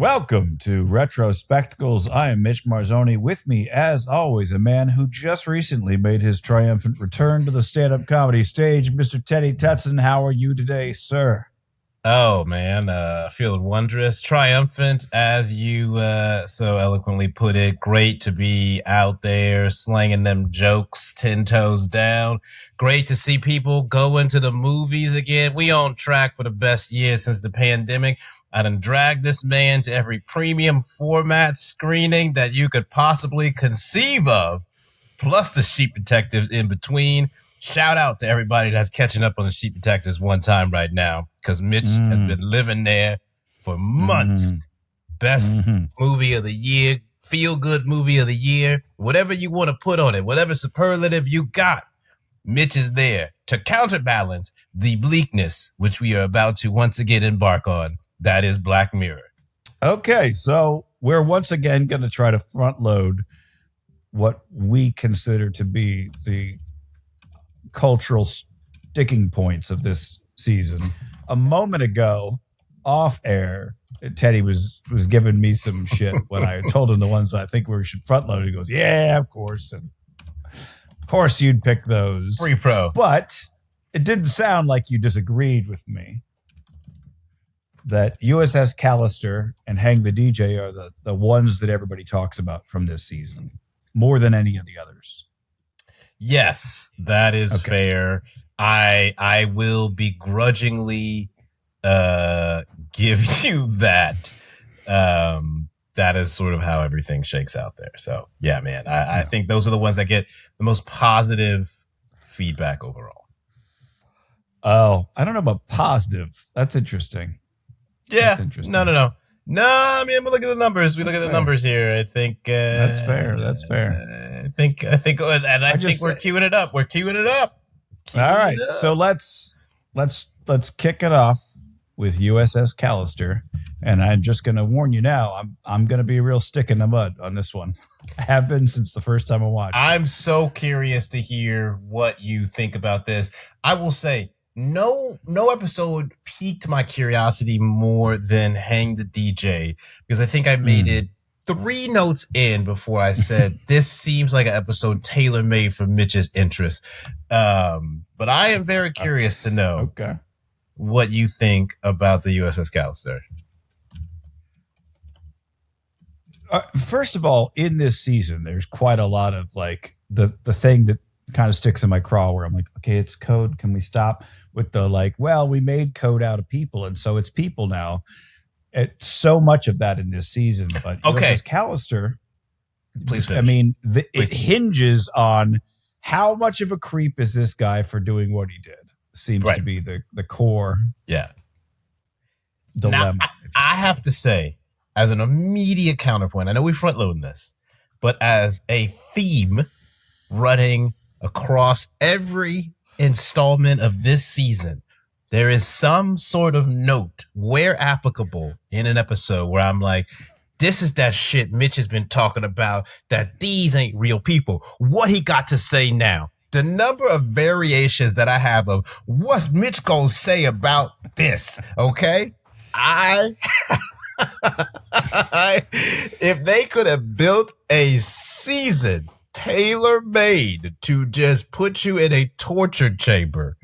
Welcome to Retro Spectacles. I am Mitch Marzoni. With me, as always, a man who just recently made his triumphant return to the stand-up comedy stage, Mr. Teddy Tutson. How are you today, sir? Oh, man, feeling wondrous, triumphant, as you so eloquently put it. Great to be out there slanging them jokes 10 toes down. Great to see people go into the movies again. We on track for the best year since the pandemic. I done dragged this man to every premium format screening that you could possibly conceive of, plus the Sheep Detectives in between. Shout out to everybody that's catching up on the Sheep Detectives one time right now, because Mitch has been living there for months. Best movie of the year, feel-good movie of the year, whatever you want to put on it, whatever superlative you got, Mitch is there to counterbalance the bleakness which we are about to once again embark on. That is Black Mirror. Okay, so we're once again going to try to front load what we consider to be the cultural sticking points of this season. A moment ago, off air, Teddy was giving me some shit when I told him the ones that I think we should front load. He goes, "Yeah, of course, and of course you'd pick those." Free pro, but it didn't sound like you disagreed with me that USS Callister and Hang the DJ are the ones that everybody talks about from this season more than any of the others. Yes, that is fair. I will begrudgingly give you that. That is sort of how everything shakes out there. So yeah, man, I think those are the ones that get the most positive feedback overall. Oh, I don't know about positive. That's interesting. Yeah, That's interesting. No. I mean, we look at the numbers. We look at the numbers here. I think that's fair. That's fair. I think we're queuing it up. We're queuing it up. All right, so let's kick it off with USS Callister, and I'm just going to warn you now. I'm going to be a real stick in the mud on this one. I have been since the first time I watched. I'm so curious to hear what you think about this. I will say, no episode piqued my curiosity more than Hang the DJ, because I think I made it 3 notes in before I said this seems like an episode tailor-made for Mitch's interest. But I am very curious to know what you think about the USS Callister. First of all, in this season, there's quite a lot of like the thing that kind of sticks in my craw where I'm like, okay, it's code. Can we stop with the like, well, we made code out of people, and so it's people now. It's so much of that in this season. But USS Callister, please finish. I mean, it hinges on how much of a creep is this guy for doing what he did. Seems to be the core dilemma. Now, I have to say, as an immediate counterpoint, I know we're front-loading this, but as a theme running across every installment of this season, there is some sort of note, where applicable, in an episode where I'm like, this is that shit Mitch has been talking about, that these ain't real people. What he got to say now? The number of variations that I have of what's Mitch gonna say about this, okay? If they could have built a season tailor-made to just put you in a torture chamber,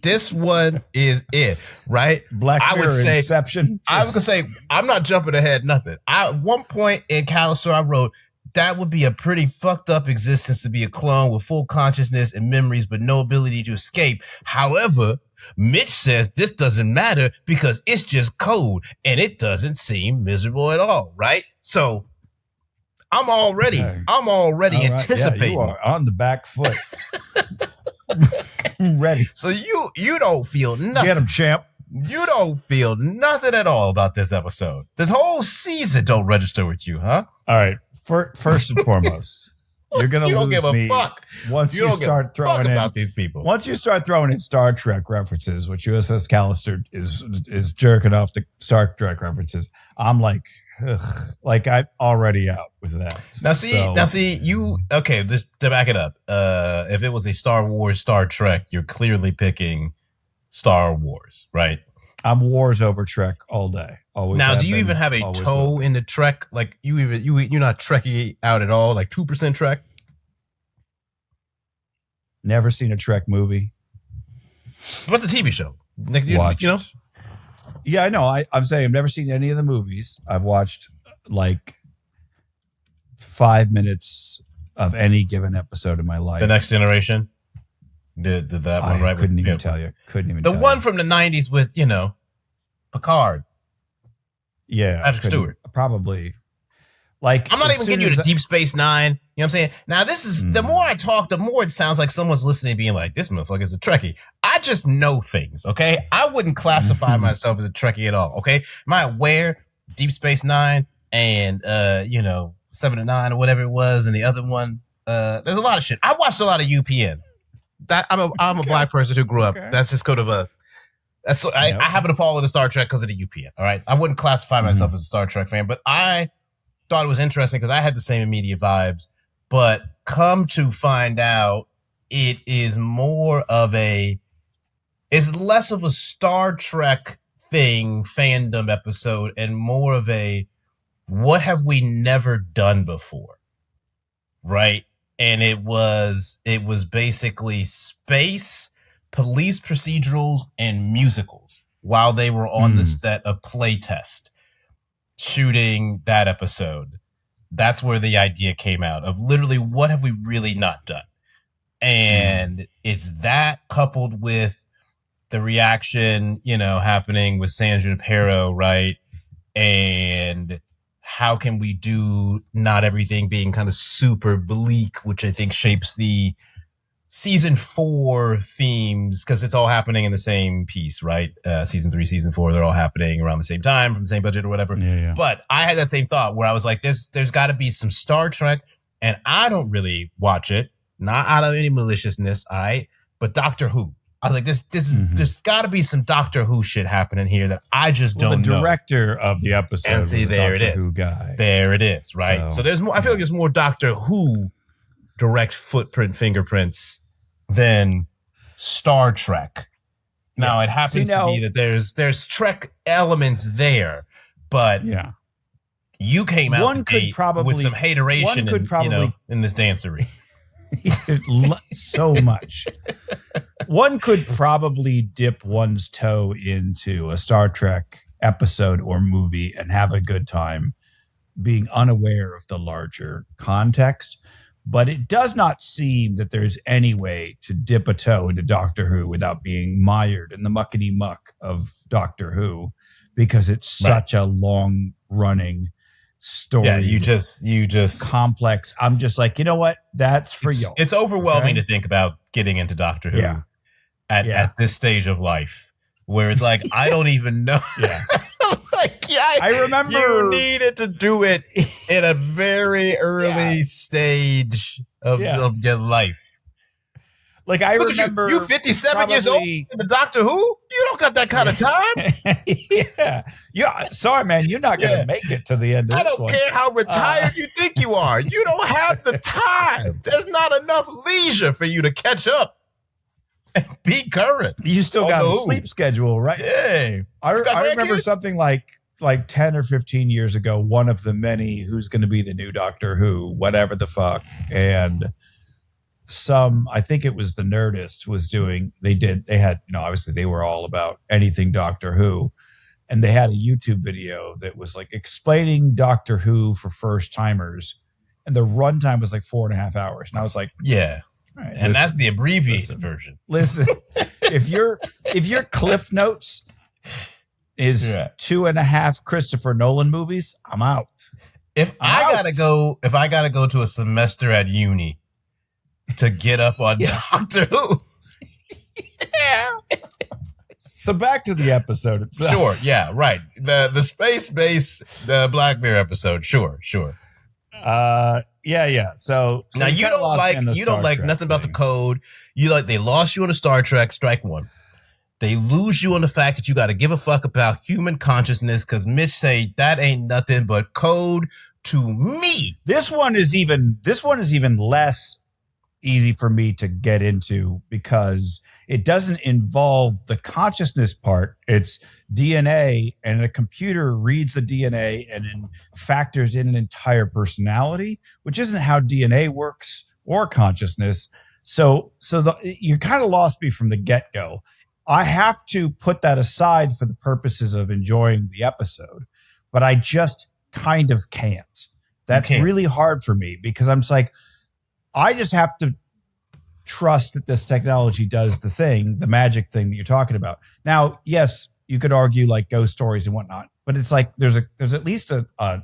this one is it, right? Black Mirror, Inception. I was gonna say, I'm not jumping ahead, nothing. At one point in Callister, I wrote, that would be a pretty fucked up existence to be a clone with full consciousness and memories, but no ability to escape. However, Mitch says this doesn't matter because it's just code and it doesn't seem miserable at all, right? So I'm already anticipating. Yeah, you are on the back foot. Ready. So you don't feel nothing. Get him, champ. You don't feel nothing at all about this episode. This whole season don't register with you, huh? All right. First and foremost, you're gonna lose don't give a me fuck. once you start throwing in about these people. Once you start throwing in Star Trek references, which USS Callister is jerking off the Star Trek references, I'm like, ugh, like I'm already out with that. Now see, you okay? Just to back it up, if it was a Star Wars, Star Trek, you're clearly picking Star Wars, right? I'm wars over Trek all day. Always. Now, have do you been, even have a always toe will be. in the Trek? Like you're not Trekkie out at all? Like 2% Trek? Never seen a Trek movie. What about the TV show? Like, Watched. you know? Yeah, I know. I'm saying I've never seen any of the movies. I've watched like 5 minutes of any given episode of my life. The Next Generation? Did that one, right? Couldn't even tell you. The one from the 90s with, Picard. Yeah. Patrick Stewart. Probably. Like, I'm not even getting you to Deep Space Nine. You know what I'm saying? Now, this is, the more I talk, the more it sounds like someone's listening being like, this motherfucker's a Trekkie. I just know things, okay? I wouldn't classify myself as a Trekkie at all, okay? Am I aware Deep Space Nine and, 7 to 9 or whatever it was, and the other one, there's a lot of shit. I watched a lot of UPN. I'm a black person who grew up. That's just kind of I happen to follow the Star Trek because of the UPN. All right, I wouldn't classify myself as a Star Trek fan, but I thought it was interesting because I had the same immediate vibes. But come to find out, it's less of a Star Trek thing fandom episode and more of a what have we never done before, right? And it was basically space, police procedurals, and musicals while they were on the set of Playtest shooting that episode. That's where the idea came out of literally what have we really not done? And it's that coupled with the reaction, happening with Sandra Pero, right? And how can we do not everything being kind of super bleak, which I think shapes the season 4 themes, because it's all happening in the same piece, right? Season 3, season 4, they're all happening around the same time from the same budget or whatever. Yeah. But I had that same thought where I was like, there's got to be some Star Trek, and I don't really watch it, not out of any maliciousness, all right? But Doctor Who. I was like, there's got to be some Doctor Who shit happening here that I just don't know. The director of the episode and see, was there Doctor it is. Who guy. There it is, right? So there's more. I feel like there's more Doctor Who direct fingerprints than Star Trek. Now it happens to be that there's Trek elements there, but you came out with some hateration in this dancery. So much. One could probably dip one's toe into a Star Trek episode or movie and have a good time being unaware of the larger context. But it does not seem that there's any way to dip a toe into Doctor Who without being mired in the muckety muck of Doctor Who, because it's such a long running story. Yeah, you just complex. I'm just like, you know what? That's for you. It's overwhelming to think about getting into Doctor Who at this stage of life, where it's like I don't even know. I remember you needed to do it in a very early stage of your life. Like I remember you 57 years old in the Doctor Who? You don't got that kind of time. Yeah. Sorry, man. You're not going to make it to the end of this one. I don't care how retired you think you are. You don't have the time. There's not enough leisure for you to catch up and be current. You still got a sleep schedule, right? Yeah. I remember something like 10 or 15 years ago, one of the many who's going to be the new Doctor Who, whatever the fuck. And I think it was the Nerdist they had, obviously they were all about anything Doctor Who. And they had a YouTube video that was like explaining Doctor Who for first timers. And the runtime was like 4.5 hours. And I was like, yeah. Right, and that's the abbreviated version. Listen, if your Cliff Notes is 2.5 Christopher Nolan movies, I'm out. If I gotta go to a semester at uni to get up on Doctor Who. So back to the episode itself. Sure, yeah, right. The space base, the Black Mirror episode. Sure. Yeah. So now you don't like nothing about the code. They lost you on a Star Trek strike one. They lose you on the fact that you got to give a fuck about human consciousness because Mitch say that ain't nothing but code to me. This one is even less easy for me to get into because it doesn't involve the consciousness part. It's DNA, and a computer reads the DNA and then factors in an entire personality, which isn't how DNA works or consciousness. So you kind of lost me from the get-go. I have to put that aside for the purposes of enjoying the episode, but I just kind of can't. That's really hard for me because I'm just like, I just have to trust that this technology does the magic thing that you're talking about. Now, yes, you could argue like ghost stories and whatnot, but it's like there's at least a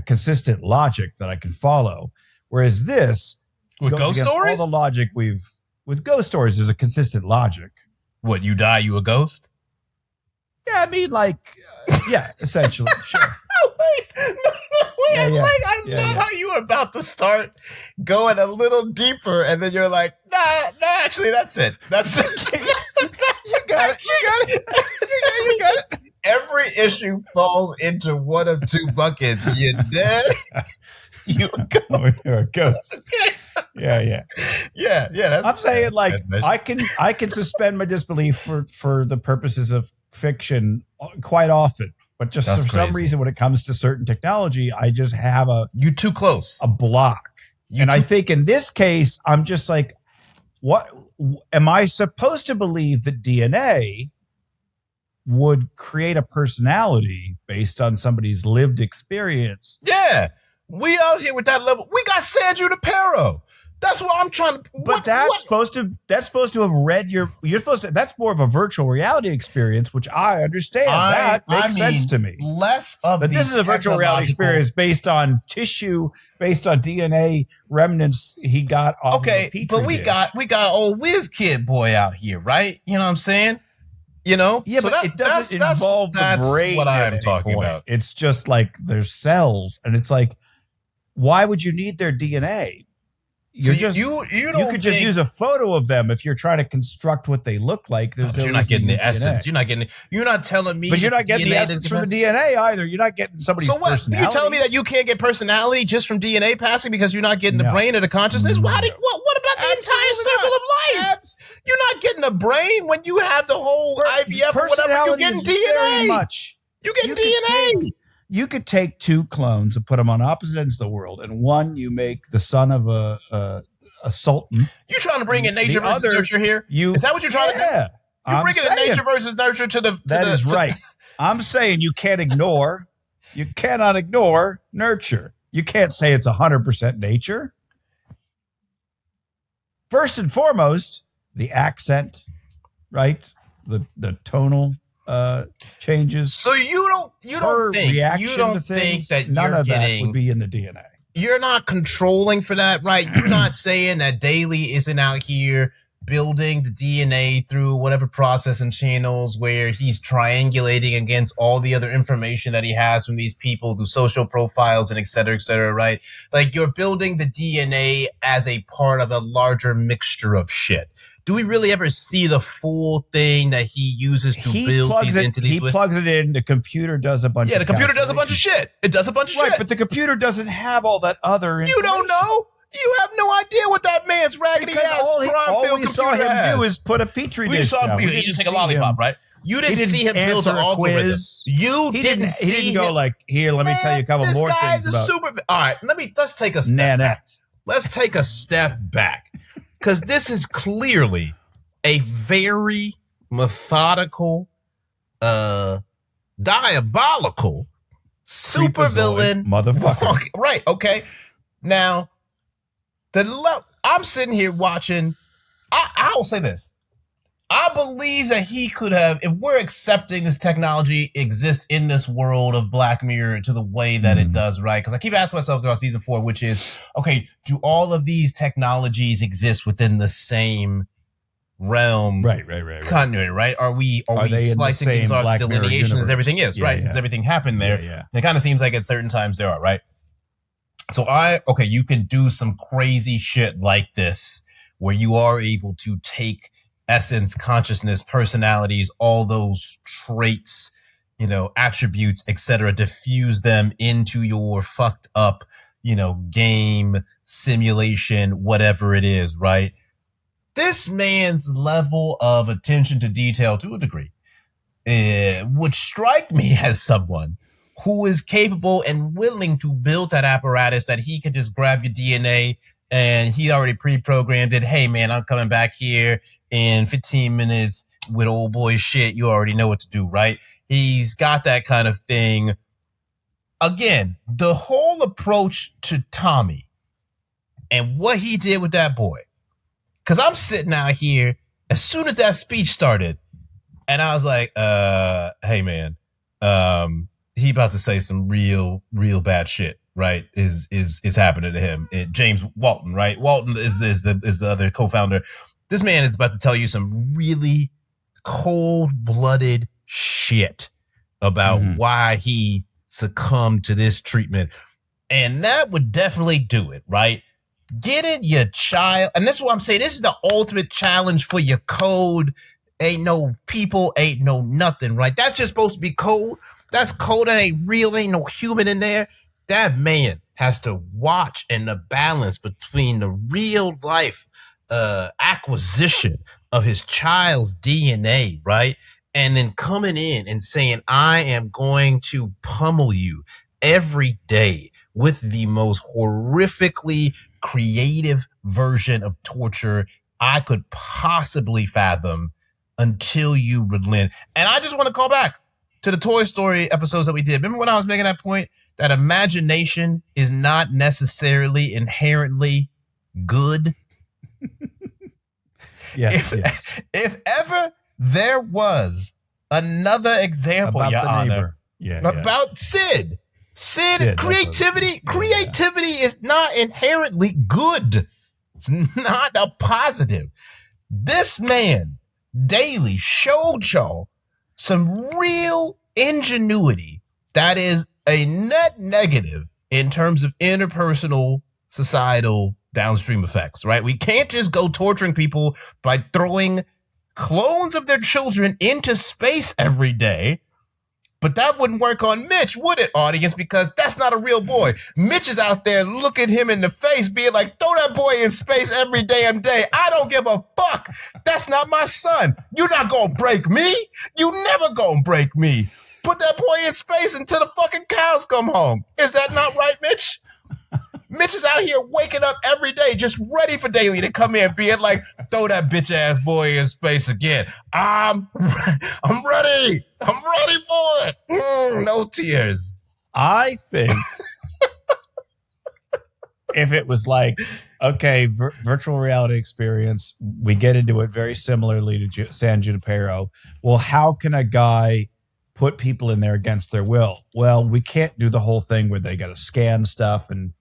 consistent logic that I can follow. Whereas this with ghost stories, all the logic with ghost stories, there's a consistent logic. What, you die, you a ghost? Yeah, I mean, like, yeah, essentially, sure. I love how you were about to start going a little deeper, and then you're like, nah, actually, that's it. That's it. You got it. You got it. Every issue falls into one of two buckets. You dead. You go. Okay. Yeah. I'm saying like I can suspend my disbelief for the purposes of fiction quite often, but just for some reason when it comes to certain technology, I just have you too close a block. I think in this case, I'm just like, what am I supposed to believe that DNA would create a personality based on somebody's lived experience? Yeah. We out here with that level. We got San Junipero. That's what I'm trying to. But that's supposed to have read you're supposed to. That's more of a virtual reality experience, which I understand. That makes sense to me. But this is a virtual reality experience based on tissue, based on DNA remnants he got off. Okay, of a Petri but we dish. got old whiz kid boy out here, right? You know what I'm saying? You know, yeah, so but it doesn't involve the brain. What I'm talking about. It's just like there's cells, and it's like, why would you need their DNA? You could just use a photo of them if you're trying to construct what they look like. You're not getting the essence. You're not telling me. But you're not getting the essence from the DNA either. You're not getting somebody's personality. You're telling me that you can't get personality just from DNA passing because you're not getting the brain or the consciousness? What about the entire circle of life? You're not getting a brain when you have the whole IVF or whatever. You're getting DNA. You get DNA. You could take two clones and put them on opposite ends of the world, and one you make the son of a sultan. You trying to bring in nature versus nurture here? Is that what you're trying to do? You're bringing in nature versus nurture to the. That is right. I'm saying you cannot ignore nurture. You can't say it's 100% nature. First and foremost, the accent, right? The tonal changes. So you don't think that none of that would be in the DNA. You're not controlling for that, right? You're not saying that Daly isn't out here building the DNA through whatever process and channels where he's triangulating against all the other information that he has from these people through social profiles and et cetera, right? Like you're building the DNA as a part of a larger mixture of shit. Do we really ever see the full thing that he uses to build these entities He plugs it in. The computer does a bunch of the computer does a bunch of shit. It does a bunch of shit. Right, but the computer doesn't have all that other information. You don't know. You have no idea what that man's raggedy ass all we saw him do is put a Petri dish down. He didn't take a lollipop, right? You didn't see him build an algorithm. You didn't see him. He didn't go like, here, let me tell you a couple more things about. All right, let's take a step back. Let's take a step back. Because this is clearly a very methodical, diabolical supervillain motherfucker. Right, okay. Now, I'm sitting here watching. I'll say this. I believe that he could have, if we're accepting this technology exists in this world of Black Mirror to the way that it does, right? Because I keep asking myself throughout season 4, which is, okay, do all of these technologies exist within the same realm? Right. Continuity, right? Are we slicing things off delineation as everything is, right? Does everything happen there? Yeah. And it kind of seems like at certain times there are, right? So you can do some crazy shit like this where you are able to take essence, consciousness, personalities, all those traits, attributes, etc., diffuse them into your fucked up, game, simulation, whatever it is, right? This man's level of attention to detail, to a degree, would strike me as someone who is capable and willing to build that apparatus that he could just grab your DNA and he already pre-programmed it. Hey, man, I'm coming back here in 15 minutes with old boy shit. You already know what to do, right? He's got that kind of thing. Again, the whole approach to Tommy and what he did with that boy. Because I'm sitting out here as soon as that speech started, and I was like, hey, man, he about to say some real bad shit, right? Is happening to him. James Walton, right? Walton is the other co-founder. This man is about to tell you some really cold-blooded shit about why he succumbed to this treatment. And that would definitely do it, right? Getting your child, and this is what I'm saying, this is the ultimate challenge for your code. Ain't no people, ain't no nothing, right? That's just supposed to be code. That's code, that ain't real, ain't no human in there. That man has to watch, and the balance between the real life acquisition of his child's DNA, right? And then coming in and saying, I am going to pummel you every day with the most horrifically creative version of torture I could possibly fathom until you relent. And I just want to call back to the Toy Story episodes that we did. Remember when I was making that point that imagination is not necessarily inherently good? Yes. If ever there was another example, about Your the Honor, neighbor. about Sid, creativity is not inherently good. It's not a positive. This man daily showed y'all some real ingenuity that is a net negative in terms of interpersonal societal downstream effects, right? We can't just go torturing people by throwing clones of their children into space every day. But that wouldn't work on Mitch, would it, audience? Because that's not a real boy. Mitch is out there looking him in the face, being like, throw that boy in space every damn day. I don't give a fuck. That's not my son. You're not gonna break me. You never gonna break me. Put that boy in space until the fucking cows come home. Is that not right, Mitch? Mitch is out here waking up every day, just ready for Daly to come in, being like, throw that bitch ass boy in space again. I'm ready. I'm ready for it. No tears. I think if it was like, okay, virtual reality experience, we get into it very similarly to San Junipero. Well, how can a guy put people in there against their will? Well, we can't do the whole thing where they got to scan stuff and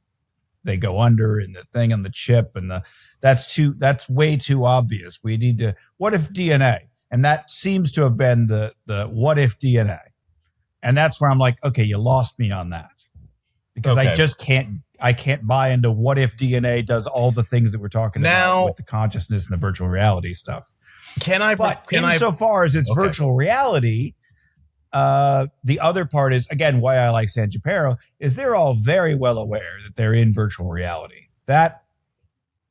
they go under and the thing on the chip and that's way too obvious. We need to, what if DNA? And that seems to have been the what if DNA. And that's where I'm like, okay, you lost me on that. Because I just can't buy into what if DNA does all the things that we're talking about with the consciousness and the virtual reality stuff. Insofar as it's virtual reality, the other part is, again, why I like San Junipero is they're all very well aware that they're in virtual reality. That,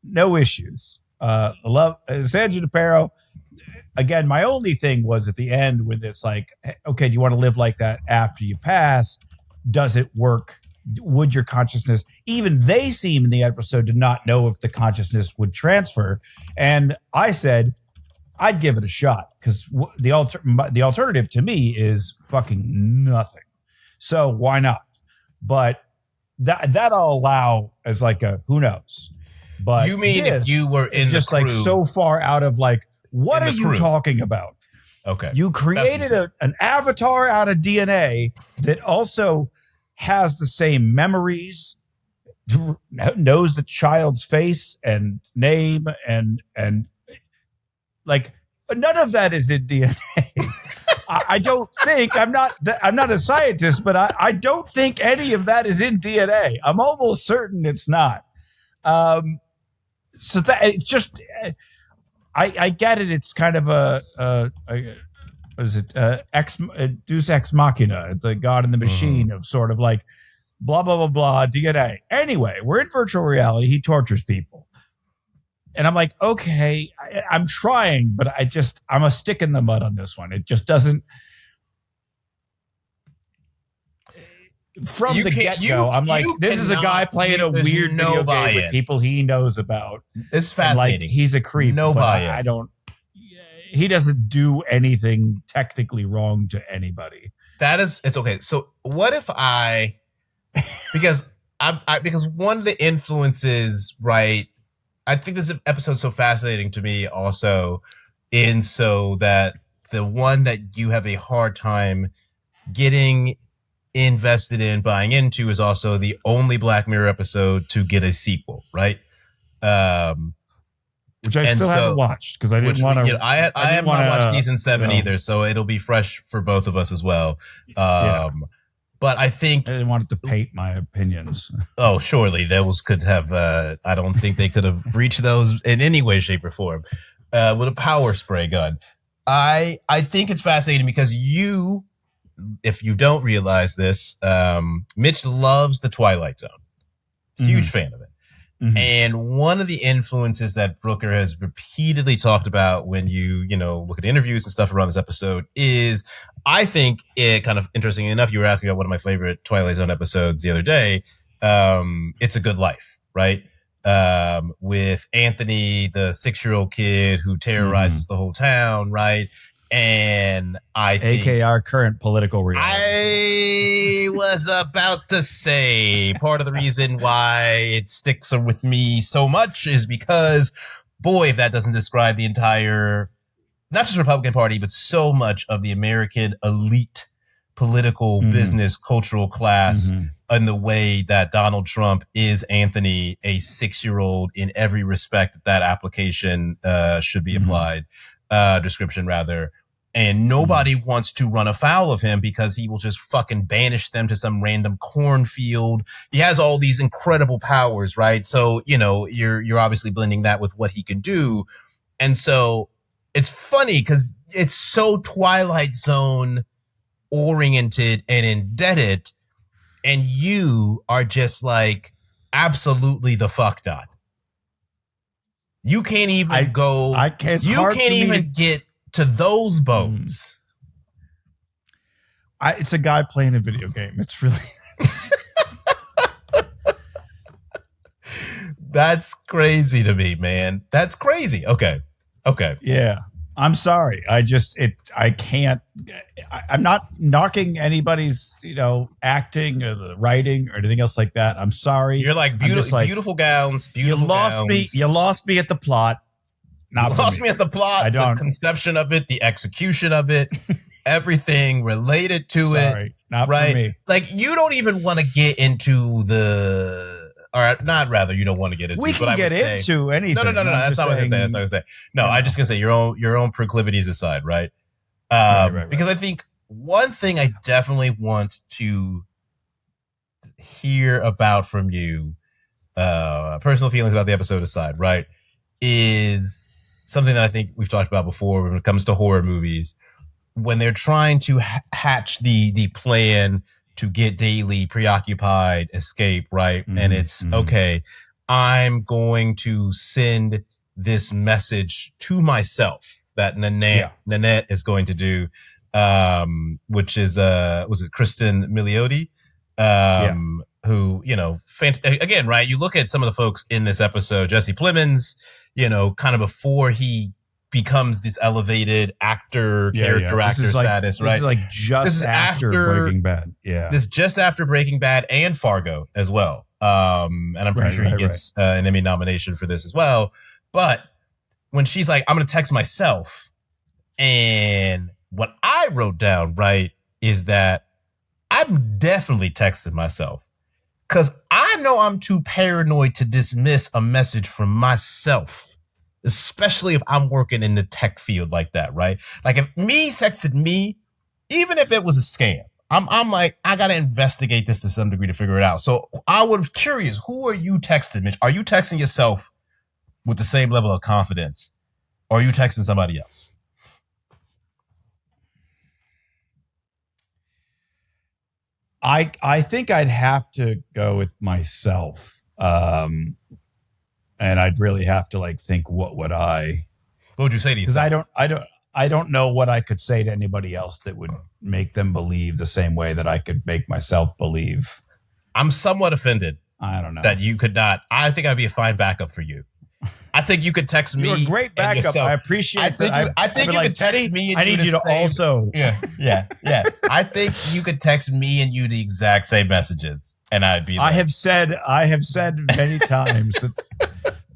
no issues. Love San Junipero. Again, my only thing was at the end when it's like, okay, do you want to live like that after you pass? Does it work? Would your consciousness, even they seem in the episode to not know if the consciousness would transfer. And I said, I'd give it a shot because the alternative to me is fucking nothing. So why not? But that I'll allow as like a who knows. But you mean if you were in just the crew, like so far out of like, what are you talking about? Okay, you created an avatar out of DNA that also has the same memories, knows the child's face and name and like none of that is in DNA. I don't think I'm not a scientist, but I don't think any of that is in DNA. I'm almost certain it's not. So that it's just I get it. It's kind of what is it? Deus ex machina. It's a God in the machine of sort of like blah, blah, blah, blah, DNA. Anyway, we're in virtual reality. He tortures people. And I'm like, okay, I'm trying, but I'm a stick in the mud on this one. It just doesn't. From the get-go, I'm like, this is a guy playing a weird video game with people he knows about. It's fascinating. Like, he's a creep. No buy-in. I don't. He doesn't do anything technically wrong to anybody. It's okay. So what if because one of the influences, right? I think this episode's so fascinating to me also, in so that the one that you have a hard time getting invested in, buying into, is also the only Black Mirror episode to get a sequel, right? Which I still haven't watched because I didn't want to. I haven't watched season 7 either, so it'll be fresh for both of us as well. But I think I didn't want it to paint my opinions. Oh, surely those could have. I don't think they could have reached those in any way, shape, or form with a power spray gun. I think it's fascinating because if you don't realize this, Mitch loves the Twilight Zone. Huge fan of it. Mm-hmm. And one of the influences that Brooker has repeatedly talked about when you look at interviews and stuff around this episode is, I think it kind of interesting enough, you were asking about one of my favorite Twilight Zone episodes the other day. It's a Good Life, right? With Anthony, the 6-year-old kid who terrorizes the whole town, right? And I think, aka our current political reality. I was about to say part of the reason why it sticks with me so much is because, boy, if that doesn't describe the entire, not just Republican Party, but so much of the American elite political business cultural class in the way that Donald Trump is Anthony, a 6-year-old, in every respect that application should be applied. Description rather, and nobody wants to run afoul of him because he will just fucking banish them to some random cornfield. He has all these incredible powers, right? So you're obviously blending that with what he can do, and so it's funny because it's so Twilight Zone oriented and indebted, and you are just like absolutely the fuck dot. You can't even go. You can't even get to those bones. It's a guy playing a video game. It's really. That's crazy to me, man. That's crazy. Okay. Yeah. I'm sorry. I can't. I'm not knocking anybody's, acting or the writing or anything else like that. I'm sorry. You're like beautiful gowns. Beautiful. You lost me. You lost me at the plot. Lost me at the plot. The conception of it, the execution of it, everything related to it. Not right? For me. Like you don't even want to get into the. Or not rather, you don't want to get into. We can get into anything. No. That's not what I'm saying. That's not what I'm saying. No, I'm just gonna say your own proclivities aside, right? Right. Because I think one thing I definitely want to hear about from you, personal feelings about the episode aside, right, is something that I think we've talked about before when it comes to horror movies, when they're trying to hatch the plan to get daily preoccupied escape, right? And it's okay, I'm going to send this message to myself that Nanette is going to do, which is was it Cristin Milioti? Who, again, right? You look at some of the folks in this episode, Jesse Plemons, kind of before he becomes this elevated actor, character actor status, right? This is like just after Breaking Bad. Yeah. This is just after Breaking Bad and Fargo as well. And I'm pretty sure he gets an Emmy nomination for this as well. But when she's like, I'm going to text myself. And what I wrote down, right, is that I'm definitely texting myself. Because I know I'm too paranoid to dismiss a message from myself. Especially if I'm working in the tech field like that, right? Like if me texted me, even if it was a scam, I'm like, I gotta investigate this to some degree to figure it out. So I was curious, who are you texting, Mitch? Are you texting yourself with the same level of confidence? Or are you texting somebody else? I think I'd have to go with myself. And I'd really have to like think, what would you say to yourself? Because I don't know what I could say to anybody else that would make them believe the same way that I could make myself believe. I'm somewhat offended. I don't know that you could not. I think I'd be a fine backup for you. I think you could text me. You're a great backup. I appreciate that. I think you could text me. And I need you to also. Yeah. I think you could text me and you the exact same messages, and I'd be. There. I have said many times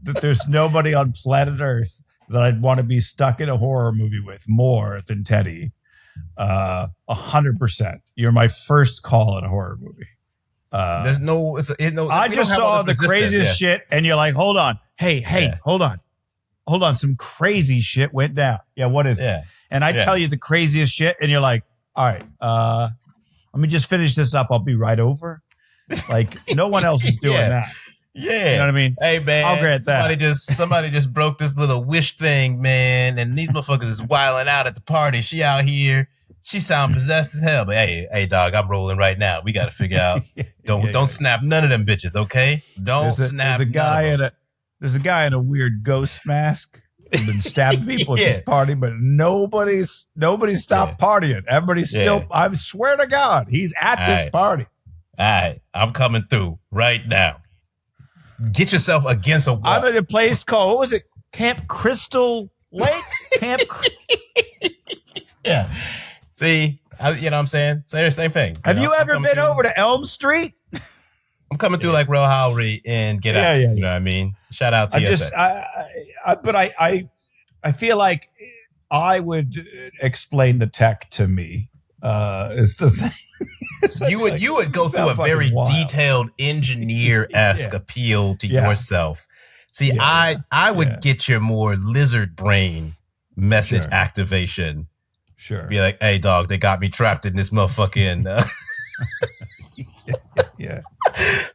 that there's nobody on planet Earth that I'd want to be stuck in a horror movie with more than Teddy. 100%. You're my first call in a horror movie. There's no. I just saw the craziest shit, and you're like, hold on. Hey, hold on. Some crazy shit went down. Yeah, what is it? And I tell you the craziest shit, and you're like, all right, let me just finish this up. I'll be right over. Like, no one else is doing that. Yeah. You know what I mean? Hey, man. I'll grant that. Somebody just broke this little wish thing, man, and these motherfuckers is wilding out at the party. She out here. She sound possessed as hell, but hey, dog, I'm rolling right now. We got to figure out. Don't snap none of them bitches, okay? Snap. There's a guy in a weird ghost mask who's been stabbing people at this party, but nobody stopped partying. Everybody's still. I swear to God, he's at this party. All right, I'm coming through right now. Get yourself against a wall. I'm at a place called, what was it? Camp Crystal Lake? Yeah. See, you know what I'm saying? Same thing. Have you ever been over to Elm Street? I'm coming through like Real Howery and get out. You know what I mean? Shout out to you. But I feel like I would explain the tech to me. Is the thing. You would go through a very detailed engineer-esque appeal to yourself. See, I would get your more lizard brain message activation. Sure. Be like, hey, dog, they got me trapped in this motherfucking.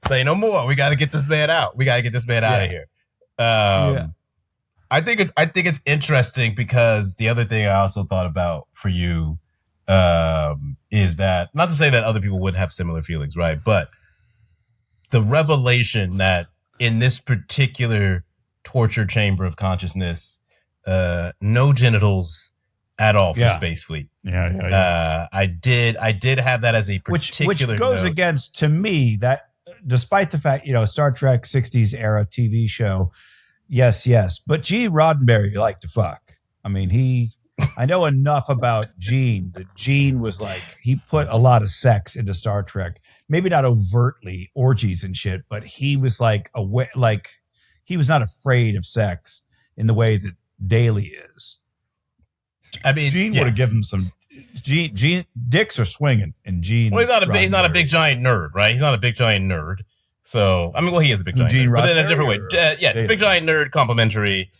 Say no more. We got to get this man out. We got to get this man out of here. I think it's interesting because the other thing I also thought about for you is that, not to say that other people wouldn't have similar feelings, right? But the revelation that in this particular torture chamber of consciousness, no genitals at all for Space Fleet. I did have that as a particular which goes note. against, to me, that despite the fact, Star Trek 60s era TV show, yes, but Gene Roddenberry liked to fuck. I mean, I know enough about Gene that Gene was like, he put a lot of sex into Star Trek. Maybe not overtly orgies and shit, but he was he was not afraid of sex in the way that Daly is. I mean, Gene would have given him some. Gene dicks are swinging, and Gene. Well, he's not a big giant nerd, right? He's not a big giant nerd. So I mean, he is a big giant nerd, but in a different way. Big giant nerd, complimentary.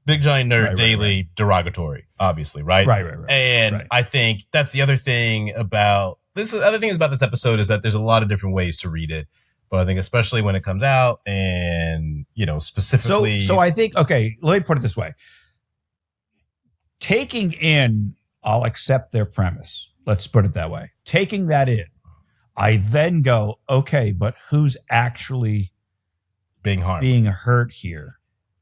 Big giant nerd, Daily, derogatory, obviously, right? Right. And I think that's the other thing about this. The other thing about this episode is that there's a lot of different ways to read it, but I think especially when it comes out, and specifically. So I think, okay, let me put it this way. Taking in, I'll accept their premise. Let's put it that way. Taking that in, I then go, okay, but who's actually being harmed, being hurt here?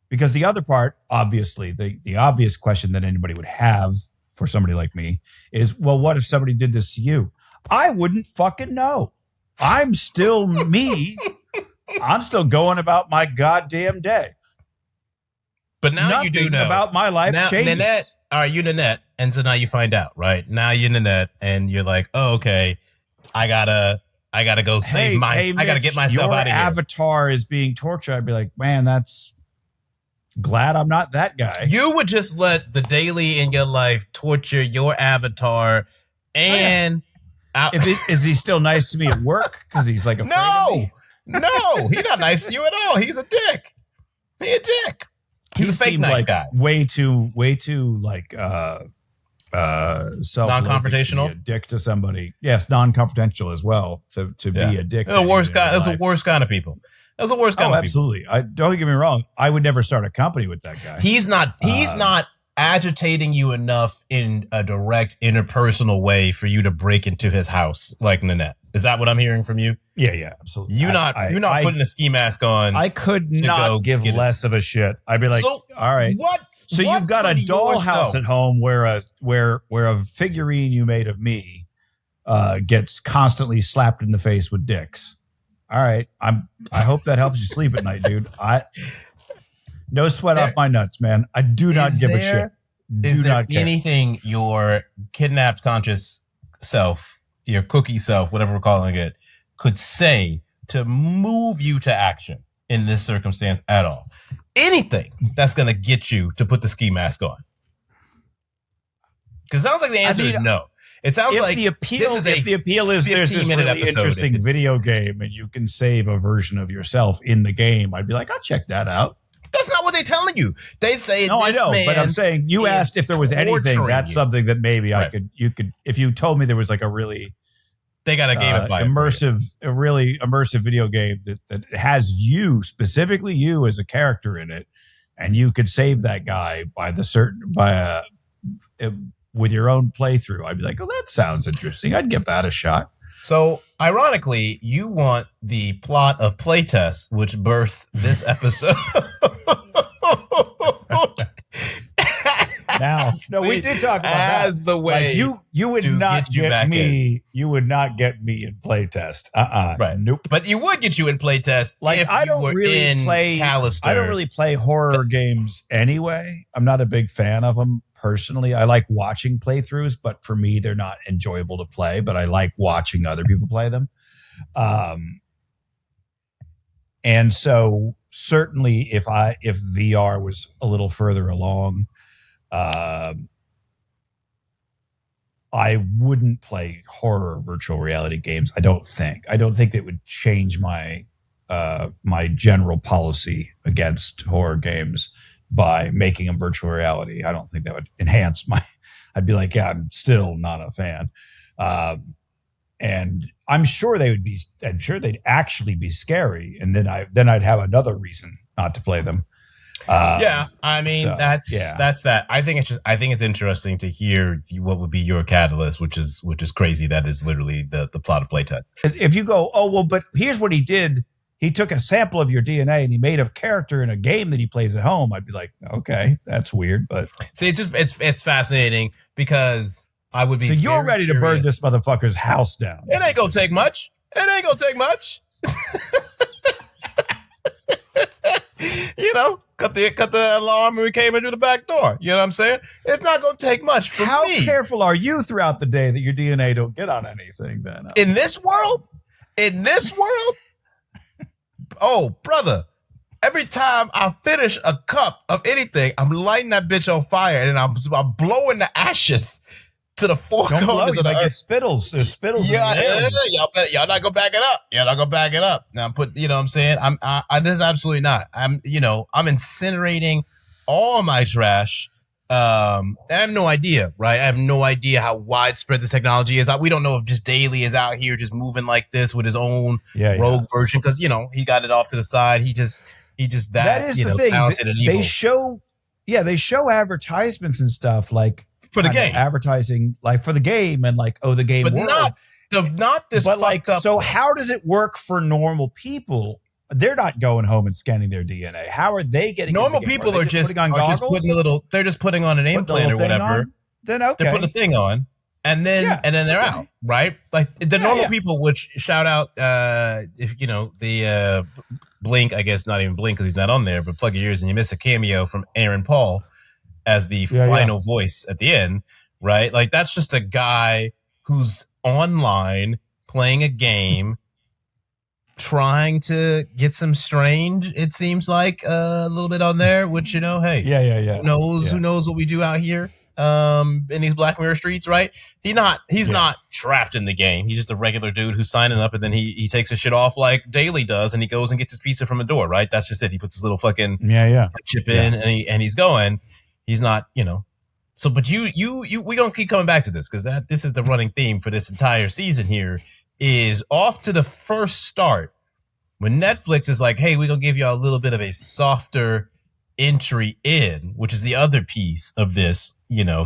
Because the other part, obviously, the obvious question that anybody would have for somebody like me is, well, what if somebody did this to you? I wouldn't fucking know. I'm still me. I'm still going about my goddamn day. But now nothing you do know about my life changes. Nanette, all right, you Nanette, and so now you find out, right? Now you're Nanette, and you're like, oh, okay, I gotta go save I gotta get myself out of here. Your avatar is being tortured. I'd be like, man, that's glad I'm not that guy. You would just let the daily in your life torture your avatar, and is he still nice to me at work? Because he's like afraid of me? No, he's not nice to you at all. He's a dick. He's a dick. He's a fake nice guy. Way too like non-confrontational, a dick to somebody. Yes, non-confrontational as well. To be a dick. Those are the worst guy. Those are the worst kind of people. Those are the worst kind of people. Absolutely. Don't get me wrong. I would never start a company with that guy. He's not agitating you enough in a direct interpersonal way for you to break into his house like Nanette. Is that what I'm hearing from you? Yeah, absolutely. You're not putting a ski mask on. I could not give less of a shit. I'd be like, so, all right. So you've got a dollhouse at home where a figurine you made of me gets constantly slapped in the face with dicks. All right. I hope that helps you sleep at night, dude. No sweat off my nuts, man. I do not give a shit. Is there anything your kidnapped conscious self, your cookie self, whatever we're calling it, could say to move you to action in this circumstance at all? Anything that's going to get you to put the ski mask on? Because it sounds like the answer is no. It sounds like the appeal is there's this really interesting video game and you can save a version of yourself in the game. I'd be like, I'll check that out. That's not what they're telling you. They say no, I know, but I'm saying you asked if there was anything. That's something that maybe you could. If you told me there was like a really, they got a gamify really immersive video game that has you specifically you as a character in it, and you could save that guy with your own playthrough. I'd be like, oh, that sounds interesting. I'd give that a shot. So, ironically, you want the plot of Playtest, which birthed this episode. Now, no, we did talk about as that. The way like you would not get me. You would not get me in Playtest. Right. Nope. But you would get you in Playtest. Like if I don't you were really in play. Callister. I don't really play horror games anyway. I'm not a big fan of them. Personally, I like watching playthroughs, but for me, they're not enjoyable to play. But I like watching other people play them. And so certainly if VR was a little further along, I wouldn't play horror virtual reality games. I don't think that would change my my general policy against horror games by making them virtual reality. I don't think that would enhance I'd be like, yeah, I'm still not a fan. And I'm sure they'd actually be scary. And then I'd have another reason not to play them. Yeah. I mean, that's that. I think it's interesting to hear what would be your catalyst, which is crazy. That is literally the plot of Playtest. If you go, oh, well, but here's what he did. He took a sample of your DNA and he made a character in a game that he plays at home. I'd be like, okay, that's weird. But see, it's fascinating because I would be. So you're ready to burn this motherfucker's house down. It ain't gonna take much. You know, cut the alarm and we came into the back door. You know what I'm saying? It's not gonna take much for me. How careful are you throughout the day that your DNA don't get on anything then? In this world? Oh, brother. Every time I finish a cup of anything, I'm lighting that bitch on fire and I'm blowing the ashes to the four corners of the earth. Spittles. There's spittles. Yeah, y'all not gonna back it up. Now you know what I'm saying? This is absolutely not. I'm incinerating all my trash. I have no idea, right? I have no idea how widespread this technology is. We don't know if just Daly is out here just moving like this with his own rogue version because he got it off to the side. He just that is the thing. Talented and evil. They show advertisements and stuff like for the game, advertising like for the game and like the game, but world. not this. But like, so how does it work for normal people? They're not going home and scanning their DNA. How are they getting normal people are just putting they're just putting on an implant or whatever. Then okay, they're putting a thing on and then they're out, right? Like the normal people, which shout out if the Blink, I guess not even Blink because he's not on there, but plug your ears and you miss a cameo from Aaron Paul as the final voice at the end, right? Like that's just a guy who's online playing a game trying to get some strange, it seems like a little bit on there, which hey, who knows what we do out here in these Black Mirror streets, right? He's not trapped in the game. He's just a regular dude who's signing up and then he takes his shit off like Daly does and he goes and gets his pizza from the door, right? That's just it. He puts his little fucking chip in and he's going. He's not, so but we gonna keep coming back to this because this is the running theme for this entire season here. Is off to the first start when Netflix is like, hey, we're going to give you a little bit of a softer entry in, which is the other piece of this.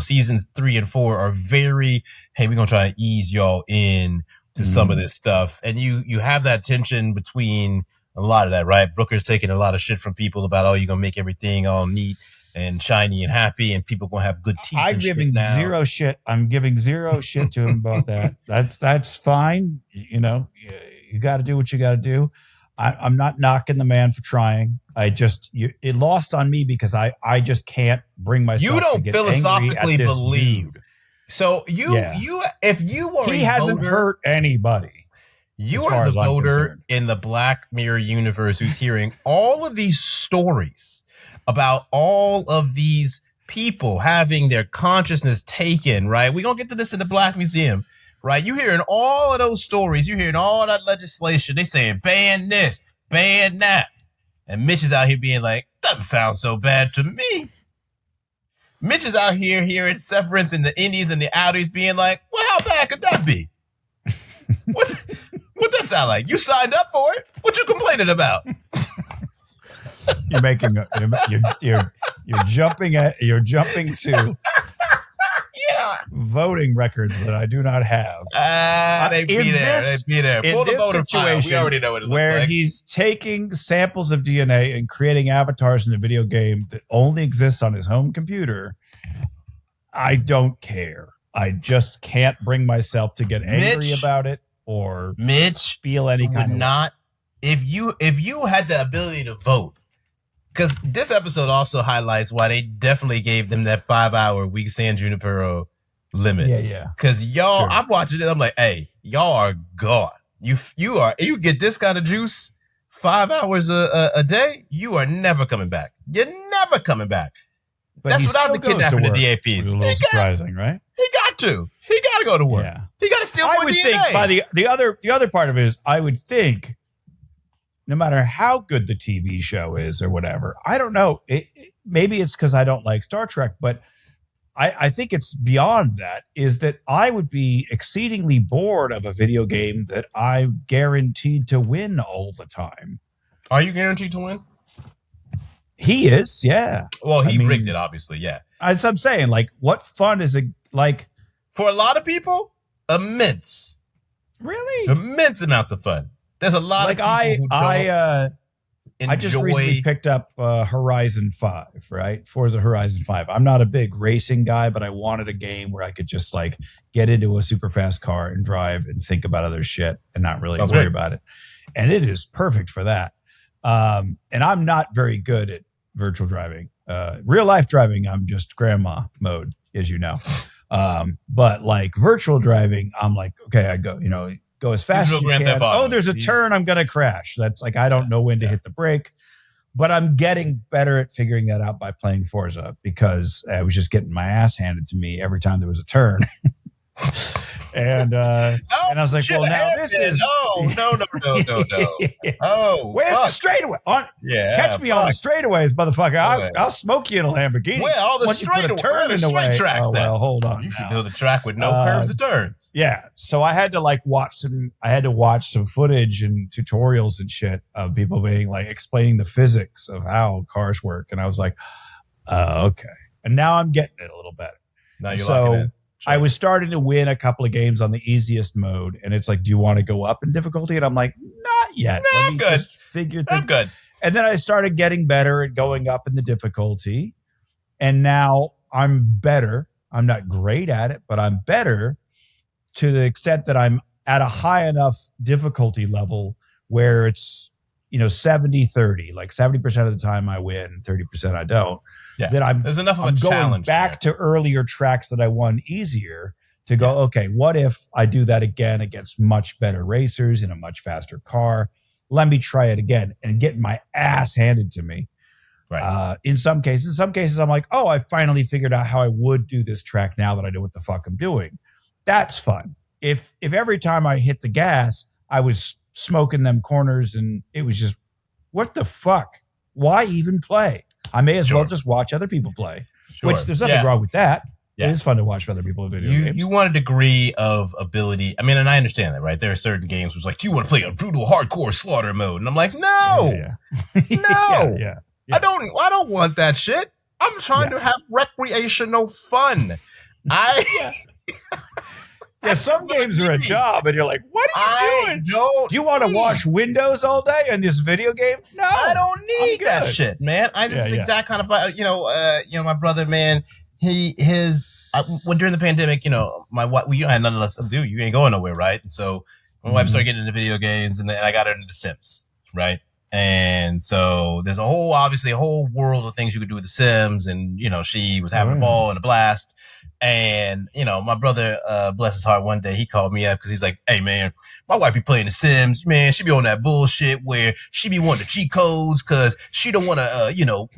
Seasons 3 and 4 are very, hey, we're gonna try to ease y'all in to some of this stuff, and you have that tension between a lot of that, right? Brooker's taking a lot of shit from people about, oh, you're gonna make everything all neat and shiny and happy, and people gonna have good teeth. I'm giving zero shit. I'm giving zero shit to him about that. That's fine. You got to do what you got to do. I'm not knocking the man for trying. It lost on me because I just can't bring myself. You don't to get philosophically angry at this believe. dude. So if you are he hasn't hurt anybody. You are the voter in the Black Mirror universe who's hearing all of these stories about all of these people having their consciousness taken, right? We're going to get to this in the Black Museum, right? You're hearing all of those stories. You're hearing all that legislation. They saying, ban this, ban that. And Mitch is out here being like, doesn't sound so bad to me. Mitch is out here hearing Severance and the Indies and the Audis being like, well, how bad could that be? What that sound like? You signed up for it. What you complaining about? You're making you're jumping to voting records that I do not have. They'd be there. Pull the voter file. We already know what it looks like. Where he's taking samples of DNA and creating avatars in a video game that only exists on his home computer. I don't care. I just can't bring myself to get angry about it or feel any kind of not. If you had the ability to vote. Because this episode also highlights why they definitely gave them that 5-hour week San Junipero limit. Yeah. Because y'all, I'm watching it. I'm like, hey, y'all are gone. You get this kind of juice 5 hours a day. You are never coming back. You're never coming back. But that's without the kidnapping the DAPs. It's a little surprising, right? He got to go to work. Yeah. He got to steal more DNA. I would think by the other part of it is I would think. No matter how good the TV show is or whatever, I don't know. Maybe it's because I don't like Star Trek, but I think it's beyond that, is that I would be exceedingly bored of a video game that I'm guaranteed to win all the time. Are you guaranteed to win? He is, yeah. Well, he rigged it, obviously, yeah. As I'm saying, like, what fun is it like? For a lot of people, immense. Really? Immense amounts of fun. There's a lot of people who don't I just recently picked up Horizon 5, right? Forza Horizon 5. I'm not a big racing guy, but I wanted a game where I could just like get into a super fast car and drive and think about other shit and not really worry about it. And it is perfect for that. And I'm not very good at virtual driving. Real life driving, I'm just grandma mode, as you know. But like virtual driving, I'm like, okay, I go as fast as you can. Oh, there's a turn, I'm going to crash. That's like, I don't know when to hit the brake. But I'm getting better at figuring that out by playing Forza because I was just getting my ass handed to me every time there was a turn. And I was like, well, now this is... No. Oh, where's the straightaway? Catch me on the straightaways, motherfucker. I'll smoke you in a Lamborghini. Well, all the once you put a turn in the way. Tracks, well, hold on. You should build a track with no curves or turns. Yeah. So I had to watch some footage and tutorials and shit of people being like explaining the physics of how cars work. And I was like, okay. And now I'm getting it a little better. Now you're locking in. Sure. I was starting to win a couple of games on the easiest mode, and it's like, do you want to go up in difficulty? And I'm like, not yet. No, Let me just figure things. I'm good. And then I started getting better at going up in the difficulty, and now I'm better. I'm not great at it, but I'm better to the extent that I'm at a high enough difficulty level where it's 70-30, like 70% of the time I win, 30% I don't. Yeah. That there's enough of I'm a going challenge back to earlier tracks that I won easier to go, okay, what if I do that again against much better racers in a much faster car? Let me try it again and get my ass handed to me. Right. In some cases, I'm like, oh, I finally figured out how I would do this track now that I know what the fuck I'm doing. That's fun. If every time I hit the gas, I was smoking them corners and it was just, what the fuck? Why even play? I may as well just watch other people play, which there's nothing wrong with that. Yeah. It is fun to watch other people video games. You want a degree of ability. I mean, and I understand that, right? There are certain games where it's like, do you want to play a brutal, hardcore slaughter mode? And I'm like, no, no. No. Yeah. I don't want that shit. I'm trying to have recreational fun. Some games are a job, and you're like, what are you doing? Do you want to wash windows all day in this video game? No, I don't need that shit, man. This is exact kind of, my brother, man, during the pandemic, my wife, we had none of us do. You ain't going nowhere, right? And so my wife started getting into video games, and then I got her into The Sims, right? And so there's a whole world of things you could do with The Sims, and she was having a ball and a blast. And my brother, bless his heart, one day he called me up because he's like, "Hey man, my wife be playing The Sims, man. She be on that bullshit where she be wanting the cheat codes because she don't want to,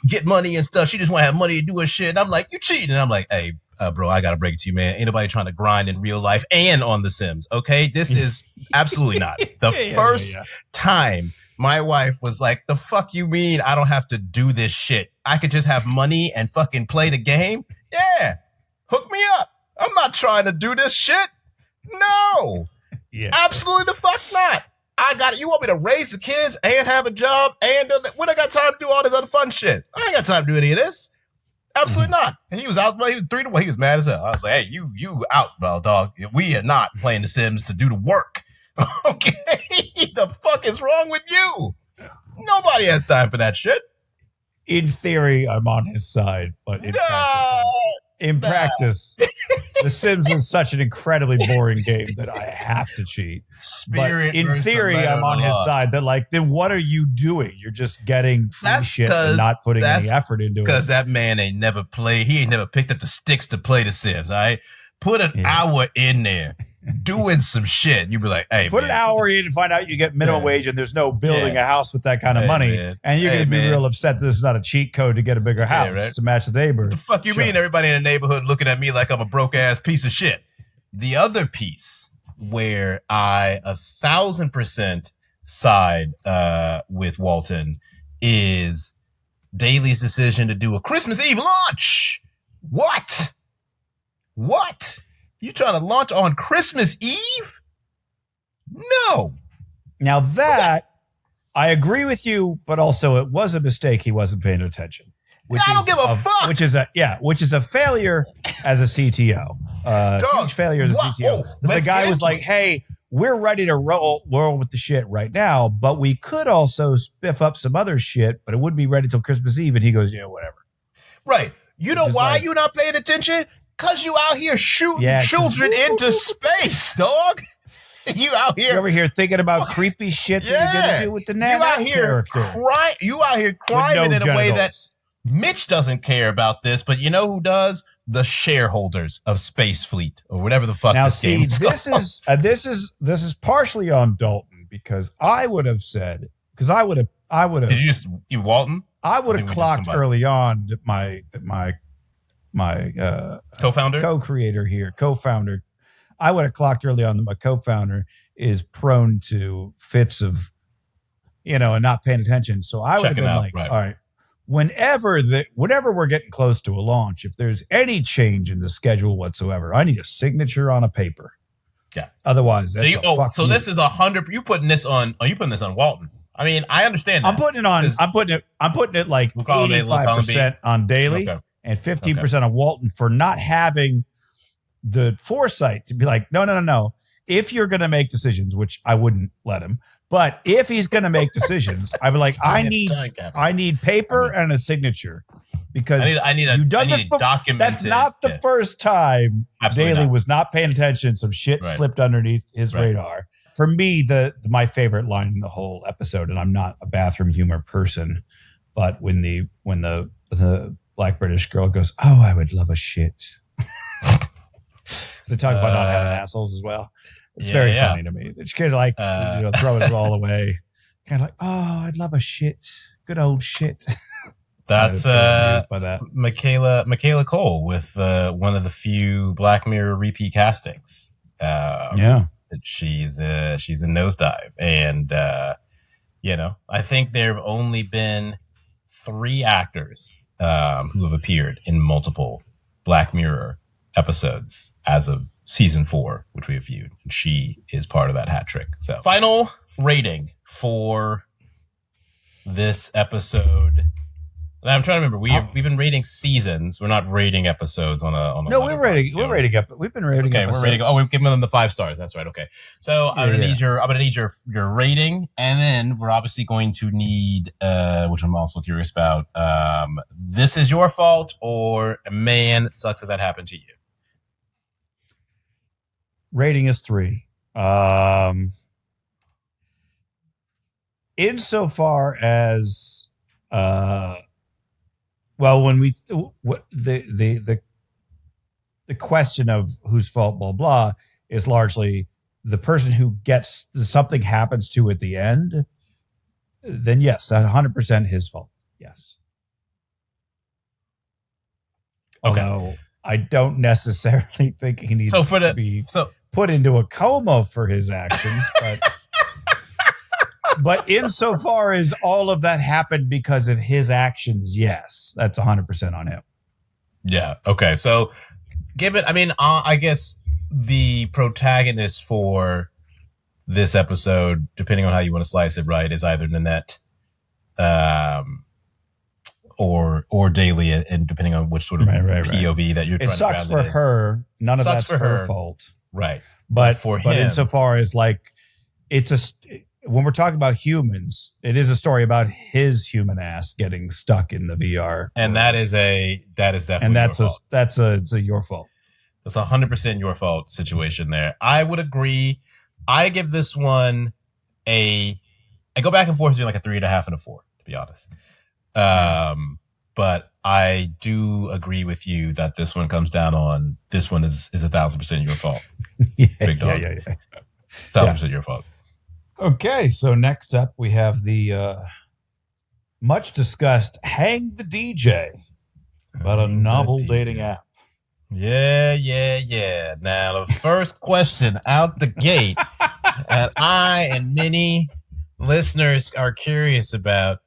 get money and stuff. She just want to have money to do her shit." And I'm like, "You cheating?" And I'm like, "Hey, bro, I gotta break it to you, man. Ain't nobody trying to grind in real life and on The Sims. Okay, this is absolutely not the first time." My wife was like, "The fuck you mean I don't have to do this shit? I could just have money and fucking play the game? Yeah, hook me up. I'm not trying to do this shit. No, absolutely the fuck not. You want me to raise the kids and have a job and when I got time to do all this other fun shit? I ain't got time to do any of this. Absolutely not." And he was out. He was 3-1. He was mad as hell. I was like, "Hey, you out, bro, dog. We are not playing The Sims to do the work." Okay, the fuck is wrong with you? Nobody has time for that shit. In theory, I'm on his side, but in practice, The Sims is such an incredibly boring game that I have to cheat. But in theory, I'm on his side. That then what are you doing? You're just getting free shit and not putting any effort into it. Because that man ain't never played. He ain't never picked up the sticks to play The Sims. All right, put an hour in there. Doing some shit, you'd be like, "Hey, put an hour in and find out you get minimum wage and there's no building a house with that kind of money, and you're gonna be real upset that this is not a cheat code to get a bigger house to match the neighbor." What the fuck you mean? Everybody in the neighborhood looking at me like I'm a broke ass piece of shit. The other piece where I 1,000% side with Walton is Daly's decision to do a Christmas Eve launch. What? You trying to launch on Christmas Eve? No. Now that, I agree with you, but also it was a mistake he wasn't paying attention. I don't give a fuck. Which is a failure as a CTO. Huge failure as a CTO. The guy was like, "Hey, we're ready to roll with the shit right now, but we could also spiff up some other shit, but it wouldn't be ready till Christmas Eve." And he goes, "Whatever." Right. You know why you not paying attention? Because you out here shooting children into space, dog. You out here. You're over here thinking about creepy shit that you're going to do with the Nana character. You out here crying in a way that Mitch doesn't care about this, but you know who does? The shareholders of Space Fleet or whatever the fuck this game is. This is partially on Dalton because I would have said, Did you Walton? I would have clocked early on that my co-founder, co-creator here, co-founder. I would have clocked early on that my co-founder is prone to fits of, and not paying attention. So I would have been like, all right, whenever we're getting close to a launch, if there's any change in the schedule whatsoever, I need a signature on a paper. Yeah. Otherwise, that's so this is 100. You putting this on? Are you putting this on Walton? I mean, I understand that. I'm putting it like 85% on Daly. Okay. And 15% on Walton for not having the foresight to be like, no. If you're going to make decisions, which I wouldn't let him, but if he's going to make decisions, I'd be like, I need paper and a signature because you've done this before. That's not the first time Daly was not paying attention. Some shit slipped underneath his radar. For me, my favorite line in the whole episode, and I'm not a bathroom humor person, but when the Black British girl goes, "Oh, I would love a shit." They talk about not having assholes as well. It's very funny to me. It's kind of like throwing it all away. Kind of like, "Oh, I'd love a shit. Good old shit." That's by that. Michaela Cole with one of the few Black Mirror repeat castings. She's a nosedive, and I think there have only been 3 actors who have appeared in multiple Black Mirror episodes as of season 4, which we have viewed. And she is part of that hat trick. So, final rating for this episode. I'm trying to remember. We've been rating seasons. We're not rating episodes on a. No, we're rating. We're rating up. We've been rating. Okay, episodes. we're rating. Oh, we've given them the 5 stars. That's right. Okay, so I'm gonna need your rating, and then we're obviously going to need which I'm also curious about. This is your fault, or man, it sucks that happened to you. Rating is 3. Insofar as well, when we the question of whose fault, blah blah, is largely the person who gets something happens to at the end. Then yes, 100% his fault. Yes. Okay. Although I don't necessarily think he needs to be put into a coma for his actions, but insofar as all of that happened because of his actions, yes, that's 100% on him. Yeah. Okay. So, I guess the protagonist for this episode, depending on how you want to slice it, right, is either Nanette, or Daly, and depending on which sort of POV that you're trying to. It sucks for her. None of that's her fault, right? But for him, but insofar as like when we're talking about humans, it is a story about his human ass getting stuck in the VR, and that is definitely and that's your fault. It's your fault. That's 100% your fault situation there. I would agree. I give this one I go back and forth between like a 3.5 and a 4, to be honest. But I do agree with you that this one comes down on this one is 1,000% your fault. Big dog. Yeah. 1,000% your fault. Okay, so next up we have the much discussed Hang the DJ, about a novel dating app. Yeah. Now, the first question out the gate, and I and many listeners are curious about,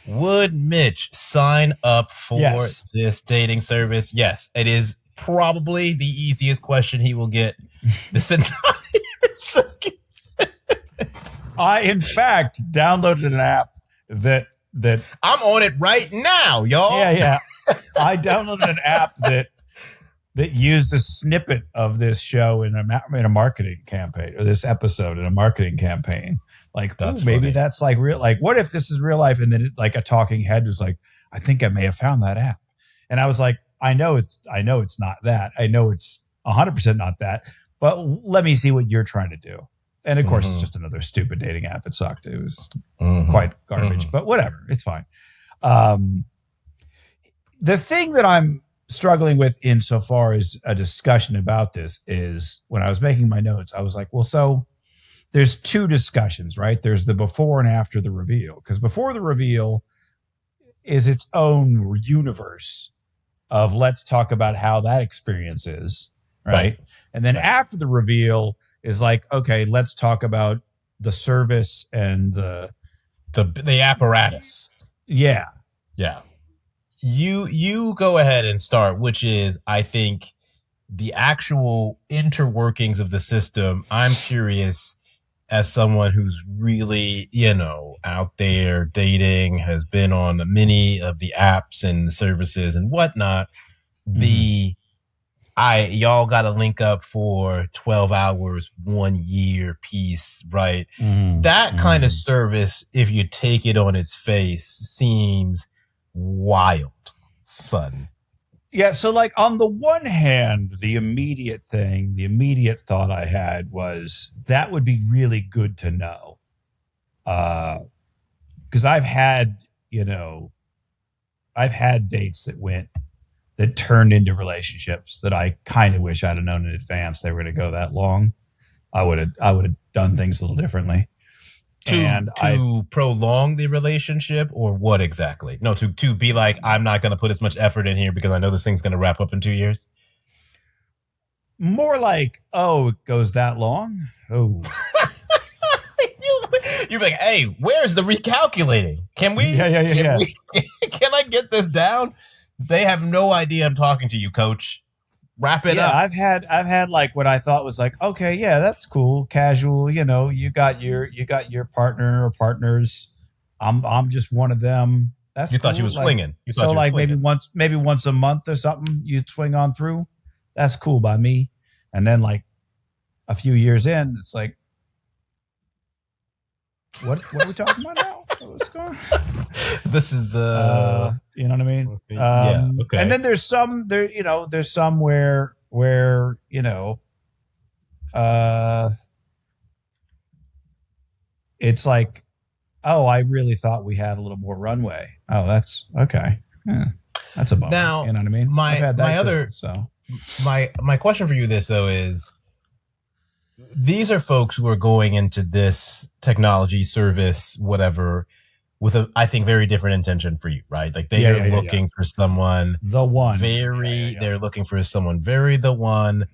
would Mitch sign up for this dating service? Yes, it is probably the easiest question he will get this entire second. I, in fact, downloaded an app that I'm on it right now, y'all. Yeah. I downloaded an app that used a snippet of this show in a marketing campaign, or this episode in a marketing campaign. Like, maybe that's like real. Like, what if this is real life? And then like a talking head was like, I think I may have found that app. And I was like, I know it's not that. I know it's 100% not that. But let me see what you're trying to do. And of course, it's just another stupid dating app. It sucked. It was quite garbage, but whatever. It's fine. The thing that I'm struggling with insofar as a discussion about this is when I was making my notes, I was like, well, so there's 2 discussions, right? There's the before and after the reveal, because before the reveal is its own universe of let's talk about how that experience is, right? And then after the reveal is like, okay, let's talk about the service and the apparatus. Yeah. You go ahead and start, which is, I think, the actual interworkings of the system. I'm curious, as someone who's really, out there dating, has been on many of the apps and services and whatnot. Y'all got to link up for 12 hours, 1 year piece, right? That kind of service, if you take it on its face, seems wild, son. Yeah, so like on the one hand, the immediate thought I had was that would be really good to know. Because I've had dates that turned into relationships that I kind of wish I'd have known in advance they were going to go that long. I would have done things a little differently. To prolong the relationship, or what exactly? No, to be like, I'm not going to put as much effort in here because I know this thing's going to wrap up in 2 years. More like, oh, it goes that long? Oh. You're like, hey, where's the recalculating? Can we? Yeah. Can I get this down? They have no idea I'm talking to you, coach. Wrap it up. I've had like what I thought was like, okay, yeah, that's cool, casual. You got your partner or partners I'm just one of them. That's You thought cool. she was Like, swinging. You thought so she was like swinging. maybe once a month or something, you swing on through. That's cool by me. And then like a few years in, it's like, what are we talking about now? What's going on? This is You know what I mean? yeah. Okay. And then there's some where it's like, oh, I really thought we had a little more runway. Oh, that's okay. Yeah, that's a bummer. Now, you know what I mean? I've had that too, my question for you this though is, these are folks who are going into this technology service, whatever, with a, I think, very different intention for you, right? Like they are looking for someone the one they're looking for someone very the one,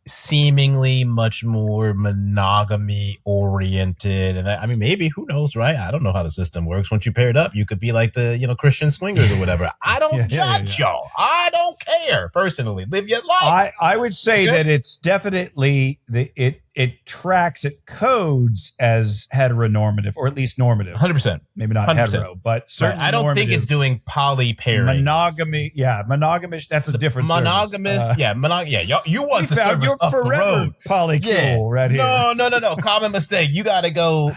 seemingly much more monogamy oriented. And I mean, maybe, who knows, right? I don't know how the system works. Once you pair it up, you could be like the, Christian swingers or whatever. I don't judge y'all. I don't care personally. Live your life. I would say that it's definitely it tracks, it codes as heteronormative, or at least normative. 100%. Maybe not 100%. Hetero, but certainly right. I don't think it's doing poly pairing. Monogamy, monogamous. That's a different monogamous. Service. You want the service your up the road. Polycule right here. No. Common mistake. You got to go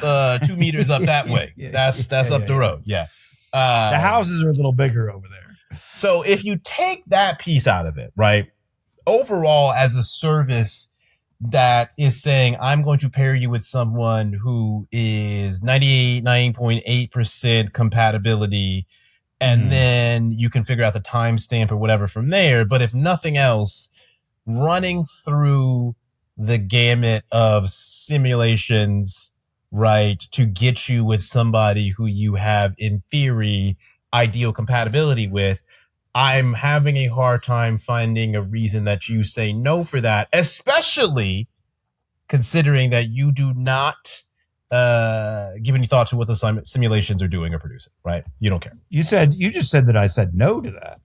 2 meters up that way. That's up the road. Yeah. The houses are a little bigger over there. So if you take that piece out of it, right? Overall, as a service that is saying, I'm going to pair you with someone who is 99.8% compatibility, and then you can figure out the timestamp or whatever from there. But if nothing else, running through the gamut of simulations, right, to get you with somebody who you have, in theory, ideal compatibility with, I'm having a hard time finding a reason that you say no for that, especially considering that you do not give any thought to what the simulations are doing or producing, right? You don't care. You just said that I said no to that.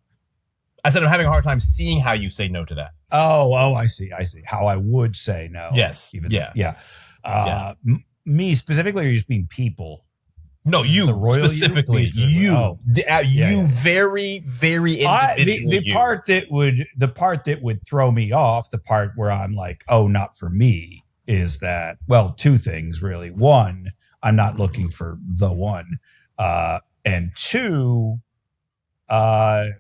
I said I'm having a hard time seeing how you say no to that. Oh, I see. How I would say no. Yes. Me specifically, or you just mean people? No, you specifically. You very, very individual. The part that would throw me off, the part where I'm like, oh, not for me, is that, well, two things really. One, I'm not looking for the one, and two, I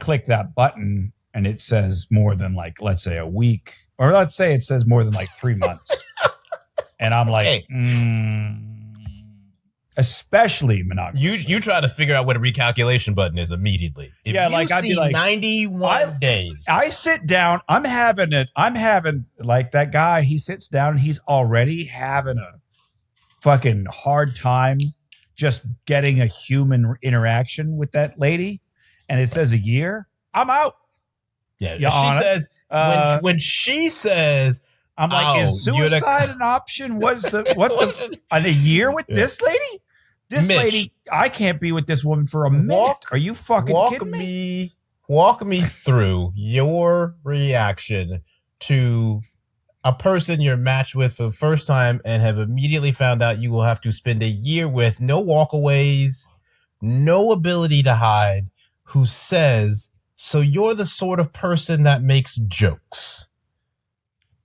click that button and it says more than, like, let's say a week, or let's say it says more than like 3 months, and I'm like, especially monogamous. You try to figure out what a recalculation button is immediately. If I'd be like 91 days. I sit down. I'm having like that guy. He sits down and he's already having a fucking hard time just getting a human interaction with that lady. And it says a year. I'm out. Yeah. She says when she says, I'm like, is suicide an option? A year with this lady? This Mitch, lady, I can't be with this woman for a minute. Are you fucking kidding me? Walk me through your reaction to a person you're matched with for the first time and have immediately found out you will have to spend a year with, no walkaways, no ability to hide, who says, so you're the sort of person that makes jokes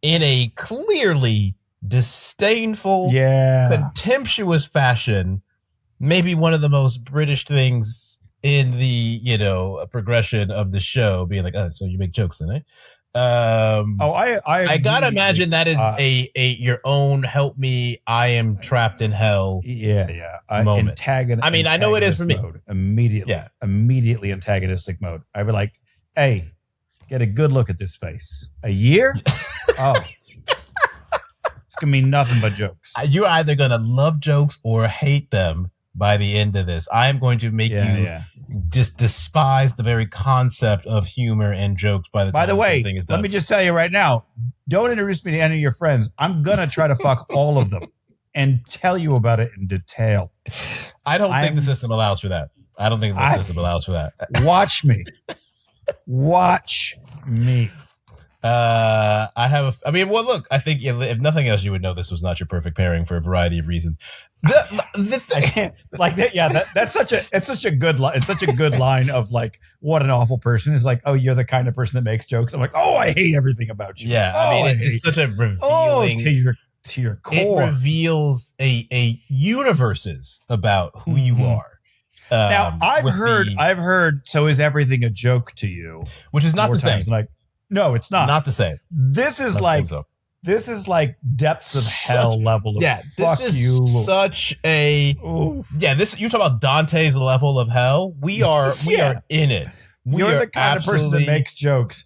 in a clearly disdainful, contemptuous fashion. Maybe one of the most British things in the, progression of the show, being like, oh, so you make jokes then, eh? I gotta imagine that is a your own help me, I am trapped in hell. Moment. I mean, I know it is for me. Immediately antagonistic mode. I'd be like, hey, get a good look at this face. A year? Oh. It's gonna be nothing but jokes. You're either gonna love jokes or hate them by the end of this. I am going to make you just despise the very concept of humor and jokes by the time this thing is done. Let me just tell you right now, don't introduce me to any of your friends. I'm gonna try to fuck all of them and tell you about it in detail. I don't think the system allows for that. Watch me. Watch me. I I mean, well, look, I think if nothing else, you would know this was not your perfect pairing for a variety of reasons. The thing, like that, yeah, that's such a good line. It's such a good line of like, what an awful person is like. Oh, you're the kind of person that makes jokes. I'm like, oh, I hate everything about you. Yeah, I mean, it's just such a revealing. To your core, it reveals a universes about who you are. Now I've heard. So is everything a joke to you? Which is not the same. Like, no, it's not. Not the same. This is This is like depths of hell level of fuck this is you. Such a This you talk about Dante's level of hell. We are in it. You're the kind of person that makes jokes.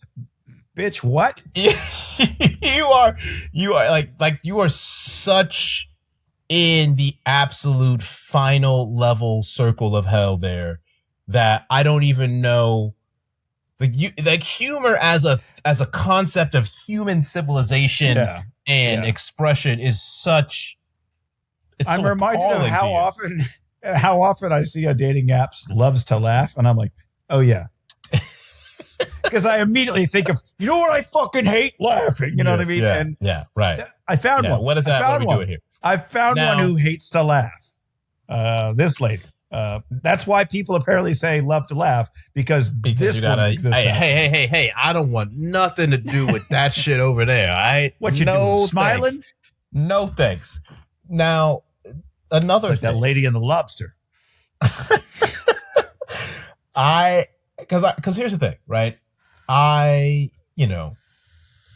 Bitch, what? you are like you are such in the absolute final level circle of hell there that I don't even know. Like humor as a concept of human civilization and expression is such. I'm reminded of how often I see on dating apps loves to laugh, and I'm like, oh yeah, because I immediately think of, you know what I fucking hate? Laughing. You know what I mean? Right. I found one. What is that? What are we doing here? I found one who hates to laugh. This lady. That's why people apparently say love to laugh, because this one exists. Hey! I don't want nothing to do with that shit over there. All right, what you doing? Smiling? Thanks. No thanks. Now another like thing. That lady in the lobster. Because here's the thing, right?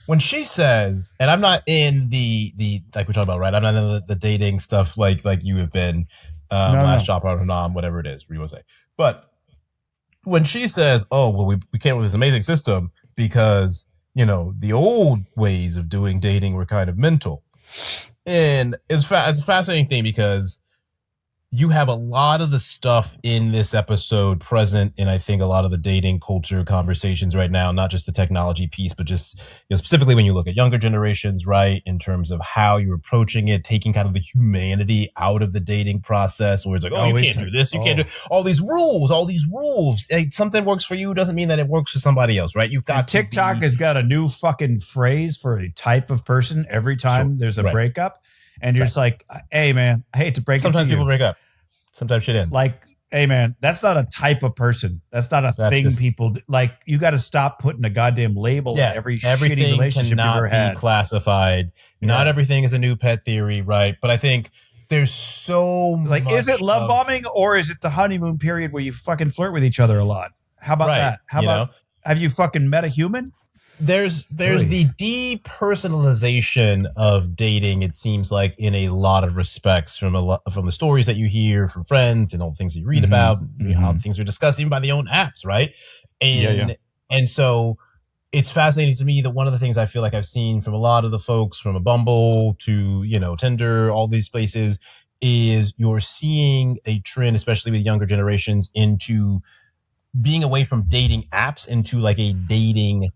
When she says, and I'm not in the like we talked about, right? I'm not in the dating stuff like you have been. Last shop out of Nam, whatever it is, you want to say. But when she says, "Oh, well, we came up with this amazing system because the old ways of doing dating were kind of mental," and it's a fascinating thing because you have a lot of the stuff in this episode present in, I think, a lot of the dating culture conversations right now, not just the technology piece, but just specifically when you look at younger generations, right, in terms of how you're approaching it, taking kind of the humanity out of the dating process, where it's like, you can't do this, you can't do all these rules. Like, something works for you doesn't mean that it works for somebody else, right? You've got and TikTok has got a new fucking phrase for a type of person every time there's a breakup. And you're just like, hey, man, I hate to break it to you. Sometimes people break up. Sometimes shit ends. Like, hey, man, that's not a type of person. That's not a thing people do. Like, you got to stop putting a goddamn label on every shitty relationship you've ever had. Everything cannot be classified. Yeah. Not everything is a new pet theory, right? But I think there's so much. Is it love bombing, or is it the honeymoon period where you fucking flirt with each other a lot? How about that? How about, have you fucking met a human? There's the depersonalization of dating, it seems like, in a lot of respects, from the stories that you hear from friends and all the things that you read about, how things are discussed even by the own apps, right? And so it's fascinating to me that one of the things I feel like I've seen from a lot of the folks, from a Bumble to Tinder, all these places, is you're seeing a trend, especially with younger generations, into being away from dating apps into like a dating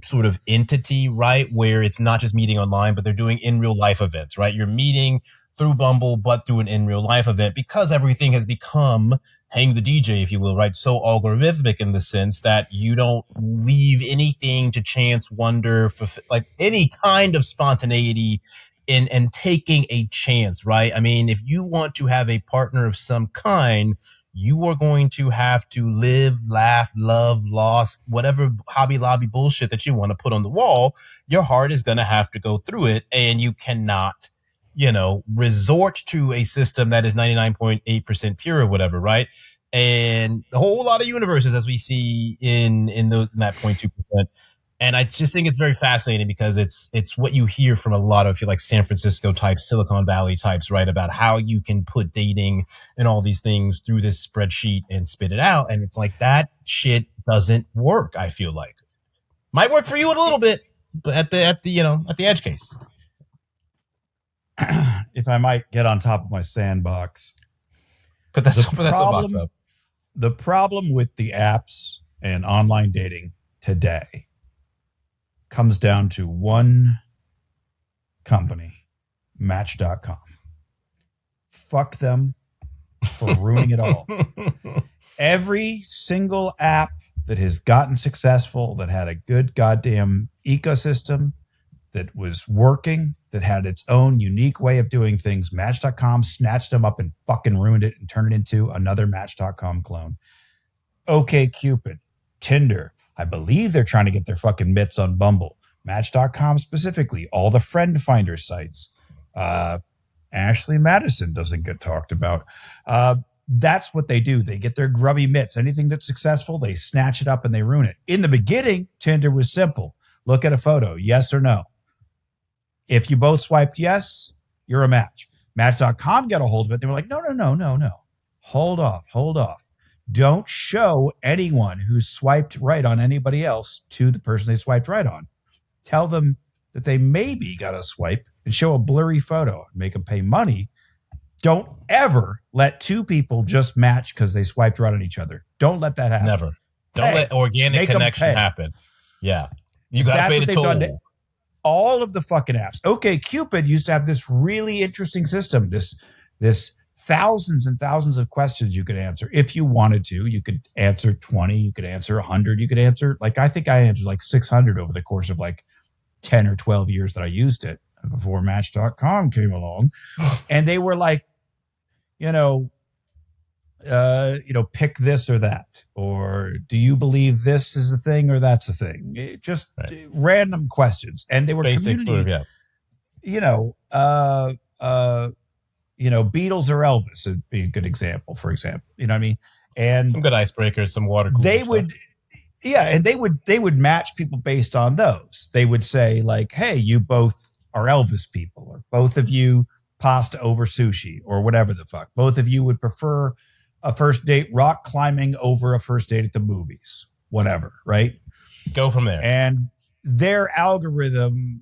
sort of entity, right? Where it's not just meeting online, but they're doing in real life events, right? You're meeting through Bumble, but through an in real life event, because everything has become, hang the DJ, if you will, right? So algorithmic in the sense that you don't leave anything to chance wonder, like any kind of spontaneity in taking a chance, right? I mean, if you want to have a partner of some kind, you are going to have to live, laugh, love, loss, whatever Hobby Lobby bullshit that you want to put on the wall. Your heart is going to have to go through it, and you cannot, resort to a system that is 99.8% pure or whatever, right? And a whole lot of universes, as we see in that 0.2%. And I just think it's very fascinating because it's what you hear from a lot of, like, San Francisco types, Silicon Valley types, right? About how you can put dating and all these things through this spreadsheet and spit it out. And it's like, that shit doesn't work. I feel like might work for you a little bit, but at the edge case. If I might get on top of my sandbox, put that soapbox up. The problem with the apps and online dating today comes down to one company, Match.com. Fuck them for ruining it all. Every single app that has gotten successful, that had a good goddamn ecosystem, that was working, that had its own unique way of doing things. Match.com snatched them up and fucking ruined it and turned it into another Match.com clone. OkCupid, Tinder. I believe they're trying to get their fucking mitts on Bumble. Match.com specifically, all the friend finder sites. Ashley Madison doesn't get talked about. That's what they do. They get their grubby mitts. Anything that's successful, they snatch it up and they ruin it. In the beginning, Tinder was simple. Look at a photo, yes or no. If you both swiped yes, you're a match. Match.com got a hold of it. They were like, no. Hold off. Don't show anyone who swiped right on anybody else to the person they swiped right on. Tell them that they maybe got a swipe and show a blurry photo and make them pay money. Don't ever let two people just match because they swiped right on each other. Don't let that happen. Never. Don't let organic connection happen. Yeah. You got to pay the toll. All of the fucking apps. OkCupid used to have this really interesting system, this thousands and thousands of questions you could answer. If you wanted to, you could answer 20, you could answer 100, you could answer, I think I answered 600 over the course of 10 or 12 years that I used it before Match.com came along. And they were pick this or that, or do you believe this is a thing or that's a thing? Random questions. And they were basic sort of, Beatles or Elvis would be a good example, for example. You know what I mean? And some good icebreakers, some water cooler they would stuff. And they would match people based on those. They would say hey, you both are Elvis people, or both of you pasta over sushi, or whatever the fuck. Both of you would prefer a first date rock climbing over a first date at the movies, whatever, right? Go from there. And their algorithm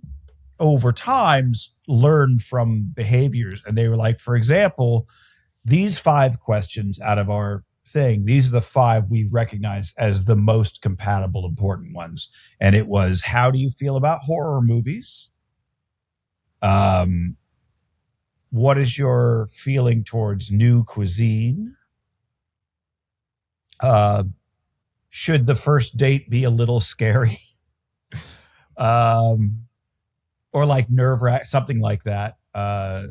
over time learned from behaviors. And they were like, for example, these 5 questions out of our thing, these are the 5 we recognize as the most compatible, important ones. And it was, how do you feel about horror movies? What is your feeling towards new cuisine? Should the first date be a little scary? Or nerve-wracking, something like that. I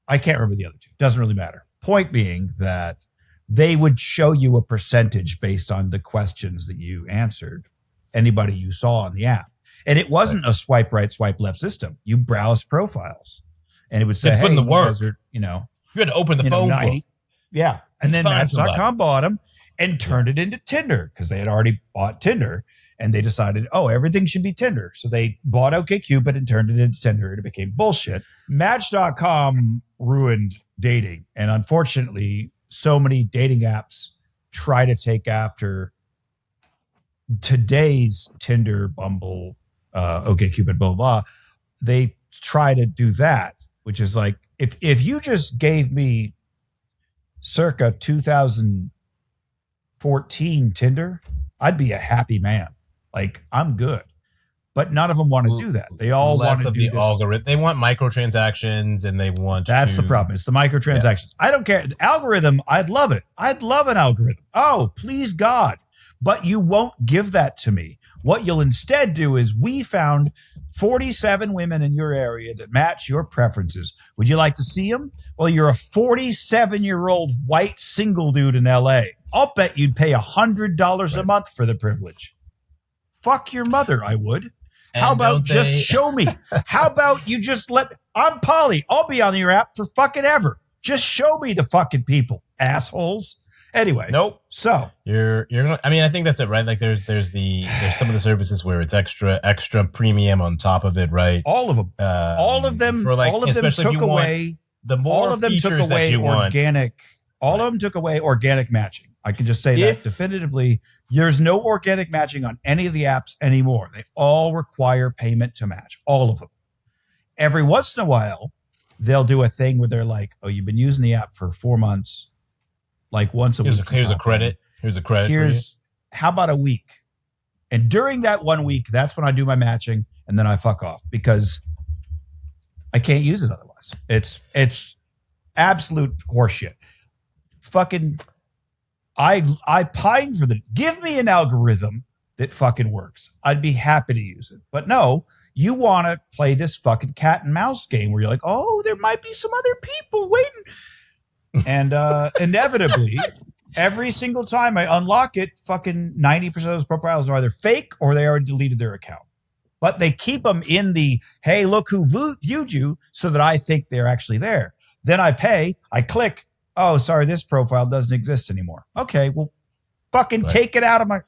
can't remember the other 2. Doesn't really matter. Point being that they would show you a percentage based on the questions that you answered, anybody you saw on the app. And it wasn't a swipe right, swipe left system. You browsed profiles. And it would say, hey, put in the work. You had to open the phone book. Yeah. And then Match.com bought them and turned it into Tinder, because they had already bought Tinder. And they decided, everything should be Tinder. So they bought OkCupid and turned it into Tinder. And it became bullshit. Match.com ruined dating. And unfortunately, so many dating apps try to take after today's Tinder, Bumble, OkCupid, blah, blah, blah. They try to do that, which is if you just gave me circa 2014 Tinder, I'd be a happy man. I'm good. But none of them want to do that. They all want to do this. Algorithm. They want microtransactions, and they want That's the problem. It's the microtransactions. Yeah. I don't care. The algorithm, I'd love it. I'd love an algorithm. Oh, please God. But you won't give that to me. What you'll instead do is, we found 47 women in your area that match your preferences. Would you like to see them? Well, you're a 47-year-old white single dude in LA. I'll bet you'd pay $100 a month for the privilege. Fuck your mother, I would. And how about just show me? How about you just I'm Polly. I'll be on your app for fucking ever. Just show me the fucking people, assholes. Anyway. Nope. So you're I think that's it, right? There's some of the services where it's extra premium on top of it, right? All of them. All of them took away the more all of them took away organic. All of them took away organic matching. I can just say that definitively. There's no organic matching on any of the apps anymore. They all require payment to match. All of them. Every once in a while, they'll do a thing where they're like, "Oh, you've been using the app for 4 months, once a week. Here's a credit. Here's a credit. How about a week?" And during that 1 week, that's when I do my matching, and then I fuck off because I can't use it otherwise. It's absolute horseshit. Fucking. I pine for give me an algorithm that fucking works. I'd be happy to use it. But no, You want to play this fucking cat and mouse game where you're like, oh, there might be some other people waiting. And inevitably, every single time I unlock it, fucking 90% of those profiles are either fake or they already deleted their account. But they keep them in the, hey, look who viewed you, so that I think they're actually there. Then I pay, I click, oh, sorry, this profile doesn't exist anymore. Okay, well, fucking take it out of my...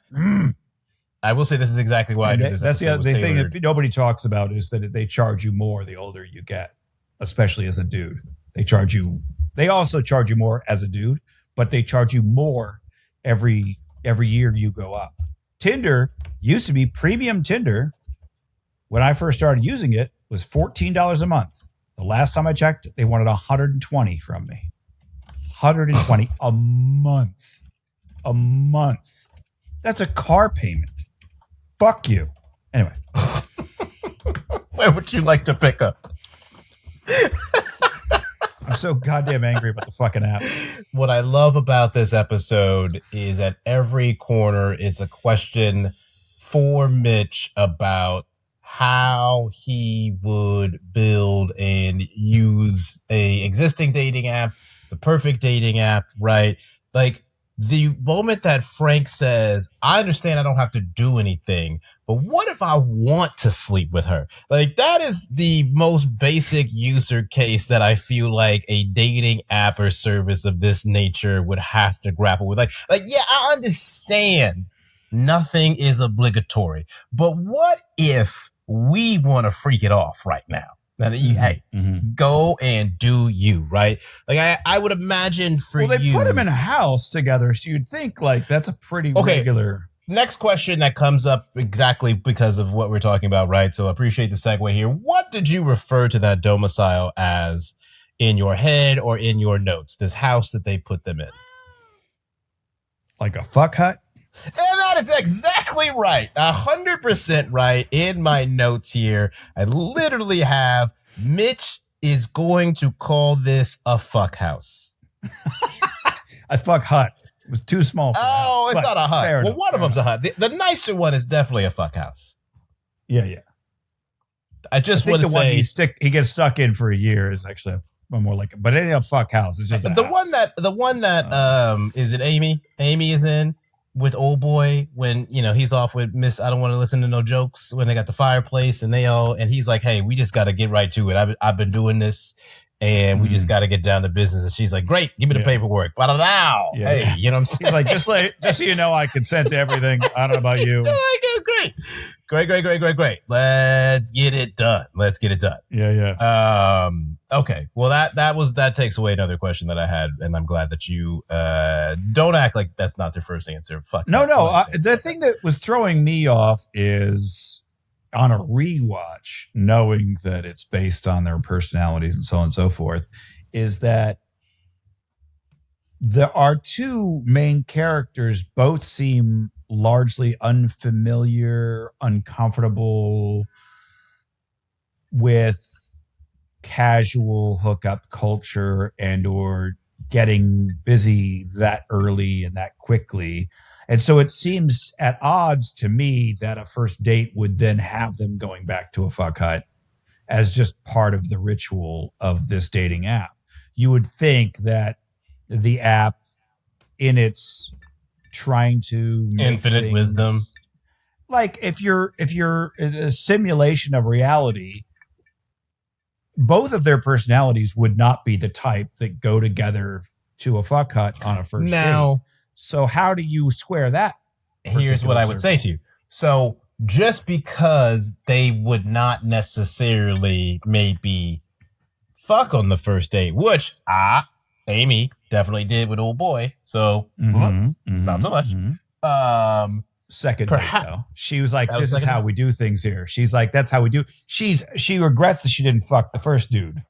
I will say this is exactly why I do this. That's the thing that nobody talks about, is that they charge you more the older you get, especially as a dude. They also charge you more as a dude, but they charge you more every year you go up. Tinder used to be premium. Tinder, when I first started using it, was $14 a month. The last time I checked, they wanted $120 from me. $120 a month. A month. That's a car payment. Fuck you. Anyway. Where would you like to pick up? I'm so goddamn angry about the fucking app. What I love about this episode is at every corner is a question for Mitch about how he would build and use a existing dating app, the perfect dating app, right? Like, the moment that Frank says, I understand I don't have to do anything, but what if I want to sleep with her? Like, that is the most basic user case that I feel like a dating app or service of this nature would have to grapple with. Like, yeah, I understand nothing is obligatory, but what if we want to freak it off right now? Now that you, go and do you, right? Like, I would imagine for you. Well, they put them in a house together, so you'd think, like, that's a pretty regular. Next question that comes up exactly because of what we're talking about, right? So I appreciate the segue here. What did you refer to that domicile as in your head or in your notes? This house that they put them in. Like a fuck hut? And that is exactly right. 100% right. In my notes here, I literally have Mitch is going to call this a fuck house. A fuck hut. It was too small for Oh, house, it's not a hut. Well, enough, one of them's a hut. The nicer one is definitely a fuck house. Yeah. I think want to say one he gets stuck in for a year is actually more like, but it ain't a fuck house. It's just the one that is it Amy? Amy is in with old boy when he's off with Miss I don't want to listen to no jokes, when they got the fireplace and he's like, hey, we just got to get right to it. I've been doing this and we just got to get down to business. And she's like, great, give me the paperwork. Hey, you know what I'm saying? He's like, just so you know, I consent to everything. I don't know about you. Great. Let's get it done. Yeah. Okay. Well, that takes away another question that I had, and I'm glad that you don't act like that's not their first answer. Fuck. No. The thing that was throwing me off is on a rewatch, knowing that it's based on their personalities and so on and so forth, is that there are two main characters, both seem largely unfamiliar, uncomfortable with casual hookup culture and or getting busy that early and that quickly. And so it seems at odds to me that a first date would then have them going back to a fuck hut as just part of the ritual of this dating app. You would think that the app, in its trying to infinite wisdom, like if you're a simulation of reality, both of their personalities would not be the type that go together to a fuck hut on a first date. So how do you square that? Here's what I would say to you. So just because they would not necessarily maybe fuck on the first date, which Amy definitely did with old boy. So not so much. Second date, though. She was like, this is how we do things here. She's like, that's how we do. She regrets that she didn't fuck the first dude,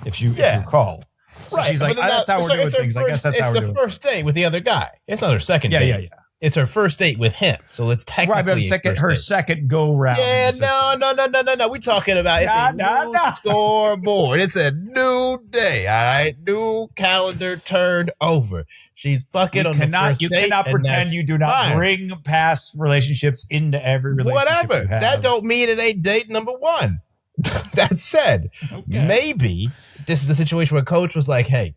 if you recall. So she's like, that's how we're doing things. I guess that's how we're doing it. It's the first date with the other guy. It's not her second date. Yeah. it's her first date with him, so it's technically her second go round. Yeah, no. We're talking about it's a new scoreboard. It's a new day. All right, new calendar turned over. She's fucking on the first date. You cannot pretend you do not bring past relationships into every relationship. Whatever. That don't mean it ain't date number one. That said, maybe this is a situation where Coach was like, "Hey,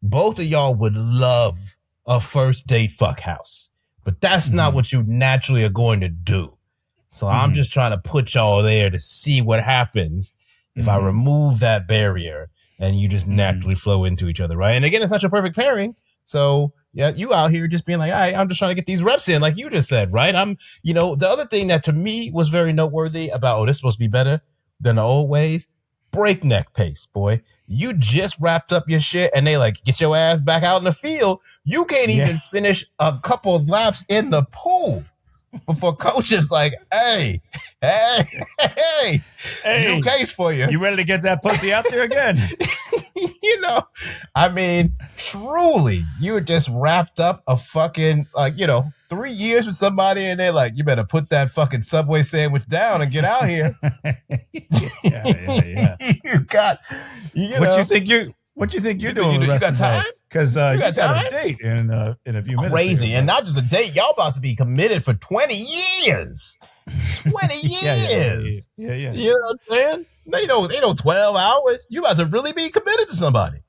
both of y'all would love a first date fuck house, but that's not what you naturally are going to do. So I'm just trying to put y'all there to see what happens if I remove that barrier and you just naturally flow into each other, right? And again, it's not your perfect pairing. So yeah, you out here just being like, all right, I'm just trying to get these reps in, like you just said, right? The other thing that to me was very noteworthy about, this is supposed to be better than the old ways, breakneck pace, boy. You just wrapped up your shit and they like, get your ass back out in the field. You can't even finish a couple of laps in the pool before Coach is like, hey, new case for you. You ready to get that pussy out there again? Truly, you just wrapped up a fucking 3 years with somebody and they're like, you better put that fucking Subway sandwich down and get out here. Yeah. What you think you're doing the rest of the time? Because you got a date in a few minutes. Crazy, here, and not just a date. Y'all about to be committed for 20 years. 20 years. Yeah. You know what I'm saying? They know 12 hours. You about to really be committed to somebody.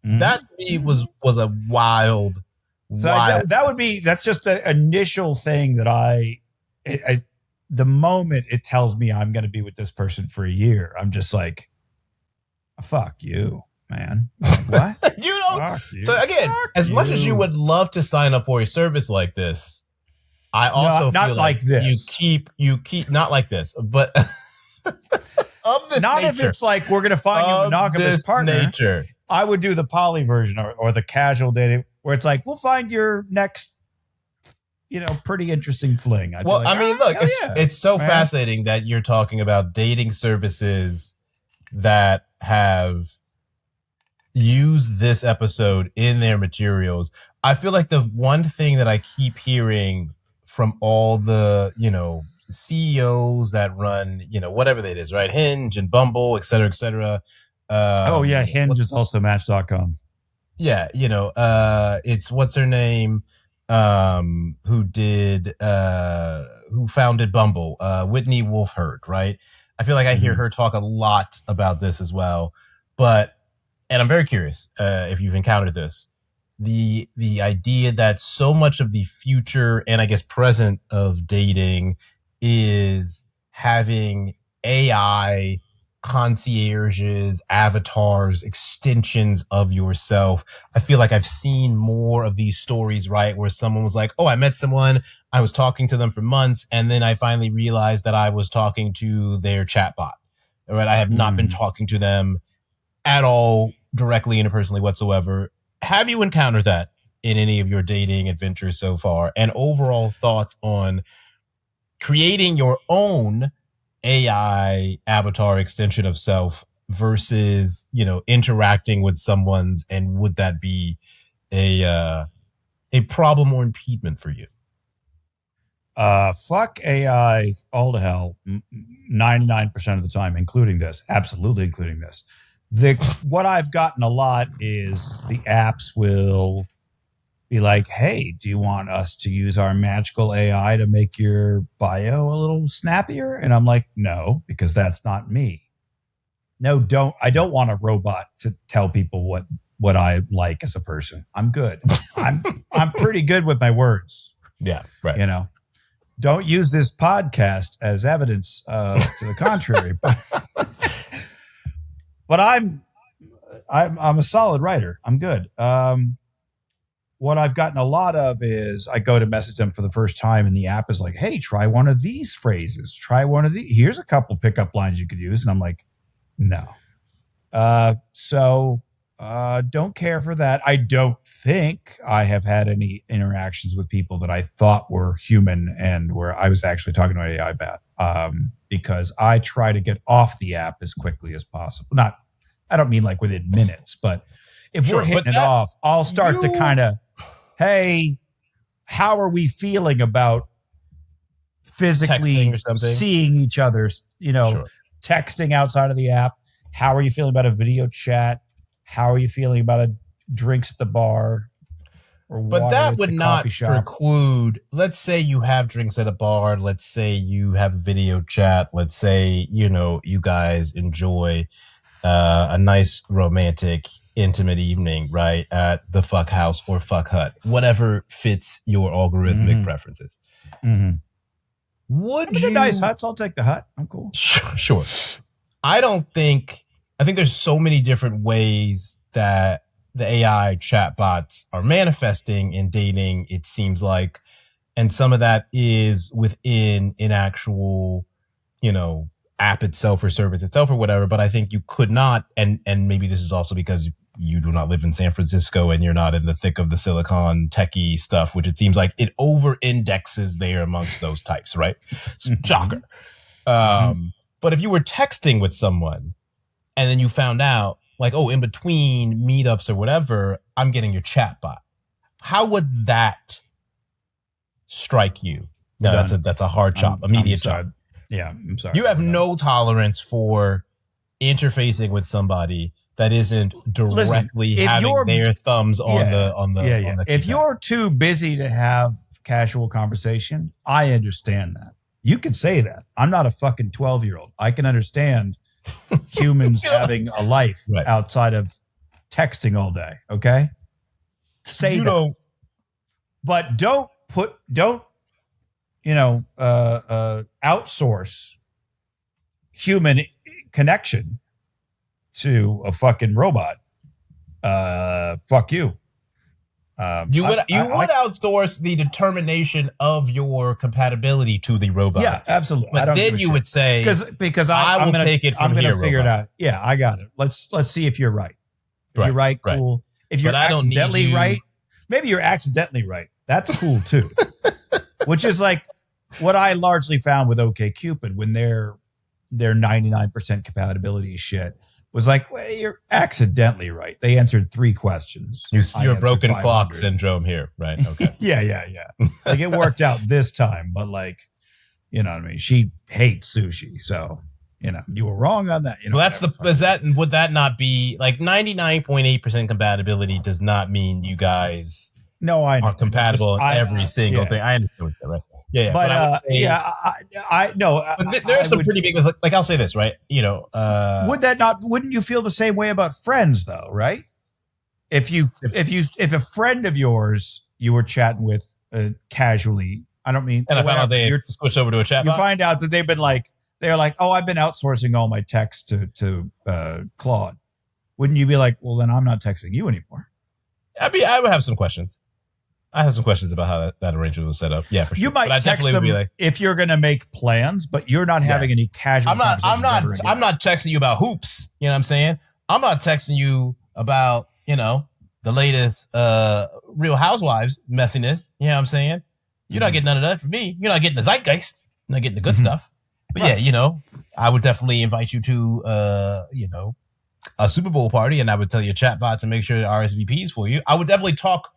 That to me was a wild. That's just the initial thing that I the moment it tells me I'm going to be with this person for a year, I'm just like, fuck you, man. What? So again, as much as you would love to sign up for a service like this, I also not feel like this. You keep not like this, but of this not nature, if it's like we're going to find you a monogamous partner. Nature. I would do the poly version or the casual dating where it's like, we'll find your next, pretty interesting fling. Look, it's so fascinating that you're talking about dating services that have used this episode in their materials. I feel like the one thing that I keep hearing from all the, CEOs that run, whatever that is, right? Hinge and Bumble, et cetera, et cetera. Hinge is also Match.com. Yeah, it's what's her name, who founded Bumble, Whitney Wolfhard, right? I feel like I hear her talk a lot about this as well. And I'm very curious if you've encountered this, the idea that so much of the future and I guess present of dating is having AI concierges, avatars, extensions of yourself. I feel like I've seen more of these stories, right? Where someone was like, oh, I met someone, I was talking to them for months, and then I finally realized that I was talking to their chatbot, right? I have not been talking to them at all directly, interpersonally whatsoever. Have you encountered that in any of your dating adventures so far? And overall thoughts on creating your own AI avatar extension of self versus, interacting with someone's, and would that be a problem or impediment for you? Fuck AI all to hell 99% of the time, including this. Absolutely including this. What I've gotten a lot is the apps will be like, hey, do you want us to use our magical AI to make your bio a little snappier? And I'm like, no, because that's not me. No, I don't want a robot to tell people what I like as a person. I'm good. I'm pretty good with my words. Yeah, right. Don't use this podcast as evidence to the contrary. But I'm a solid writer. I'm good. What I've gotten a lot of is I go to message them for the first time and the app is like, hey, try one of these phrases. Try one of these. Here's a couple pickup lines you could use. And I'm like, no. So don't care for that. I don't think I have had any interactions with people that I thought were human and where I was actually talking to an AI bot, because I try to get off the app as quickly as possible. I don't mean like within minutes, but if we're hitting it off, I'll start to kind of, hey, how are we feeling about physically Texting or something? seeing each other's, Sure. texting outside of the app? How are you feeling about a video chat? How are you feeling about a drinks at the bar? But that would not preclude, let's say you have drinks at a bar, let's say you have a video chat, let's say, you guys enjoy a nice romantic intimate evening, right, at the fuck house or fuck hut, whatever fits your algorithmic preferences. Would you nice huts? I'll take the hut. I'm cool. Sure. I think there's so many different ways that the AI chatbots are manifesting in dating, it seems like. And some of that is within an actual, app itself or service itself or whatever. But I think you could not, and maybe this is also because you do not live in San Francisco and you're not in the thick of the Silicon techie stuff, which it seems like it over indexes there amongst those types, right? Shocker. But if you were texting with someone and then you found out, like, in between meetups or whatever, I'm getting your chatbot. How would that strike you? No, that's a hard chop, immediate chop. Yeah, I'm sorry. You have no tolerance for interfacing with somebody that isn't directly having their thumbs on the If you're too busy to have casual conversation, I understand that. You can say that. I'm not a fucking 12-year-old. I can understand humans having a life outside of texting all day. Okay, say that. But don't outsource human connection to a fucking robot. Fuck you. You would outsource the determination of your compatibility to the robot. Yeah, absolutely. But then you would say, because I'm going to take it from here. I'm going to figure it out. Yeah, I got it. Let's see if you're right. If you're right, cool. If you're accidentally right, maybe you're accidentally right. That's cool too. Which is like what I largely found with OkCupid when their 99% compatibility shit was like, well, you're accidentally right. They answered 3 questions. You're broken clock syndrome here, right? Okay. yeah. Like it worked out this time, but like, you know what I mean? She hates sushi, so you were wrong on that. Well, would that not be like 99.8% compatibility? Does not mean you guys are compatible in every single thing. I understand what you're saying, right? Yeah, but I know. But there are some pretty big, like I'll say this, right? Wouldn't you feel the same way about friends though, right? If a friend of yours you were chatting with casually, I don't mean, and I found out they switched over to a chatbot. You find out that they're like, oh, I've been outsourcing all my texts to Claude. Wouldn't you be like, well, then I'm not texting you anymore? I would have some questions. I have some questions about how that arrangement was set up. Yeah, for sure. You might text them if you're going to make plans, but you're not having any casual conversations. I'm not texting you about hoops. You know what I'm saying? I'm not texting you about, the latest Real Housewives messiness. You know what I'm saying? You're not getting none of that from me. You're not getting the zeitgeist. You're not getting the good stuff. But yeah, I would definitely invite you to, a Super Bowl party, and I would tell your chatbot to make sure the RSVPs for you. I would definitely talk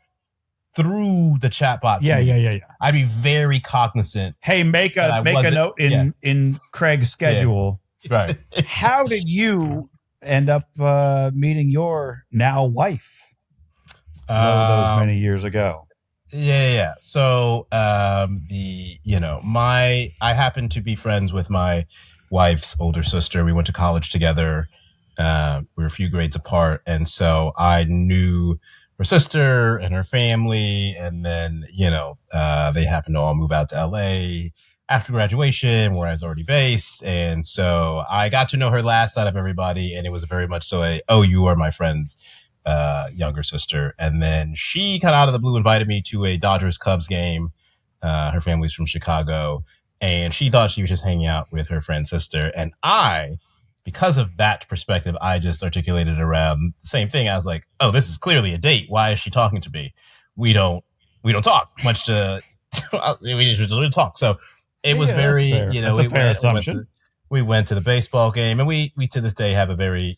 through the chatbot. Yeah. I'd be very cognizant. Hey, make a note in Craig's schedule. Yeah. Right. How did you end up meeting your now wife? Those many years ago. Yeah. So I happened to be friends with my wife's older sister. We went to college together. We were a few grades apart, and so I knew her sister and her family, and then they happened to all move out to LA after graduation, where I was already based, and so I got to know her last out of everybody, and it was very much so you are my friend's younger sister. And then she kind of out of the blue invited me to a Dodgers Cubs game. Her family's from Chicago, and she thought she was just hanging out with her friend's sister, and because of that perspective, I just articulated around the same thing. I was like, oh, this is clearly a date. Why is she talking to me? We don't talk much to, we just talk. So it was very, that's a fair assumption. We went to the baseball game, and we to this day have a very,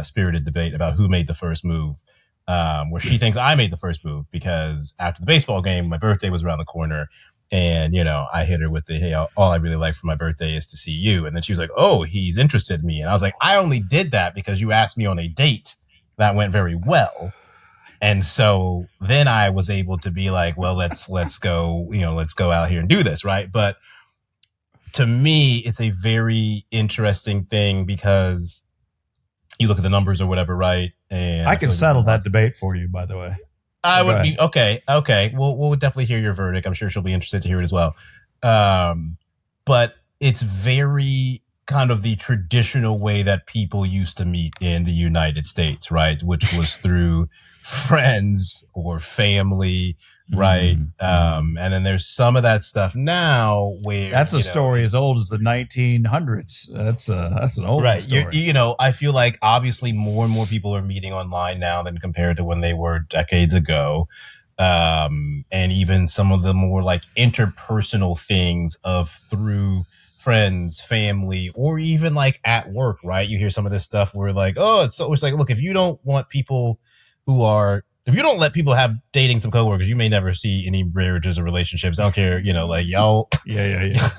spirited debate about who made the first move where she thinks I made the first move because after the baseball game, my birthday was around the corner. And, I hit her with the, hey, all I really like for my birthday is to see you. And then she was like, oh, he's interested in me. And I was like, I only did that because you asked me on a date that went very well. And so then I was able to be like, well, let's go, let's go out here and do this. Right. But to me, it's a very interesting thing because you look at the numbers or whatever. Right. And I can settle that debate for you, by the way. I would be okay. Okay. We'll definitely hear your verdict. I'm sure she'll be interested to hear it as well. But it's very kind of the traditional way that people used to meet in the United States, right? Which was through friends or family, right? And then there's some of that stuff now where that's a story as old as the 1900s. That's an old story. I feel like obviously more and more people are meeting online now than compared to when they were decades ago. And even some of the more like interpersonal things of through friends, family, or even like at work, right? You hear some of this stuff where like, it's like, look, if you don't let people have dating some coworkers, you may never see any marriages or relationships. I don't care, like y'all. Yeah.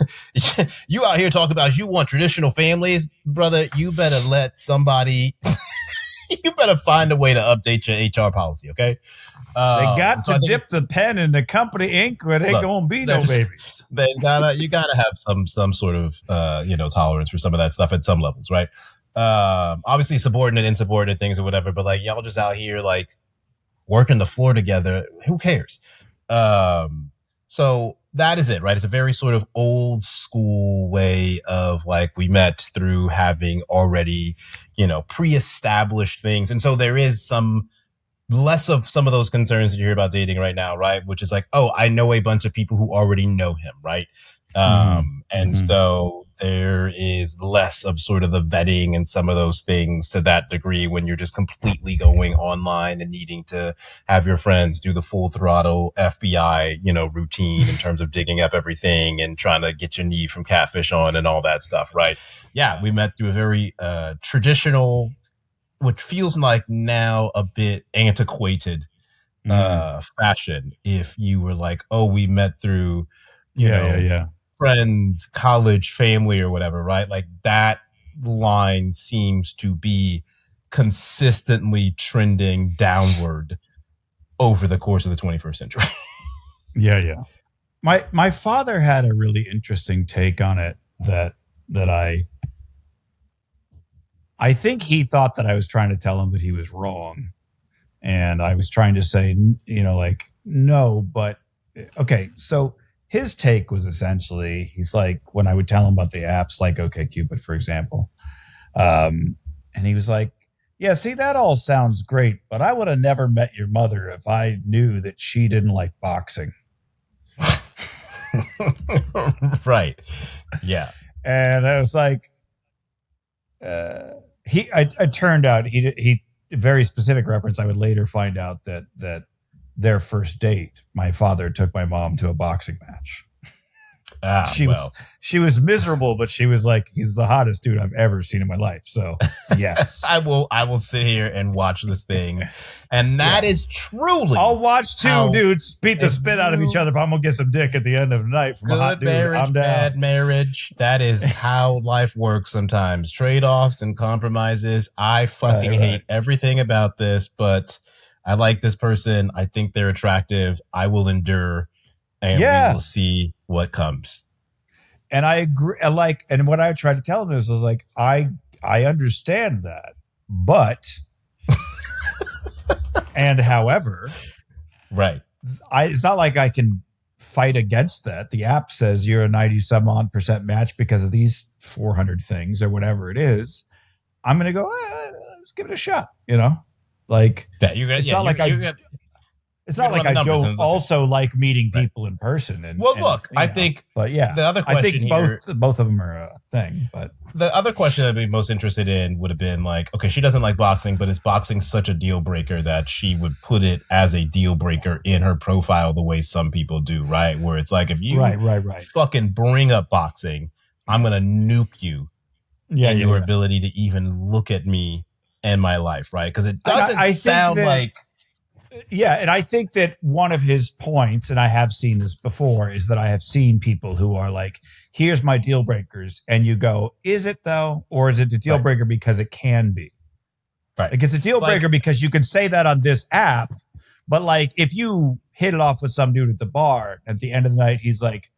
You out here talking about you want traditional families, brother. You better let somebody. You better find a way to update your HR policy, okay? They got to dip the pen in the company ink, or there ain't gonna be no babies. You gotta have some sort of tolerance for some of that stuff at some levels, right? Obviously subordinate, insubordinate things or whatever, but like y'all just out here like working the floor together. Who cares? So that is it, right? It's a very sort of old school way of like we met through having already, pre-established things. And so there is some less of some of those concerns that you hear about dating right now, right? Which is like, oh, I know a bunch of people who already know him, right? So there is less of sort of the vetting and some of those things to that degree when you're just completely going online and needing to have your friends do the full throttle FBI, routine in terms of digging up everything and trying to get your knee from catfish on and all that stuff, right? Yeah, we met through a very traditional, which feels like now a bit antiquated fashion. If you were like, oh, we met through, friends, college, family, or whatever, right? Like that line seems to be consistently trending downward over the course of the 21st century. Yeah. My father had a really interesting take on it that I think he thought that I was trying to tell him that he was wrong. And I was trying to say, no, but okay. So his take was essentially, he's like, when I would tell him about the apps, like OkCupid, for example. And he was like, yeah, see, that all sounds great, but I would have never met your mother if I knew that she didn't like boxing. Right. Yeah. And I was like, it turned out he very specific reference. I would later find out that their first date, my father took my mom to a boxing match. She was miserable, but she was like, he's the hottest dude I've ever seen in my life. So yes, I will sit here and watch this thing. And that is truly, I'll watch two dudes beat the spit out of each other, but I'm going to get some dick at the end of the night from a hot dude. Marriage, I'm down. bad marriage. That is how life works sometimes. Trade-offs and compromises. I fucking hate everything about this, but I like this person. I think they're attractive. I will endure, and we will see what comes. And I agree. And what I tried to tell him was like, I understand that, but, and however, right. It's not like I can fight against that. The app says you're a 90-some-odd% match because of these 400 things or whatever it is. I'm going to go, let's give it a shot, Like that, it's not like I don't also like meeting people in person. And I think, but yeah, the other question I think both of them are a thing. But the other question I'd be most interested in would have been like, okay, she doesn't like boxing, but is boxing such a deal breaker that she would put it as a deal breaker in her profile the way some people do, right? Where it's like, if you fucking bring up boxing, I'm gonna nuke you. And your ability to even look at me and my life, right? Because it doesn't sound like Yeah, and I think that one of his points, and I have seen this before, is that I have seen people who are like, here's my deal breakers. And you go, is it though? Or is it a deal breaker because it can be? Right. Like it's a deal breaker because you can say that on this app, but like if you hit it off with some dude at the bar, at the end of the night, he's like,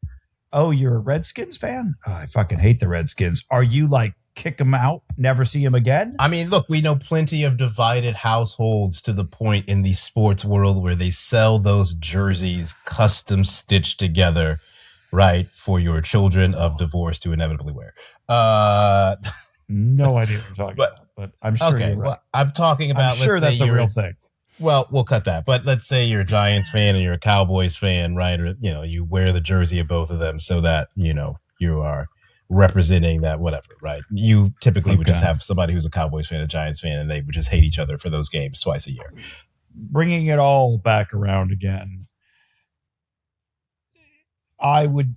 oh, you're a Redskins fan? Oh, I fucking hate the Redskins. Are you like, kick him out, never see him again? I mean, look, we know plenty of divided households to the point in the sports world where they sell those jerseys custom stitched together, right, for your children of divorce to inevitably wear. No idea what you're talking about, but I'm sure you're right. Well, I'm talking about, I'm sure that's a real thing. Well, we'll cut that. But let's say you're a Giants fan and you're a Cowboys fan, right? Or, you wear the jersey of both of them so that, you are representing that whatever, right? You typically would just have somebody who's a Cowboys fan, a Giants fan, and they would just hate each other for those games twice a year. Bringing it all back around again, I would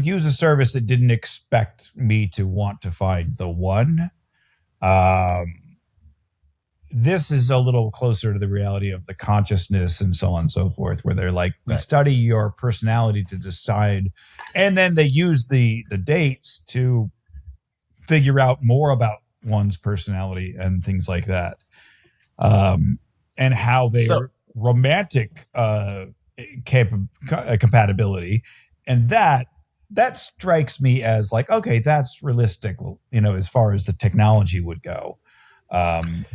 use a service that didn't expect me to want to find the one. This is a little closer to the reality of the consciousness and so on and so forth, where they're like, we study your personality to decide, and then they use the dates to figure out more about one's personality and things like that, and how their romantic compatibility, and that strikes me as like, okay, that's realistic, as far as the technology would go.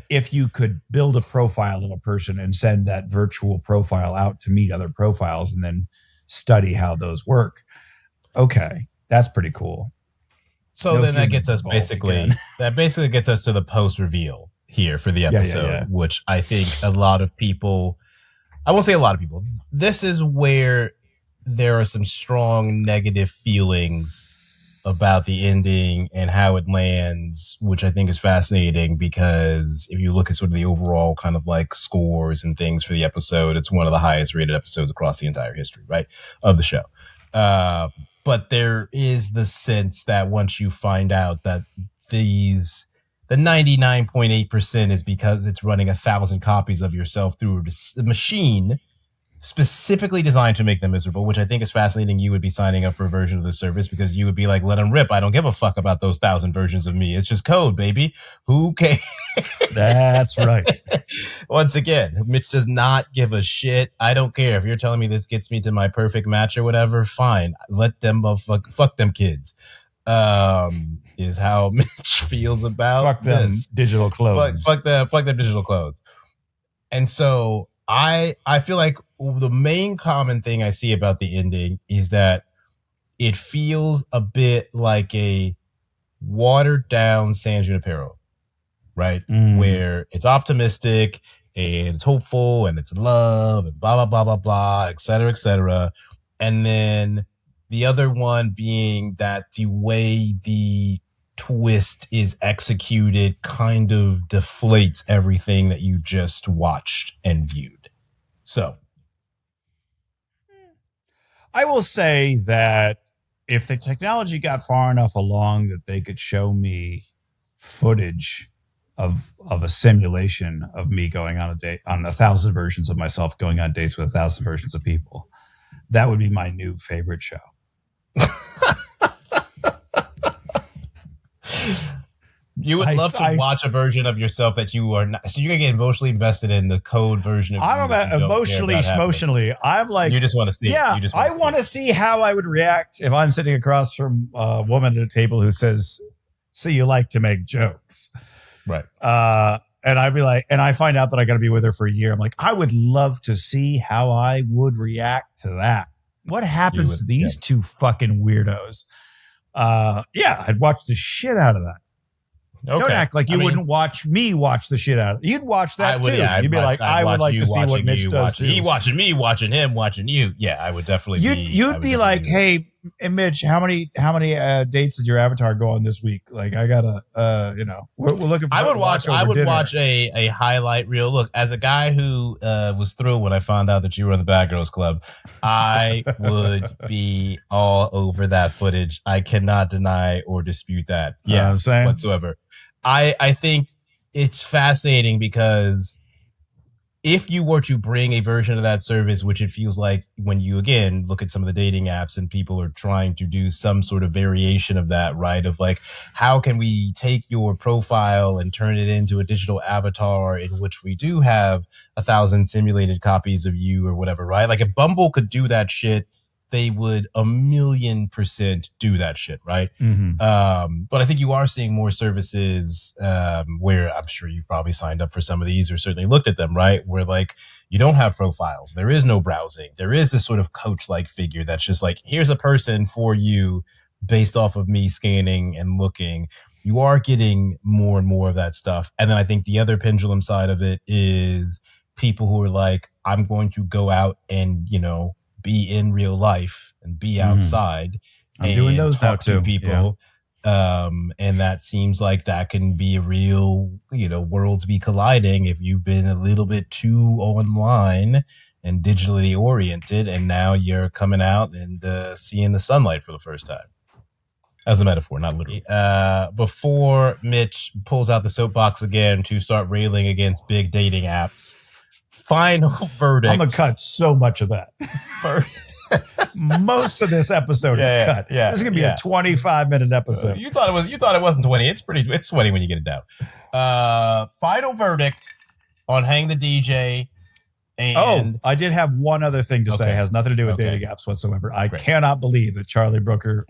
If you could build a profile of a person and send that virtual profile out to meet other profiles and then study how those work. Okay. That's pretty cool. So then that gets us that basically gets us to the post reveal here for the episode, which I think I won't say a lot of people, this is where there are some strong negative feelings about the ending and how it lands, which I think is fascinating because if you look at sort of the overall kind of like scores and things for the episode, it's one of the highest rated episodes across the entire history, right, of the show. But there is the sense that once you find out that the 99.8% is because it's running 1,000 copies of yourself through a machine specifically designed to make them miserable, which I think is fascinating. You would be signing up for a version of the service because you would be like, let them rip. I don't give a fuck about those 1,000 versions of me. It's just code, baby. Who cares? That's right. Once again, Mitch does not give a shit. I don't care. If you're telling me this gets me to my perfect match or whatever, fine. Let them fuck them kids. Is how Mitch feels about fuck them this. Digital clothes. Fuck them digital clothes. And so I feel like the main common thing I see about the ending is that it feels a bit like a watered down San Junipero, right? Where it's optimistic and it's hopeful and it's love and blah, blah, blah, blah, blah, et cetera, et cetera. And then the other one being that the way the twist is executed kind of deflates everything that you just watched and viewed. So I will say that if the technology got far enough along that they could show me footage of a simulation of me going on a date, on 1,000 versions of myself going on dates with 1,000 versions of people, that would be my new favorite show. You would love to watch a version of yourself that you are not. So you're going to get emotionally invested in the code version of you. I don't know, emotionally. I'm like, you just want to see. Yeah, I want to see how I would react if I'm sitting across from a woman at a table who says, "See, you like to make jokes." Right. And I'd be like, and I find out that I got to be with her for a year. I'm like, I would love to see how I would react to that. What happens to these two fucking weirdos? I'd watch the shit out of that. Okay. Don't act like you wouldn't watch me watch the shit out of it. You'd watch that too. You'd be like, I would like to see what Mitch does too. He watching me, watching him, watching you. Yeah, I would definitely. You'd be like, hey, Mitch, how many dates did your avatar go on this week? Like, I gotta, we're looking for. I would watch a highlight reel. Look, as a guy who was thrilled when I found out that you were on the Bad Girls Club, I would be all over that footage. I cannot deny or dispute that. Yeah, whatsoever. I think it's fascinating because if you were to bring a version of that service, which it feels like when you, again, look at some of the dating apps and people are trying to do some sort of variation of that, right? Of like, how can we take your profile and turn it into a digital avatar in which we do have 1,000 simulated copies of you or whatever, right? Like if Bumble could do that shit, they would 1,000,000% do that shit, right? But I think you are seeing more services where I'm sure you probably signed up for some of these or certainly looked at them, right? Where like you don't have profiles, there is no browsing, there is this sort of coach-like figure that's just like, here's a person for you based off of me scanning and looking. You are getting more and more of that stuff. And then I think the other pendulum side of it is people who are like, I'm going to go out and, be in real life and be outside. I'm doing those now to too. people. Yeah. And that seems like that can be a real, worlds be colliding if you've been a little bit too online and digitally oriented, and now you're coming out and seeing the sunlight for the first time. As a metaphor, not literally. Before Mitch pulls out the soapbox again to start railing against big dating apps, final verdict. I'm gonna cut so much of that. Most of this episode is cut. Yeah, this is gonna be a 25-minute episode. You thought it wasn't 20. It's 20 when you get it down. Final verdict on Hang the DJ. And I did have one other thing to say. It has nothing to do with dating apps whatsoever. I cannot believe that Charlie Brooker,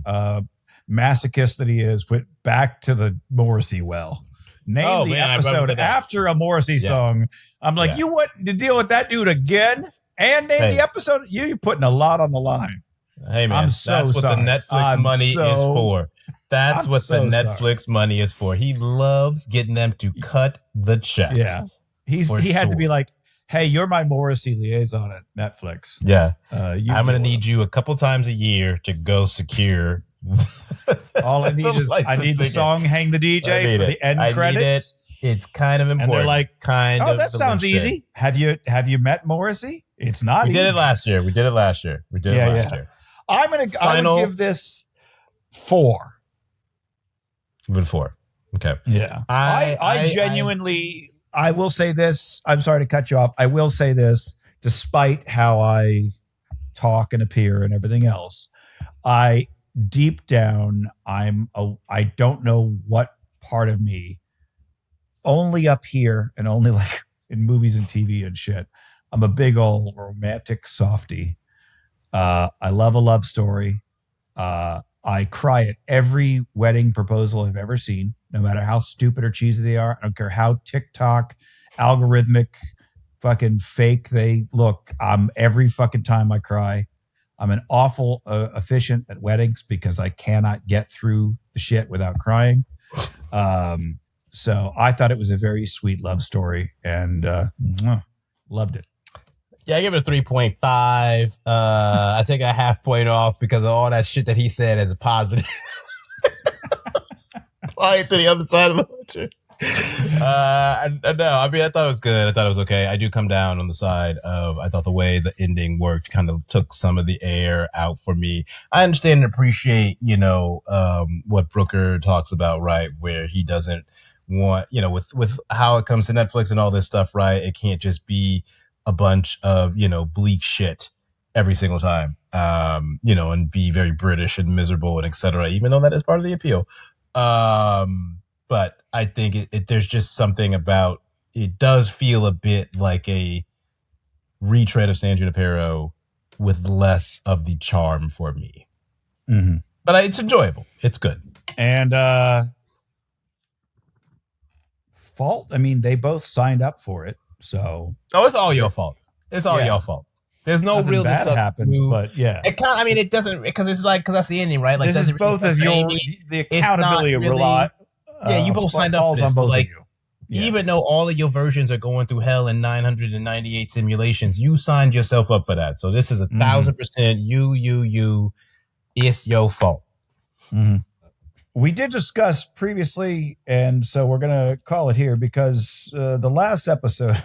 masochist that he is, went back to the Morrissey well. Name the episode after a Morrissey song. I'm like, you want to deal with that dude again? And name the episode? You're putting a lot on the line. Hey, man, that's what the Netflix money is for. That's what the Netflix money is for. He loves getting them to cut the check. Yeah. He had to be like, hey, you're my Morrissey liaison at Netflix. Yeah. I'm going to need you a couple times a year to go secure. All I need is the song "Hang the DJ" for the end credits. It's kind of important. And they're like, that sounds easy. Have you met Morrissey? It's not easy. We did it last year. I'm gonna give this 4. Good 4. Okay. Yeah. I genuinely I will say this. I'm sorry to cut you off. I will say this, despite how I talk and appear and everything else, deep down, I don't know what part of me, only up here and only like in movies and TV and shit, I'm a big old romantic softie. I love a love story. I cry at every wedding proposal I've ever seen, no matter how stupid or cheesy they are. I don't care how TikTok, algorithmic, fucking fake they look. Every fucking time I cry. I'm an awful efficient at weddings because I cannot get through the shit without crying. So I thought it was a very sweet love story and loved it. Yeah, I give it a 3.5. I take a half point off because of all that shit that he said as a positive. Quiet to the other side of the ledger. No, I mean, I thought it was good. I thought it was okay. I do come down on the side of, I thought the way the ending worked kind of took some of the air out for me. I understand and appreciate, what Brooker talks about, right? Where he doesn't want, with how it comes to Netflix and all this stuff, right? It can't just be a bunch of, bleak shit every single time, and be very British and miserable and et cetera, even though that is part of the appeal. But I think there's just something about it does feel a bit like a retread of San Junipero with less of the charm for me. Mm-hmm. But it's enjoyable. It's good. And fault. I mean, they both signed up for it, so it's all your fault. It's all your fault. There's no nothing real bad happens, but yeah, it can't. I mean, it doesn't because that's the ending, right? Like this is both of your the accountability really, rely. You both signed up for this, on both like, of you. Yeah. Even though all of your versions are going through hell in 998 simulations, you signed yourself up for that. So this is 1,000% you. It's your fault. Mm-hmm. We did discuss previously, and so we're going to call it here because the last episode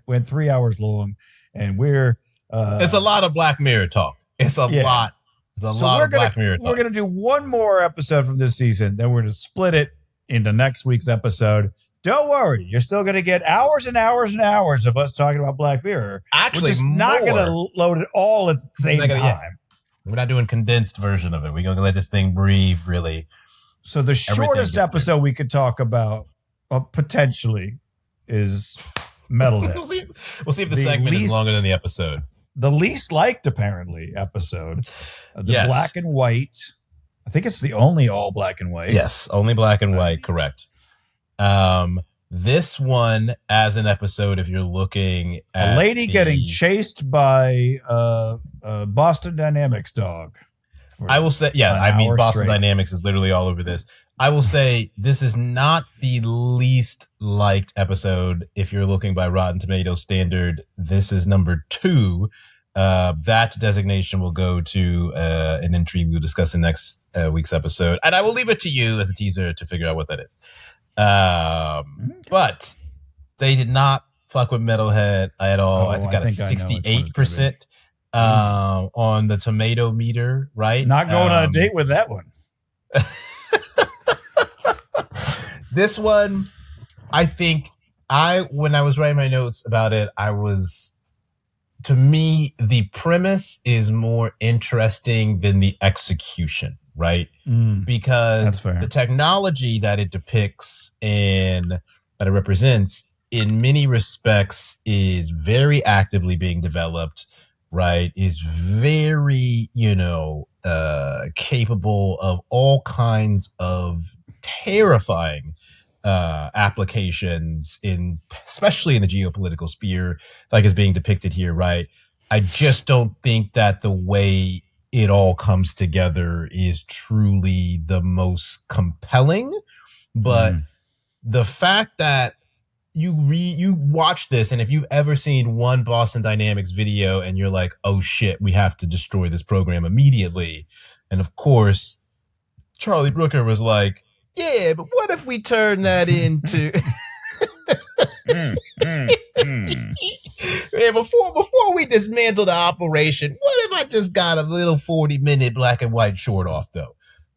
went 3 hours long, and we're... it's a lot of Black Mirror talk. It's a lot. It's a lot of Black Mirror talk. We're going to do one more episode from this season, then we're going to split it into next week's episode. don't worry. You're still going to get hours and hours and hours of us talking about Black Mirror. Actually, we're just not going to load it all at the same time. Yeah. We're not doing condensed version of it. We're going to let this thing breathe, really. So the shortest episode we could talk about potentially is Metalhead. We'll see if the segment is longer than the episode. The least liked, apparently, episode. Yes. Black and white. I think it's the only all black and white. Yes, only black and white, correct. This one, as an episode, if you're looking at a lady getting chased by a Boston Dynamics dog. I will say, Boston Dynamics is literally all over this. I will say this is not the least liked episode. If you're looking by Rotten Tomatoes standard, this is number 2. That designation will go to an entry we'll discuss in next week's episode. And I will leave it to you as a teaser to figure out what that is. But they did not fuck with Metalhead at all. I think got a 68% on the tomato meter, right? Not going on a date with that one. This one, I think when I was writing my notes about it, to me, the premise is more interesting than the execution, right? Because the technology that it depicts and that it represents in many respects is very actively being developed, right? Is very, capable of all kinds of terrifying applications especially in the geopolitical sphere, like is being depicted here, right? I just don't think that the way it all comes together is truly the most compelling. But the fact that you watch this, and if you've ever seen one Boston Dynamics video and you're like, oh shit, we have to destroy this program immediately. And of course, Charlie Brooker was like, yeah, but what if we turn that into Yeah, before we dismantle the operation, what if I just got a little 40-minute black and white short off though?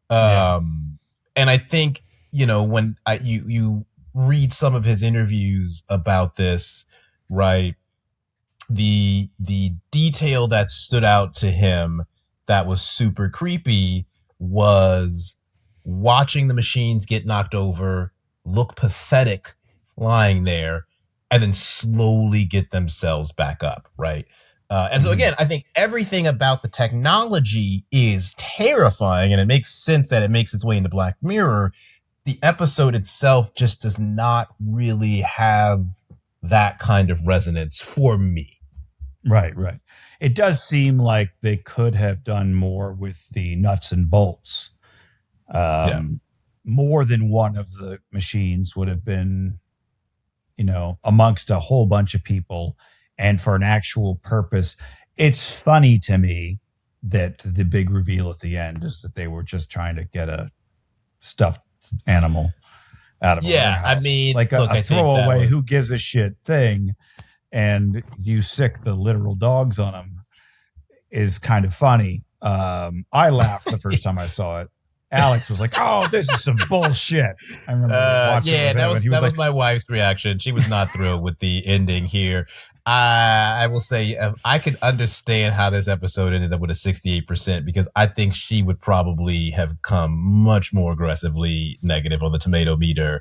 And I think, when you read some of his interviews about this, right? The detail that stood out to him that was super creepy was watching the machines get knocked over, look pathetic lying there, and then slowly get themselves back up, right? And so again, I think everything about the technology is terrifying, and it makes sense that it makes its way into Black Mirror. The episode itself just does not really have that kind of resonance for me. Right. It does seem like they could have done more with the nuts and bolts. More than one of the machines would have been, amongst a whole bunch of people and for an actual purpose. It's funny to me that the big reveal at the end is that they were just trying to get a stuffed animal out of a warehouse. I mean, like a throwaway who gives a shit thing, and you sick the literal dogs on them is kind of funny. I laughed the first time I saw it. Alex was like, "Oh, this is some bullshit." I remember watching it. That was my wife's reaction. She was not thrilled with the ending here. I will say I could understand how this episode ended up with a 68% because I think she would probably have come much more aggressively negative on the tomato meter.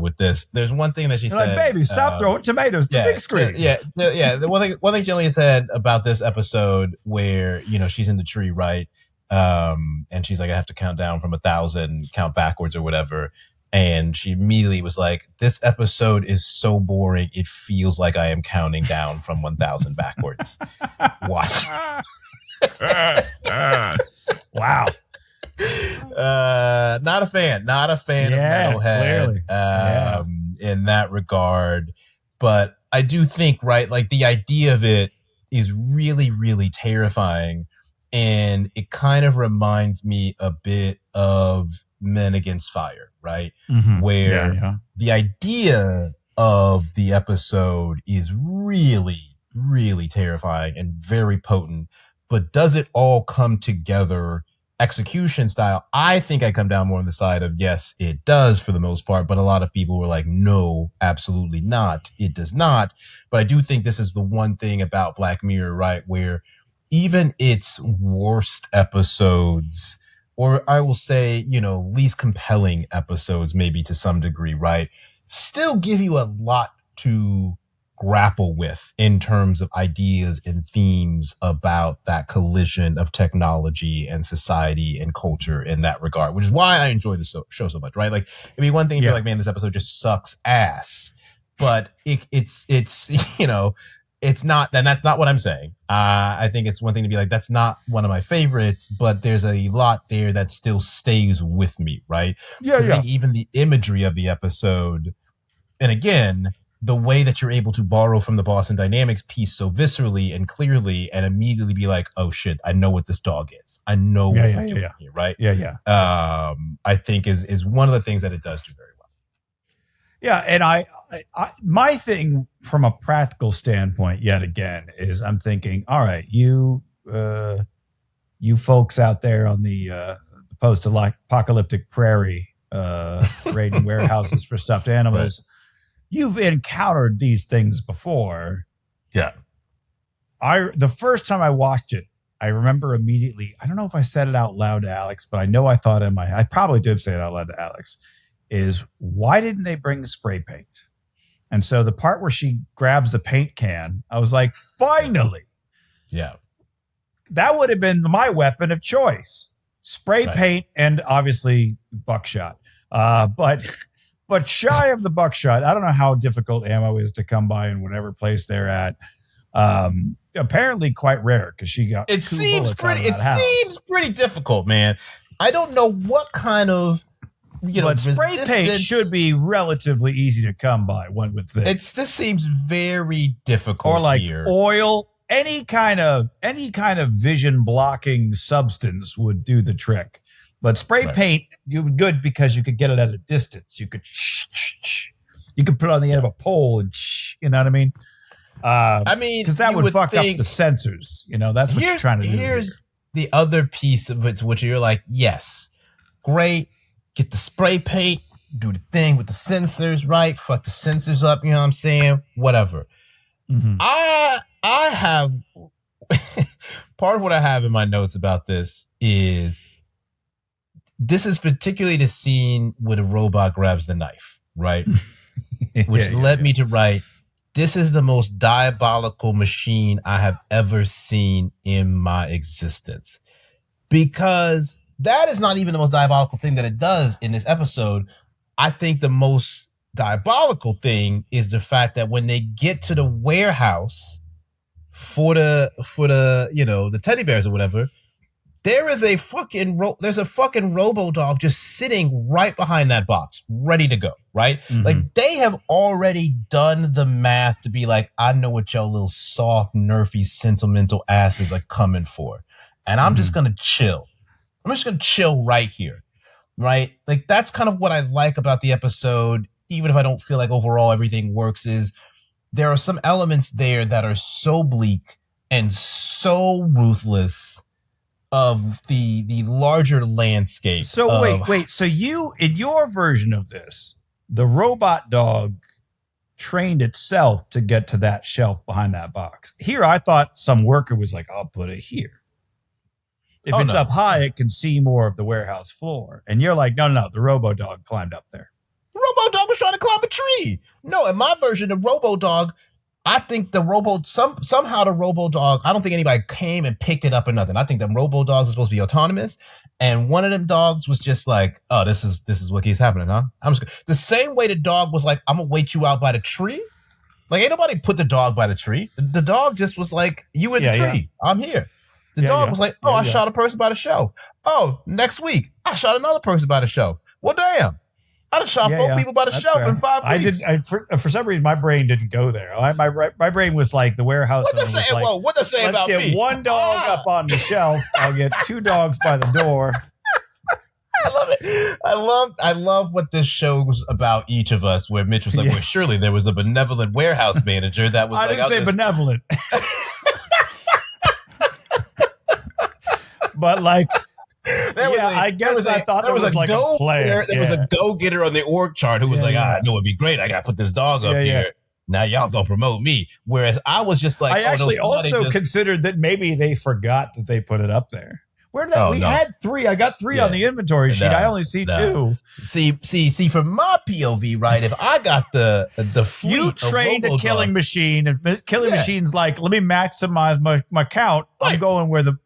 With this, there's one thing that she said, like, "Baby, stop throwing tomatoes to the big screen." The one thing Jillian said about this episode, where she's in the tree, right? And she's like, I have to count down from 1,000, count backwards or whatever. And she immediately was like, this episode is so boring. It feels like I am counting down from 1,000 backwards. Watch. Wow. Not a fan of Metalhead in that regard. But I do think, right, like the idea of it is really, really terrifying. And it kind of reminds me a bit of Men Against Fire, right? Where the idea of the episode is really, really terrifying and very potent. But does it all come together execution style, I think I come down more on the side of yes, it does for the most part, but a lot of people were like, no, absolutely not. It does not. But I do think this is the one thing about Black Mirror, right, where even its worst episodes, or I will say, least compelling episodes, maybe to some degree, right, still give you a lot to grapple with in terms of ideas and themes about that collision of technology and society and culture in that regard, which is why I enjoy the show so much, right? Like, it'd be one thing if you're like, man, this episode just sucks ass, but it's it's not, and that's not what I'm saying. I think it's one thing to be like, that's not one of my favorites, but there's a lot there that still stays with me, right? Yeah, I think even the imagery of the episode, and again, the way that you're able to borrow from the Boston Dynamics piece so viscerally and clearly and immediately be like, oh shit, I know what this dog is. I know what we're doing here, right? Yeah. I think is one of the things that it does do very well. Yeah, and I my thing from a practical standpoint, yet again, is I'm thinking, all right, you folks out there on the post-apocalyptic prairie raiding warehouses for stuffed animals. Right. You've encountered these things before. Yeah. The first time I watched it, I remember immediately, I don't know if I said it out loud to Alex, but I know I thought I probably did say it out loud to Alex, is why didn't they bring the spray paint? And so the part where she grabs the paint can, I was like, finally. Yeah. That would have been my weapon of choice. Spray paint and obviously buckshot. But shy of the buckshot, I don't know how difficult ammo is to come by in whatever place they're at. Apparently quite rare because she got it seems pretty difficult, man. I don't know what kind of but spray paint should be relatively easy to come by, one would think. This seems very difficult. Or like here. Oil, any kind of vision blocking substance would do the trick. But spray paint, you good because you could get it at a distance. You could put it on the end of a pole and you know what I mean? Because that would fuck up the sensors. That's what you're trying to do. Here's the other piece of it, which you're like, yes, great. Get the spray paint, do the thing with the sensors, right? Fuck the sensors up, you know what I'm saying? Whatever. Mm-hmm. I have part of what I have in my notes about this is particularly the scene where the robot grabs the knife, right? Which led me to write, this is the most diabolical machine I have ever seen in my existence. Because that is not even the most diabolical thing that it does in this episode. I think the most diabolical thing is the fact that when they get to the warehouse for the teddy bears or whatever, there is a fucking robo dog just sitting right behind that box, ready to go, right? Mm-hmm. Like, they have already done the math to be like, I know what your little soft, nerfy, sentimental asses are coming for. And I'm just going to chill. I'm just going to chill right here, right? Like, that's kind of what I like about the episode, even if I don't feel like overall everything works, is there are some elements there that are so bleak and so ruthless of the larger landscape. So wait. So you, in your version of this, the robot dog trained itself to get to that shelf behind that box. Here, I thought some worker was like, I'll put it here. If it's up high, it can see more of the warehouse floor. And you're like, no, the robo dog climbed up there. The robo dog was trying to climb a tree. No, in my version, the robo dog, I think somehow the robo dog, I don't think anybody came and picked it up or nothing. I think the robo dogs are supposed to be autonomous. And one of them dogs was just like, oh, this is what keeps happening, huh? The same way the dog was like, I'm going to wait you out by the tree. Like, ain't nobody put the dog by the tree. The dog just was like, you in the tree. I'm here. The dog was like, I shot a person by the shelf. Oh, next week, I shot another person by the shelf. Well, damn. I done shot 4 people by the shelf in 5 weeks. For some reason, my brain didn't go there. My brain was like the warehouse. What does that say about me? Let's get one dog up on the shelf. I'll get 2 dogs by the door. I love it. I love what this shows about each of us, where Mitch was like, well, surely there was a benevolent warehouse manager that was I like... didn't say benevolent. But like, I guess I thought there was like a player. There was a go-getter on the org chart who was I know it'd be great. I got to put this dog up here. Now y'all gonna promote me. Whereas I was just like, I actually also considedered that maybe they forgot that they put it up there. Where did we had 3? I got 3 on the inventory sheet. I only see 2. See, from my POV, right? If I got the fleet you trained a killing machine, and killing machine's like, let me maximize my count. Right. I'm going where the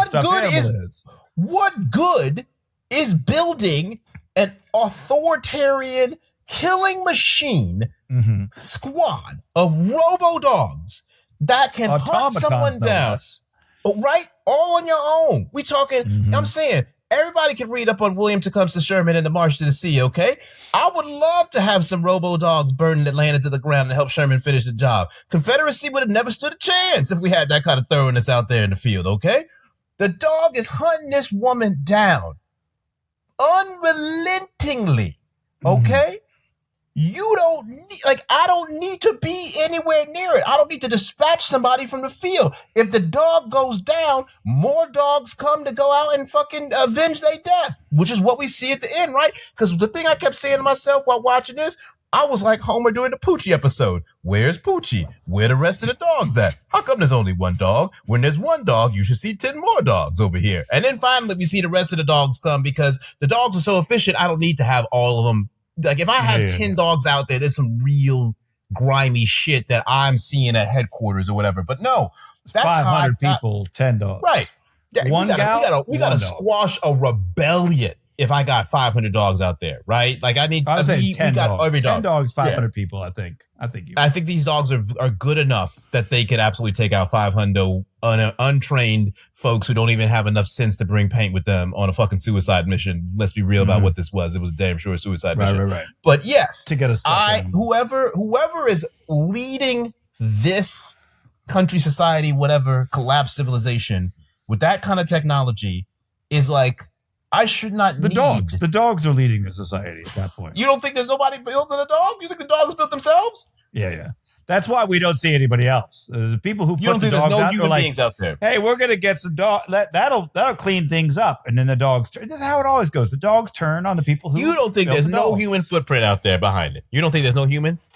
stuffed animal is. What good is building an authoritarian killing machine squad of robo dogs that can hunt someone down? Right? All on your own. We talking, I'm saying, everybody can read up on William Tecumseh Sherman and the March to the Sea, okay? I would love to have some robo-dogs burning Atlanta to the ground to help Sherman finish the job. Confederacy would have never stood a chance if we had that kind of thoroughness out there in the field, okay? The dog is hunting this woman down unrelentingly, okay? You don't need, I don't need to be anywhere near it. I don't need to dispatch somebody from the field. If the dog goes down, more dogs come to go out and fucking avenge their death, which is what we see at the end, right? Because the thing I kept saying to myself while watching this, I was like Homer during the Poochie episode. Where's Poochie? Where the rest of the dogs at? How come there's only one dog? When there's one dog, you should see 10 more dogs over here. And then finally we see the rest of the dogs come because the dogs are so efficient, I don't need to have all of them. Like, if I have 10 dogs out there, there's some real grimy shit that I'm seeing at headquarters or whatever. But no, that's 500 people, 10 dogs. Right. Yeah, we gotta squash a rebellion if I got 500 dogs out there, right? Like, I need. I was saying 10 dogs. Every dog. 10 dogs, 500 people. I think these dogs are good enough that they could absolutely take out 500 untrained folks who don't even have enough sense to bring paint with them on a fucking suicide mission. Let's be real about what this was. It was damn sure a suicide mission. Right. But yes, to get us whoever is leading this country, society, whatever, collapsed civilization with that kind of technology is like, I should not need... The dogs are leading the society at that point. You don't think there's nobody building a dog? You think the dogs built themselves? Yeah. That's why we don't see anybody else. There's the people who put the dogs out. Human beings out there. Hey, we're gonna get some dog. That'll clean things up, and then the dogs. This is how it always goes. The dogs turn on the people who. You don't think there's no human footprint out there behind it? You don't think there's no humans?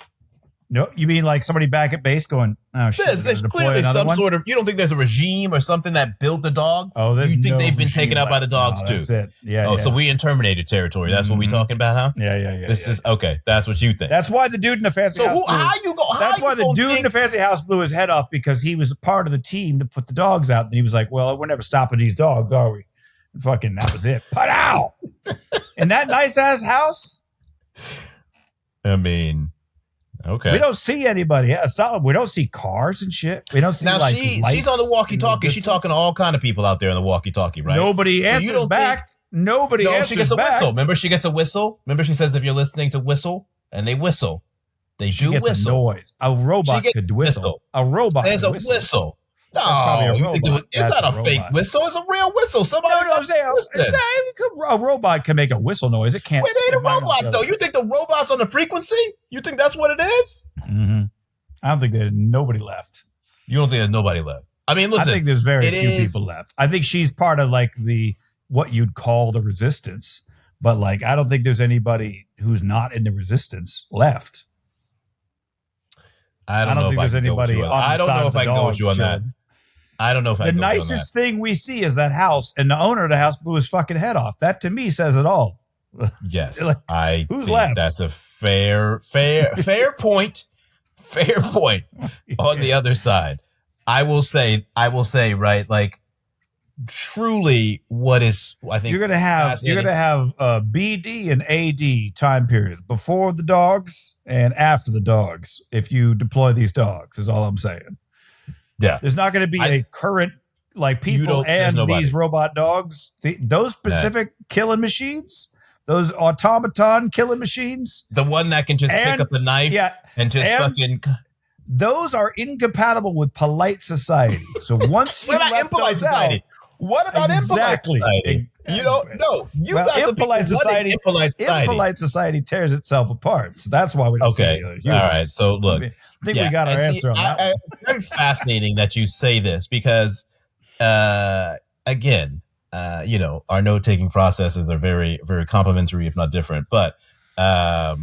No, you mean like somebody back at base going, oh shit. There's clearly some sort of, you don't think there's a regime or something that built the dogs? Oh, you think they've been taken out by the dogs too? That's it. Yeah. Oh, so we in Terminator territory. That's what we talking about, huh? Yeah. This is okay. That's what you think. That's why the dude in the fancy house. That's why the dude in the fancy house blew his head off, because he was a part of the team to put the dogs out. And he was like, well, we're never stopping these dogs, are we? And fucking that was it. Put out in that nice ass house. I mean, okay. We don't see anybody. We don't see cars and shit. We don't see she's on the walkie-talkie. She's talking to all kind of people out there on the walkie-talkie, right? Nobody answers back. Nobody answers back. She gets a whistle. Remember, she gets a whistle. Remember, she says if you're listening to whistle, and they whistle. They do whistle. A noise. A robot could whistle. A robot. There's a whistle. No, you think it's not a fake whistle. It's a real whistle. Somebody. No, I'm saying a robot can make a whistle noise. It can't. Wait, it ain't a robot though. You think the robot's on the frequency? You think that's what it is? Mm-hmm. I don't think there's nobody left. You don't think there's nobody left? I mean, listen. I think there's very few people left. I think she's part of like what you'd call the resistance, but like I don't think there's anybody who's not in the resistance left. I don't think there's anybody on the side. I don't know if I can go with you on that. I don't know if I can. The nicest thing we see is that house, and the owner of the house blew his fucking head off. That to me says it all. Yes, like, who's left? That's a fair point. Fair point. On the other side, I will say, right, like truly, what is I think you're gonna have BD and AD time period before the dogs and after the dogs. If you deploy these dogs, is all I'm saying. Yeah, there's not going to be a current like people and these robot dogs. Those specific killing machines, those automaton killing machines. The one that can just pick up a knife and just fucking. Those are incompatible with polite society. So once what about impolite society? What about impolite society? You don't know. Impolite society. Impolite society tears itself apart. So that's why we don't see the other humans. All right. So look. I think we got our answer on that. It's very fascinating that you say this because, again, our note-taking processes are very, very complementary, if not different. But I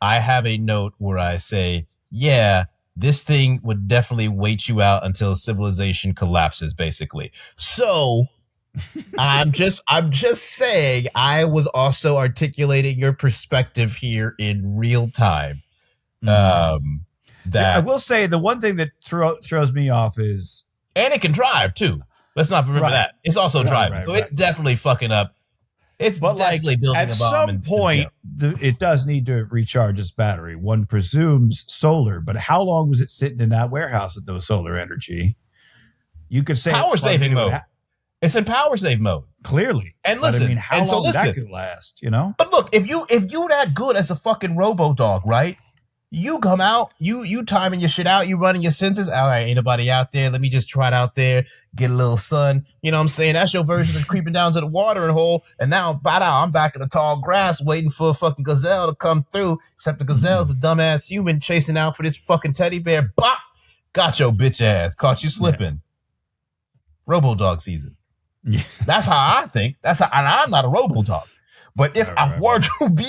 have a note where I say, yeah, this thing would definitely wait you out until civilization collapses, basically. So I'm just saying I was also articulating your perspective here in real time. That I will say the one thing that throws me off is, and it can drive too. Let's not remember that. It's also driving. So it's definitely fucking up. It's definitely building at a bomb. Some point, it does need to recharge its battery. One presumes solar, but how long was it sitting in that warehouse with no solar energy? You could say power saving mode. It's in power save mode. Clearly. And listen, but I mean, how long that could last, But look, if you that good as a fucking robo dog, right? You come out, you timing your shit out, you running your senses. All right, ain't nobody out there. Let me just trot out there, get a little sun. You know what I'm saying? That's your version of creeping down to the watering hole. And now, I'm back in the tall grass waiting for a fucking gazelle to come through. Except the gazelle's a dumbass human chasing out for this fucking teddy bear. Bop! Got your bitch ass. Caught you slipping. Yeah. Robo dog season. Yeah. That's how I think. And I'm not a robo dog. But if I were to be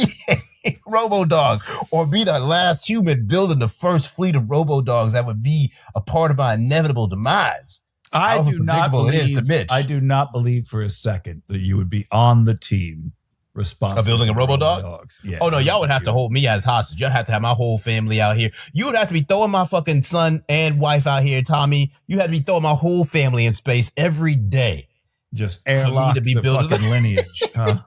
a robo dog or be the last human building the first fleet of robo dogs, that would be a part of my inevitable demise. I do not believe for a second that you would be on the team responsible for building a robo dog. Dogs. Yeah, oh no, y'all would have to hold me as hostage. Y'all have to have my whole family out here. You would have to be throwing my fucking son and wife out here, Tommy. You have to be throwing my whole family in space every day. Just airlock to be the fucking lineage. Huh?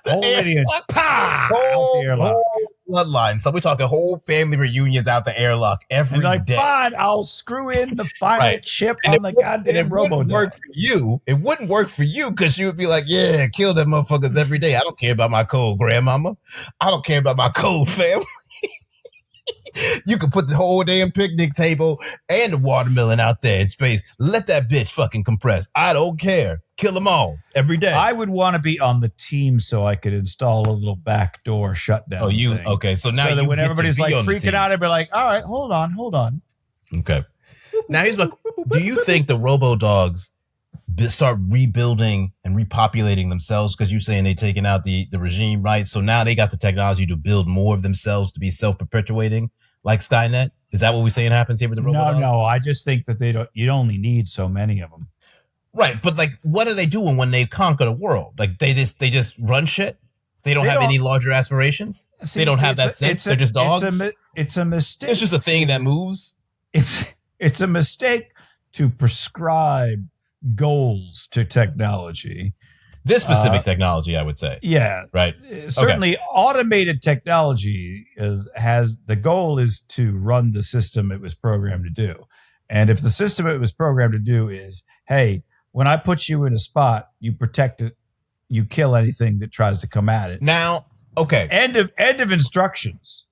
Whole lineage. Whole bloodline. So we're talking whole family reunions out the airlock every day. Fine, I'll screw in the final chip on the goddamn robo dog. It wouldn't work for you because you would be like, yeah, kill them motherfuckers every day. I don't care about my cold grandmama. I don't care about my cold family. You could put the whole damn picnic table and the watermelon out there in space. Let that bitch fucking compress. I don't care. Kill them all every day. I would want to be on the team so I could install a little backdoor shutdown. thing. Okay. So now that when everybody's like freaking out, I'd be like, all right, hold on. Okay. Now here's my, do you think the robo dogs start rebuilding and repopulating themselves because you're saying they're taking out the regime, right? So now they got the technology to build more of themselves to be self-perpetuating like Skynet? Is that what we're saying happens here with the robo dogs? No. I just think that you only need so many of them. Right. But like, what are they doing when they conquer the world? Like they just run shit? They don't have any larger aspirations? They don't have that sense? They're just dogs? It's a mistake. It's just a thing that moves? It's a mistake to prescribe goals to technology. This specific technology, I would say. Yeah. Right. Certainly automated technology has the goal is to run the system it was programmed to do. And if the system it was programmed to do is, hey, when I put you in a spot, you protect it, you kill anything that tries to come at it. Now, okay. End of instructions.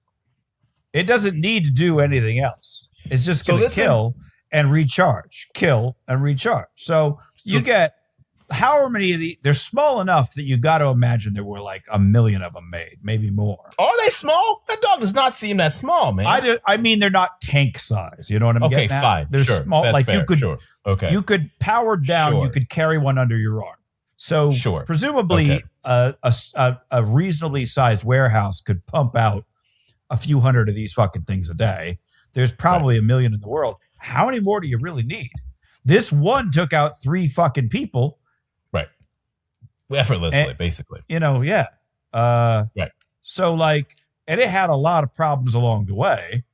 It doesn't need to do anything else. It's just going to kill and recharge. Kill and recharge. So you get however many of these, they're small enough that you got to imagine there were like 1 million of them made, maybe more. Are they small? That dog does not seem that small, man. I mean, they're not tank size. You know what I'm getting at? Okay, fine. They're small. That's like fair. you could, you could power down. You could carry one under your arm. So presumably, a reasonably sized warehouse could pump out a few hundred of these fucking things a day. There's probably 1 million in the world. How many more do you really need? This one took out 3 fucking people. Right. Effortlessly, basically. Yeah. Right. So like, and it had a lot of problems along the way.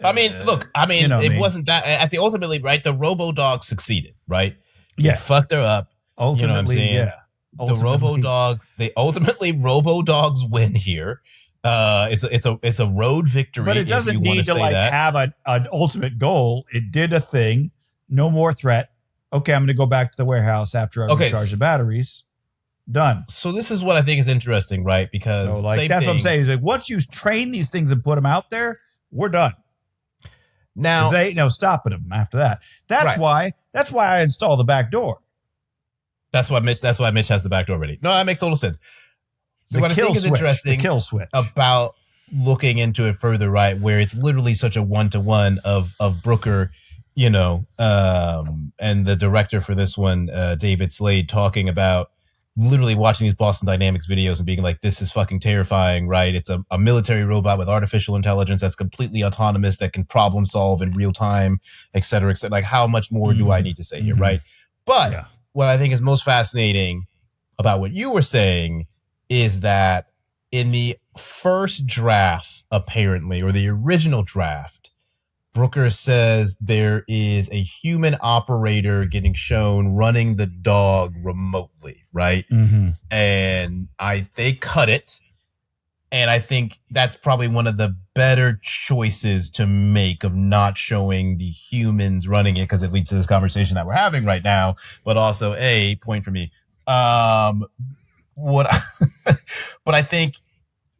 I mean, look, it wasn't that at the ultimately, right? The robo dog succeeded, right? Yeah. They fucked her up. Ultimately, you know what I'm saying? Yeah. The robo dogs win here. It's a road victory. But it doesn't need to have an ultimate goal. It did a thing. No more threat. Okay, I'm going to go back to the warehouse after I recharge the batteries. Done. So this is what I think is interesting, right? Because that's what I'm saying. Is like once you train these things and put them out there, we're done. Now, there ain't no stopping them after that. That's why I install the back door. That's why Mitch has the back door ready. No, that makes total sense. So what I think is interesting about looking into it further, right, where it's literally such a one-to-one of Brooker and the director for this one, David Slade, talking about literally watching these Boston Dynamics videos and being like, this is fucking terrifying, right? It's a military robot with artificial intelligence that's completely autonomous, that can problem solve in real time, et cetera, et cetera. Like, how much more do I need to say here, right? But what I think is most fascinating about what you were saying is that in the first draft, apparently, or the original draft, Brooker says there is a human operator getting shown running the dog remotely, right? And they cut it. And I think that's probably one of the better choices to make, of not showing the humans running it, because it leads to this conversation that we're having right now. But also, point for me. But I think,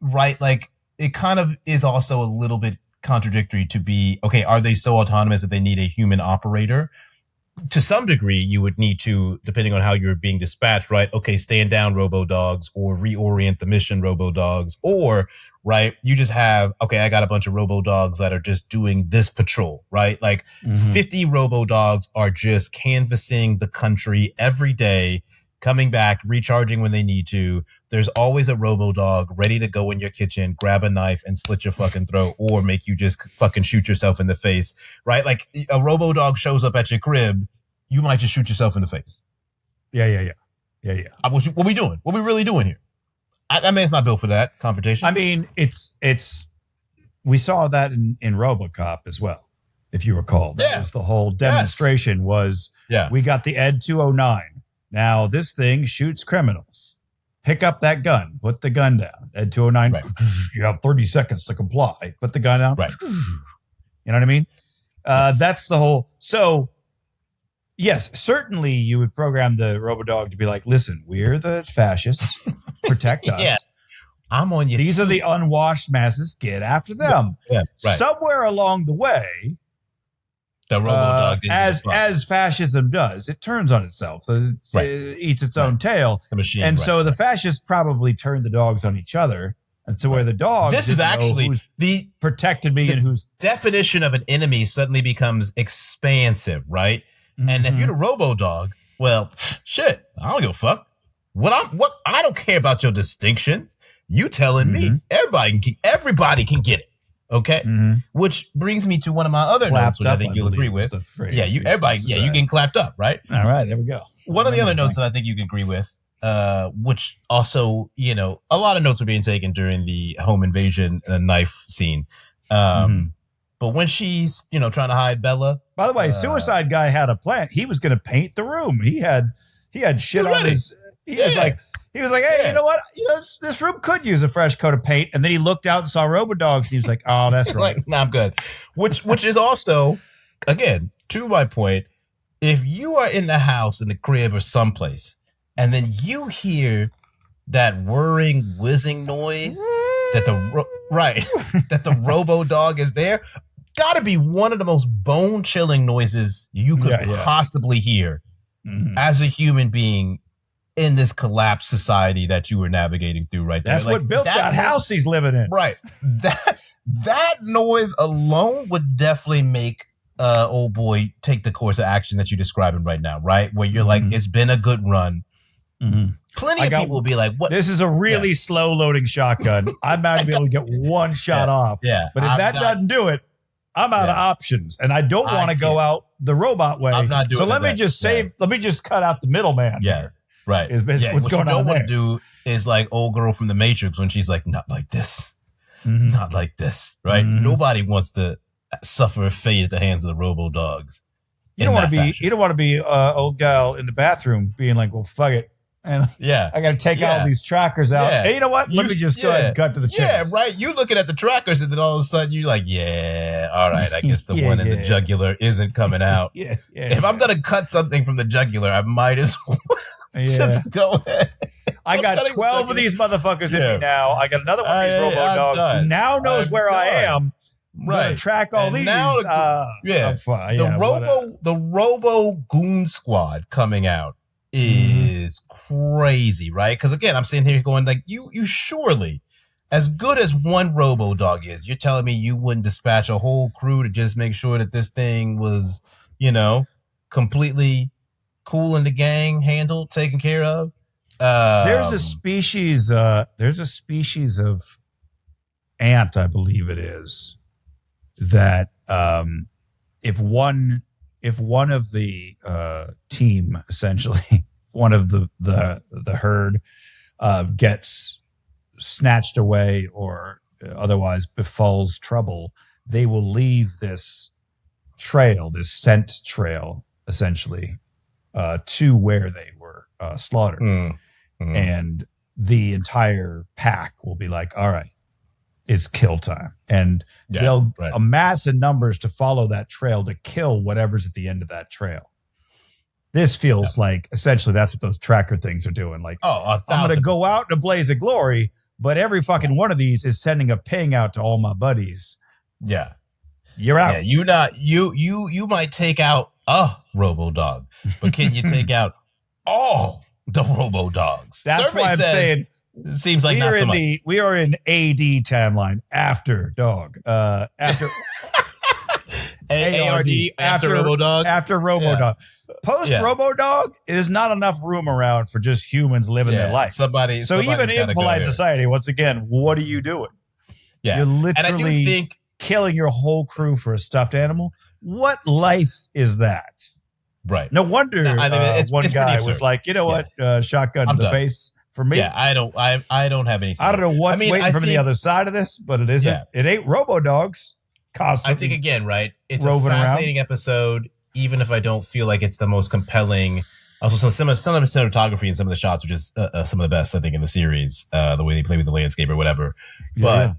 right, like, it kind of is also a little bit contradictory to be, okay, are they so autonomous that they need a human operator? To some degree, you would need to, depending on how you're being dispatched, right? Okay, stand down, robo-dogs, or reorient the mission, robo-dogs, or, right, you just have, okay, I got a bunch of robo-dogs that are just doing this patrol, right? Like 50 robo-dogs are just canvassing the country every day, coming back, recharging when they need to. There's always a robo-dog ready to go in your kitchen, grab a knife and slit your fucking throat, or make you just fucking shoot yourself in the face, right? Like, a robo-dog shows up at your crib, you might just shoot yourself in the face. Yeah. What we doing? What we really doing here? I mean, it's not built for that confrontation. I mean, we saw that in RoboCop as well, if you recall. That was the whole demonstration was, we got the Ed 209. Now this thing shoots criminals. Pick up that gun. Put the gun down. Ed 209. Right. You have 30 seconds to comply. Put the gun down. Right. You know what I mean? That's the whole. So, yes, certainly you would program the RoboDog to be like, listen, we're the fascists. Protect us. Yeah. I'm on you. These are the unwashed masses. Get after them. Yeah. Right. Somewhere along the way, the RoboDog as fascism does, it turns on itself. It eats its own tail. The machine, and so the fascists probably turned the dogs on each other. And so where the dog, this is actually the protected me and whose definition of an enemy suddenly becomes expansive, right? And if you're the RoboDog, well, shit, I don't give a fuck. I don't care about your distinctions. You telling me everybody can get it. Okay, which brings me to one of my other notes, which I think you'll agree with. You getting clapped up, right? All right, there we go. One of the other notes that I think you can agree with, which also, a lot of notes were being taken during the home invasion knife scene. But when she's, trying to hide Bella. By the way, Suicide Guy had a plan. He was going to paint the room. He had shit on his. He was like, hey, you know what? This room could use a fresh coat of paint. And then he looked out and saw RoboDogs. And he was like, oh, that's right. Like, nah, I'm good. Which is also, again, to my point, if you are in the house, in the crib or someplace, and then you hear that whirring, whizzing noise that the RoboDog is there, gotta be one of the most bone-chilling noises you could possibly hear as a human being in this collapsed society that you were navigating through right there. That's what built that house he's living in. Right. That noise alone would definitely make old boy take the course of action that you're describing right now, right? Where you're like, it's been a good run. Plenty of people will be like, "What? This is a really slow loading shotgun. I'm not gonna be able to get one shot off." Yeah. But if that doesn't do it, I'm out of options. And I don't want to go out the robot way. I'm not doing so let me just let me just cut out the middleman. Yeah. Right. What's going on? What you don't want to do is like old girl from the Matrix when she's like, not like this. Not like this. Right? Nobody wants to suffer a fate at the hands of the RoboDogs. You don't want to be old gal in the bathroom being like, well, fuck it. And I got to take all these trackers out. Hey, you know what? Let me just go ahead and cut to the chase. Yeah, right. You looking at the trackers and then all of a sudden you're like, all right. I guess the one in the jugular isn't coming out. If I'm going to cut something from the jugular, I might as well just go ahead. I got 12 of these motherfuckers in me now. I got another one of these RoboDogs who now knows where I am. Right. Track all these. Now, the Robo Goon Squad coming out is crazy, right? Because again, I'm sitting here going like, you surely, as good as one RoboDog is, you're telling me you wouldn't dispatch a whole crew to just make sure that this thing was completely cool in the gang, handled, taken care of. There's a species of ant, I believe it is, that if one of the team, essentially one of the herd gets snatched away or otherwise befalls trouble, they will leave this trail, this scent trail, essentially, to where they were slaughtered. And the entire pack will be like, all right, it's kill time. And they'll amass in numbers to follow that trail to kill whatever's at the end of that trail. This feels like essentially that's what those tracker things are doing. Like, I'm going to go out in a blaze of glory, but every fucking one of these is sending a ping out to all my buddies. Yeah. You're out. Yeah, you might take out a robo-dog, but can you take out all the robo-dogs? That's why I'm saying it seems like not so much. We are in AD timeline after dog. After ARD after robo-dog. After robo-dog. Post robo-dog is not enough room around for just humans living their life. So even in polite society, once again, what are you doing? Yeah. You're literally and I do think killing your whole crew for a stuffed animal. What life is that? Right. No wonder one guy was like, you know what, shotgun to the face for me. Yeah, I don't have anything. I don't know what's waiting for me the other side of this, but it isn't. Yeah. It ain't robo-dogs. I think, again, right, it's a fascinating episode, even if I don't feel like it's the most compelling. Also, some of the cinematography and some of the shots are just some of the best, I think, in the series, the way they play with the landscape or whatever. But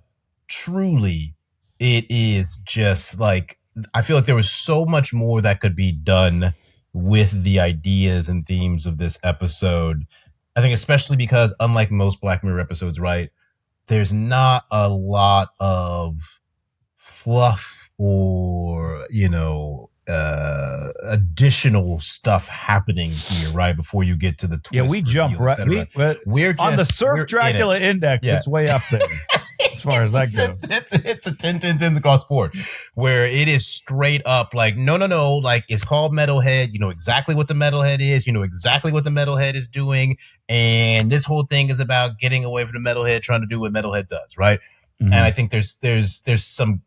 truly, it is just like, I feel like there was so much more that could be done with the ideas and themes of this episode. I think especially because, unlike most Black Mirror episodes, right, there's not a lot of fluff or, additional stuff happening here, right, before you get to the twist. Yeah, we jump right. We're just, on the Surf Dracula Index. Yeah. It's way up there. As far as that goes, it's a 10 across board, where it is straight up like, no, like, it's called Metalhead. You know exactly what the Metalhead is. You know exactly what the Metalhead is doing, and this whole thing is about getting away from the Metalhead, trying to do what Metalhead does, right? Mm-hmm. And I think there's some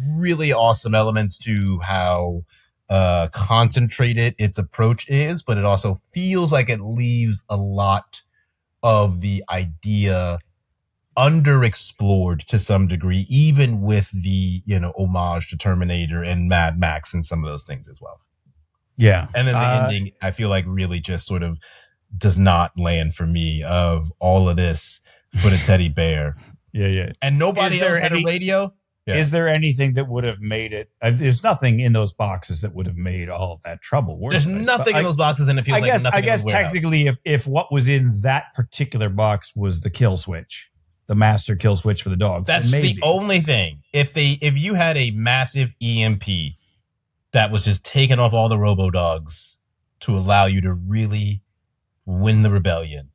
really awesome elements to how concentrated its approach is, but it also feels like it leaves a lot of the idea underexplored to some degree, even with the homage to Terminator and Mad Max and some of those things as well. Yeah. And then the ending, I feel like, really just sort of does not land for me, of all of this for the teddy bear. Yeah. And nobody else had a radio. Yeah. Is there anything that would have made it? There's nothing in those boxes that would have made all of that trouble. There's nothing in those boxes, and it feels like nothing. I guess technically, if what was in that particular box was the kill switch, the master kill switch for the dog, that's the only thing. If you had a massive EMP that was just taking off all the robo dogs to allow you to really win the rebellion,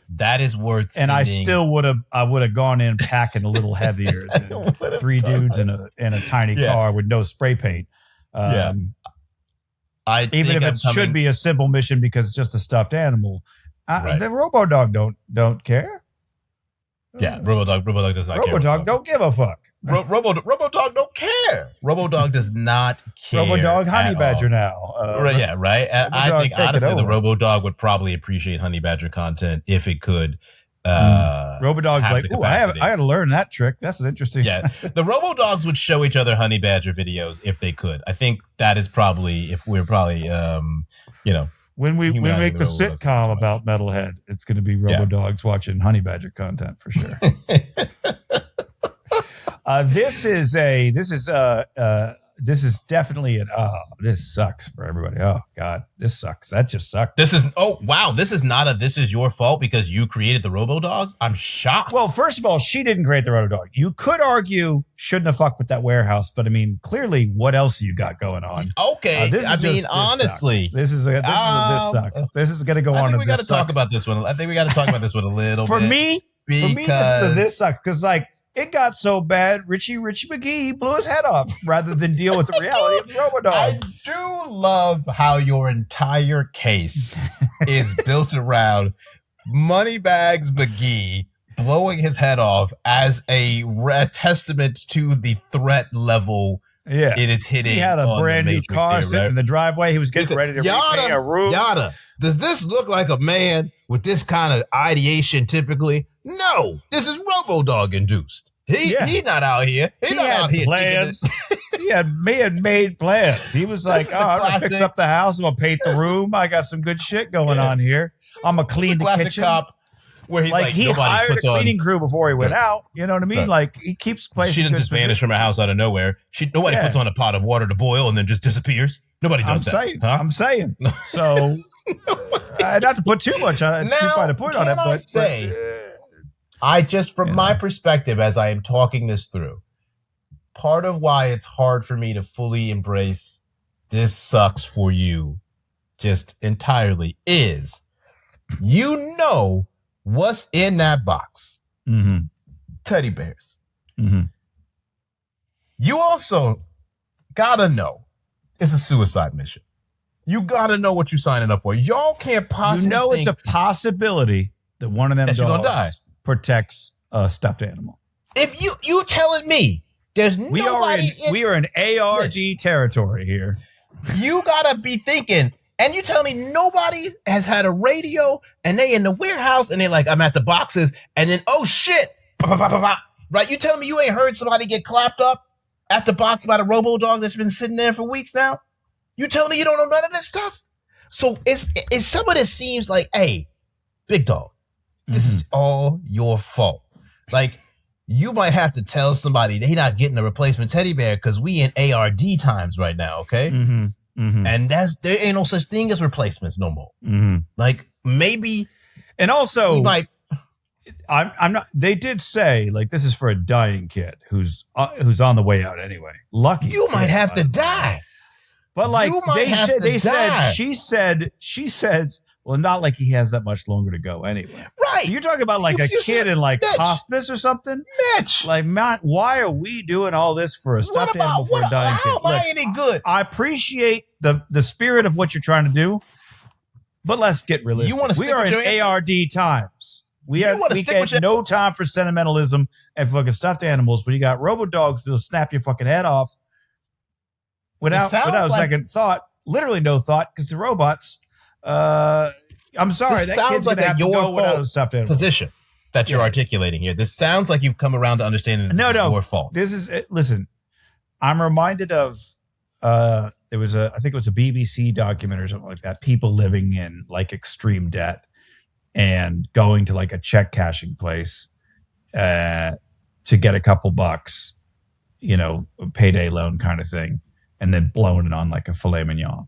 that is worth. And I still would have gone in packing a little heavier than three dudes in a tiny car with no spray paint. Even if it should be a simple mission because it's just a stuffed animal, the robo dog don't care. Yeah, Robodog does not care. Robodog don't give a fuck. Robodog don't care. Robodog does not care. Robodog Honey Badger now. Right. I think honestly the Robodog would probably appreciate Honey Badger content if it could. Robodog's like, ooh, I got to learn that trick. That's an interesting. Yeah, the Robodogs would show each other Honey Badger videos if they could. I think that is probably When we make the sitcom about Metalhead, it's going to be Robodogs watching Honey Badger content for sure. This is definitely this sucks for everybody. Oh God, this sucks. That just sucked. This is this is your fault because you created the Robodogs. I'm shocked. Well, first of all, she didn't create the Robodog. You could argue shouldn't have fucked with that warehouse, but I mean, clearly, what else you got going on? Okay, honestly, this sucks. This is going to go on. I think we got to talk about this one. I think we got to talk about this one a little bit. For me, this sucks because it got so bad, Richie McGee blew his head off rather than deal with the reality of the Robodog. I do love how your entire case is built around Moneybags McGee blowing his head off as a testament to the threat level it is hitting. He had a brand new car sitting in the driveway. He was getting ready to repaint a room. Yada, does this look like a man with this kind of ideation typically? No, this is Robodog induced. He's not out here. He's not out here plans. He had made plans. He was like, I'm going to fix up the house. I'm going to paint the room. I got some good shit going on here. I'm going to clean the kitchen. Cop where he's like he hired a cleaning crew before he went out. You know what I mean? Right. Like he keeps placing. She didn't just vanish from her house out of nowhere. Nobody puts on a pot of water to boil and then just disappears. Nobody does that. I'm saying. So not to put too much on it, too fine a point on it, but I just, from my perspective, as I am talking this through, part of why it's hard for me to fully embrace this sucks for you just entirely is, what's in that box. Mm-hmm. Teddy bears. Mm-hmm. You also gotta know it's a suicide mission. You gotta know what you're signing up for. Y'all can't possibly it's a possibility that one of them dogs protects a stuffed animal. If you telling me there's nobody we are in ARD territory here. You gotta be thinking. And you tell me nobody has had a radio and they in the warehouse and they're like, I'm at the boxes. And then, oh shit. Right? You telling me you ain't heard somebody get clapped up at the box by the Robodog that's been sitting there for weeks now? You telling me you don't know none of this stuff? So it's some of this seems like, hey, big dog, this is all your fault. Like, you might have to tell somebody they not getting a replacement teddy bear because we in ARD times right now, okay? Mm-hmm. Mm-hmm. And there ain't no such thing as replacements no more. Mm-hmm. Like maybe, and also, I'm not. They did say like this is for a dying kid who's on the way out anyway. Lucky you might have to die, but like she said, well, not like he has that much longer to go anyway. Right? So you're talking about like a kid in like hospice or something. Mitch, like Matt, why are we doing all this for a stuffed animal for a dying kid? How am I any good? I appreciate the spirit of what you're trying to do, but let's get realistic. We are in ARD times. We get no time for sentimentalism and fucking stuffed animals. When you got Robodogs that'll snap your fucking head off without a second thought, literally no thought, because the robots. I'm sorry. This sounds like a your fault position that you're articulating here. This sounds like you've come around to understanding this is your fault. This is listen. I'm reminded of I think it was a BBC documentary or something like that. People living in like extreme debt and going to like a check cashing place to get a couple bucks, a payday loan kind of thing, and then blowing it on like a filet mignon.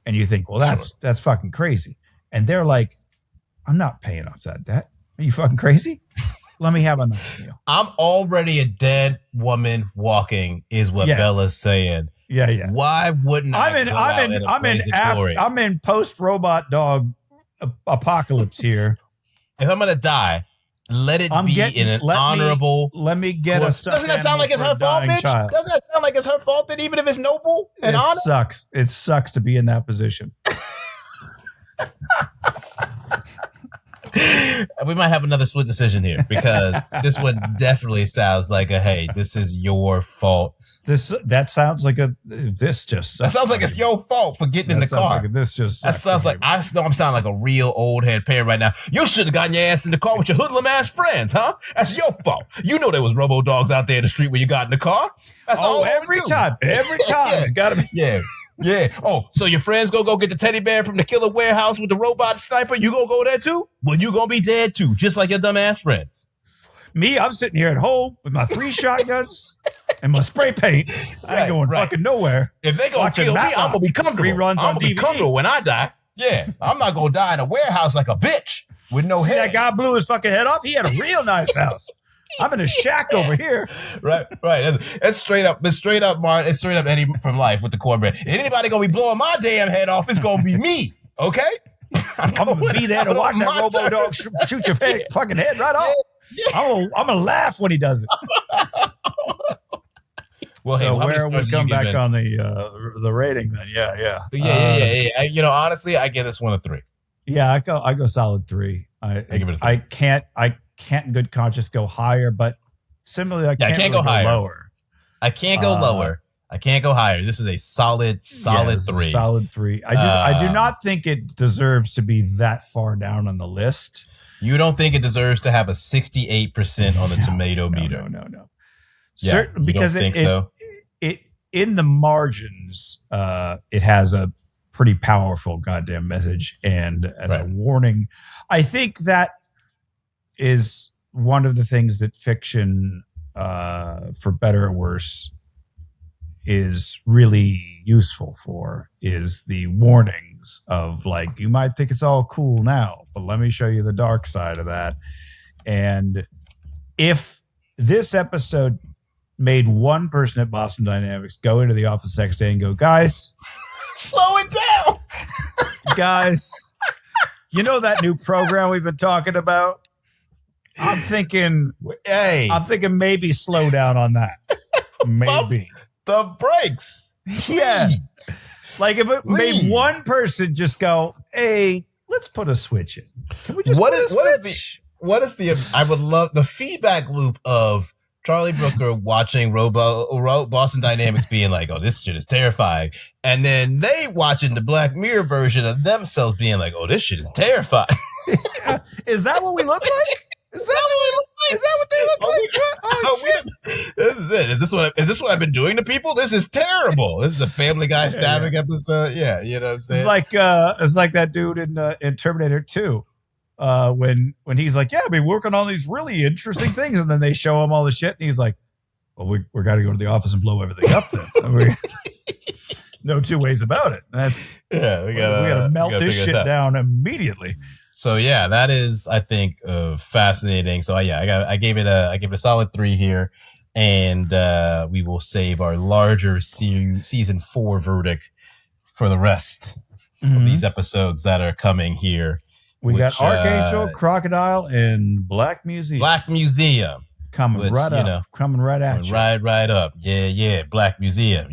And you think, well, that's fucking crazy. And they're like, I'm not paying off that debt. Are you fucking crazy? Let me have a nice meal. I'm already a dead woman walking, is what Bella's saying. Yeah. Why wouldn't I'm in post robot dog apocalypse here. If I'm gonna die, let it be in an honorable. Let me get a stuffed. Doesn't that sound like it's her fault, bitch? Doesn't that sound like it's her fault that even if it's noble and honest? Sucks. It sucks to be in that position. We might have another split decision here because this one definitely sounds like hey, this is your fault. That sounds like that sounds like it's your fault for getting in the car. That sounds like I know I'm sounding like a real old head parent right now. You should have gotten your ass in the car with your hoodlum ass friends, huh? That's your fault. You know there was robo dogs out there in the street when you got in the car. That's all every time. It gotta be Yeah. Oh, so your friends go get the teddy bear from the killer warehouse with the robot sniper? You go there too? Well, you gonna be dead too, just like your dumb ass friends. Me, I'm sitting here at home with my 3 shotguns and my spray paint. I ain't going fucking nowhere. If they gonna kill me, I'm gonna be comfortable. Reruns I'm on gonna be comfortable when I die. Yeah, I'm not gonna die in a warehouse like a bitch with no head. That guy blew his fucking head off. He had a real nice house. I'm in a shack over here. Right. It's straight up, Martin. It's straight up Eddie from Life with the cornbread. If anybody gonna be blowing my damn head off, it's gonna be me. Okay? I'm gonna be there to watch that robo dog shoot your fucking head right off. I'm gonna laugh when he does it. Well, so hey, where we come back on the rating then? Yeah. Honestly, I give this one a 3. Yeah, I go solid 3. I give it a 3. I can't in good conscience go higher, but similarly, I can't really go lower. I can't go lower. I can't go higher. This is a solid 3. Solid 3. I do not think it deserves to be that far down on the list. You don't think it deserves to have a 68% on the tomato meter? No. Yeah, Certain, because it in the margins, it has a pretty powerful goddamn message, and as a warning, I think that is one of the things that fiction, for better or worse, is really useful for, is the warnings of, like, you might think it's all cool now, but let me show you the dark side of that. And if this episode made one person at Boston Dynamics go into the office next day and go, guys, slow it down. Guys, you know that new program we've been talking about? I'm thinking maybe slow down on that. Maybe. The brakes. Yeah. Like if it made one person just go, hey, let's put a switch in. Can we just put a switch? I would love the feedback loop of Charlie Brooker watching Boston Dynamics being like, oh, this shit is terrifying. And then they watching the Black Mirror version of themselves being like, oh, this shit is terrifying. Is that what we look like? Is that what they look like? This is it. Is this what I've been doing to people? This is terrible. This is a Family Guy stabbing episode. Yeah, you know what I'm saying? It's like that dude in Terminator 2. When he's like, yeah, I've been working on these really interesting things, and then they show him all the shit, and he's like, well, we're got to go to the office and blow everything up then. No two ways about it. We gotta melt this shit down immediately. So yeah, that is, I think, fascinating. So I gave it a solid 3 here, and we will save our larger season 4 verdict for the rest of these episodes that are coming here. We got Archangel, Crocodile, and Black Museum. Coming right at you. Right up. Yeah. Black Museum,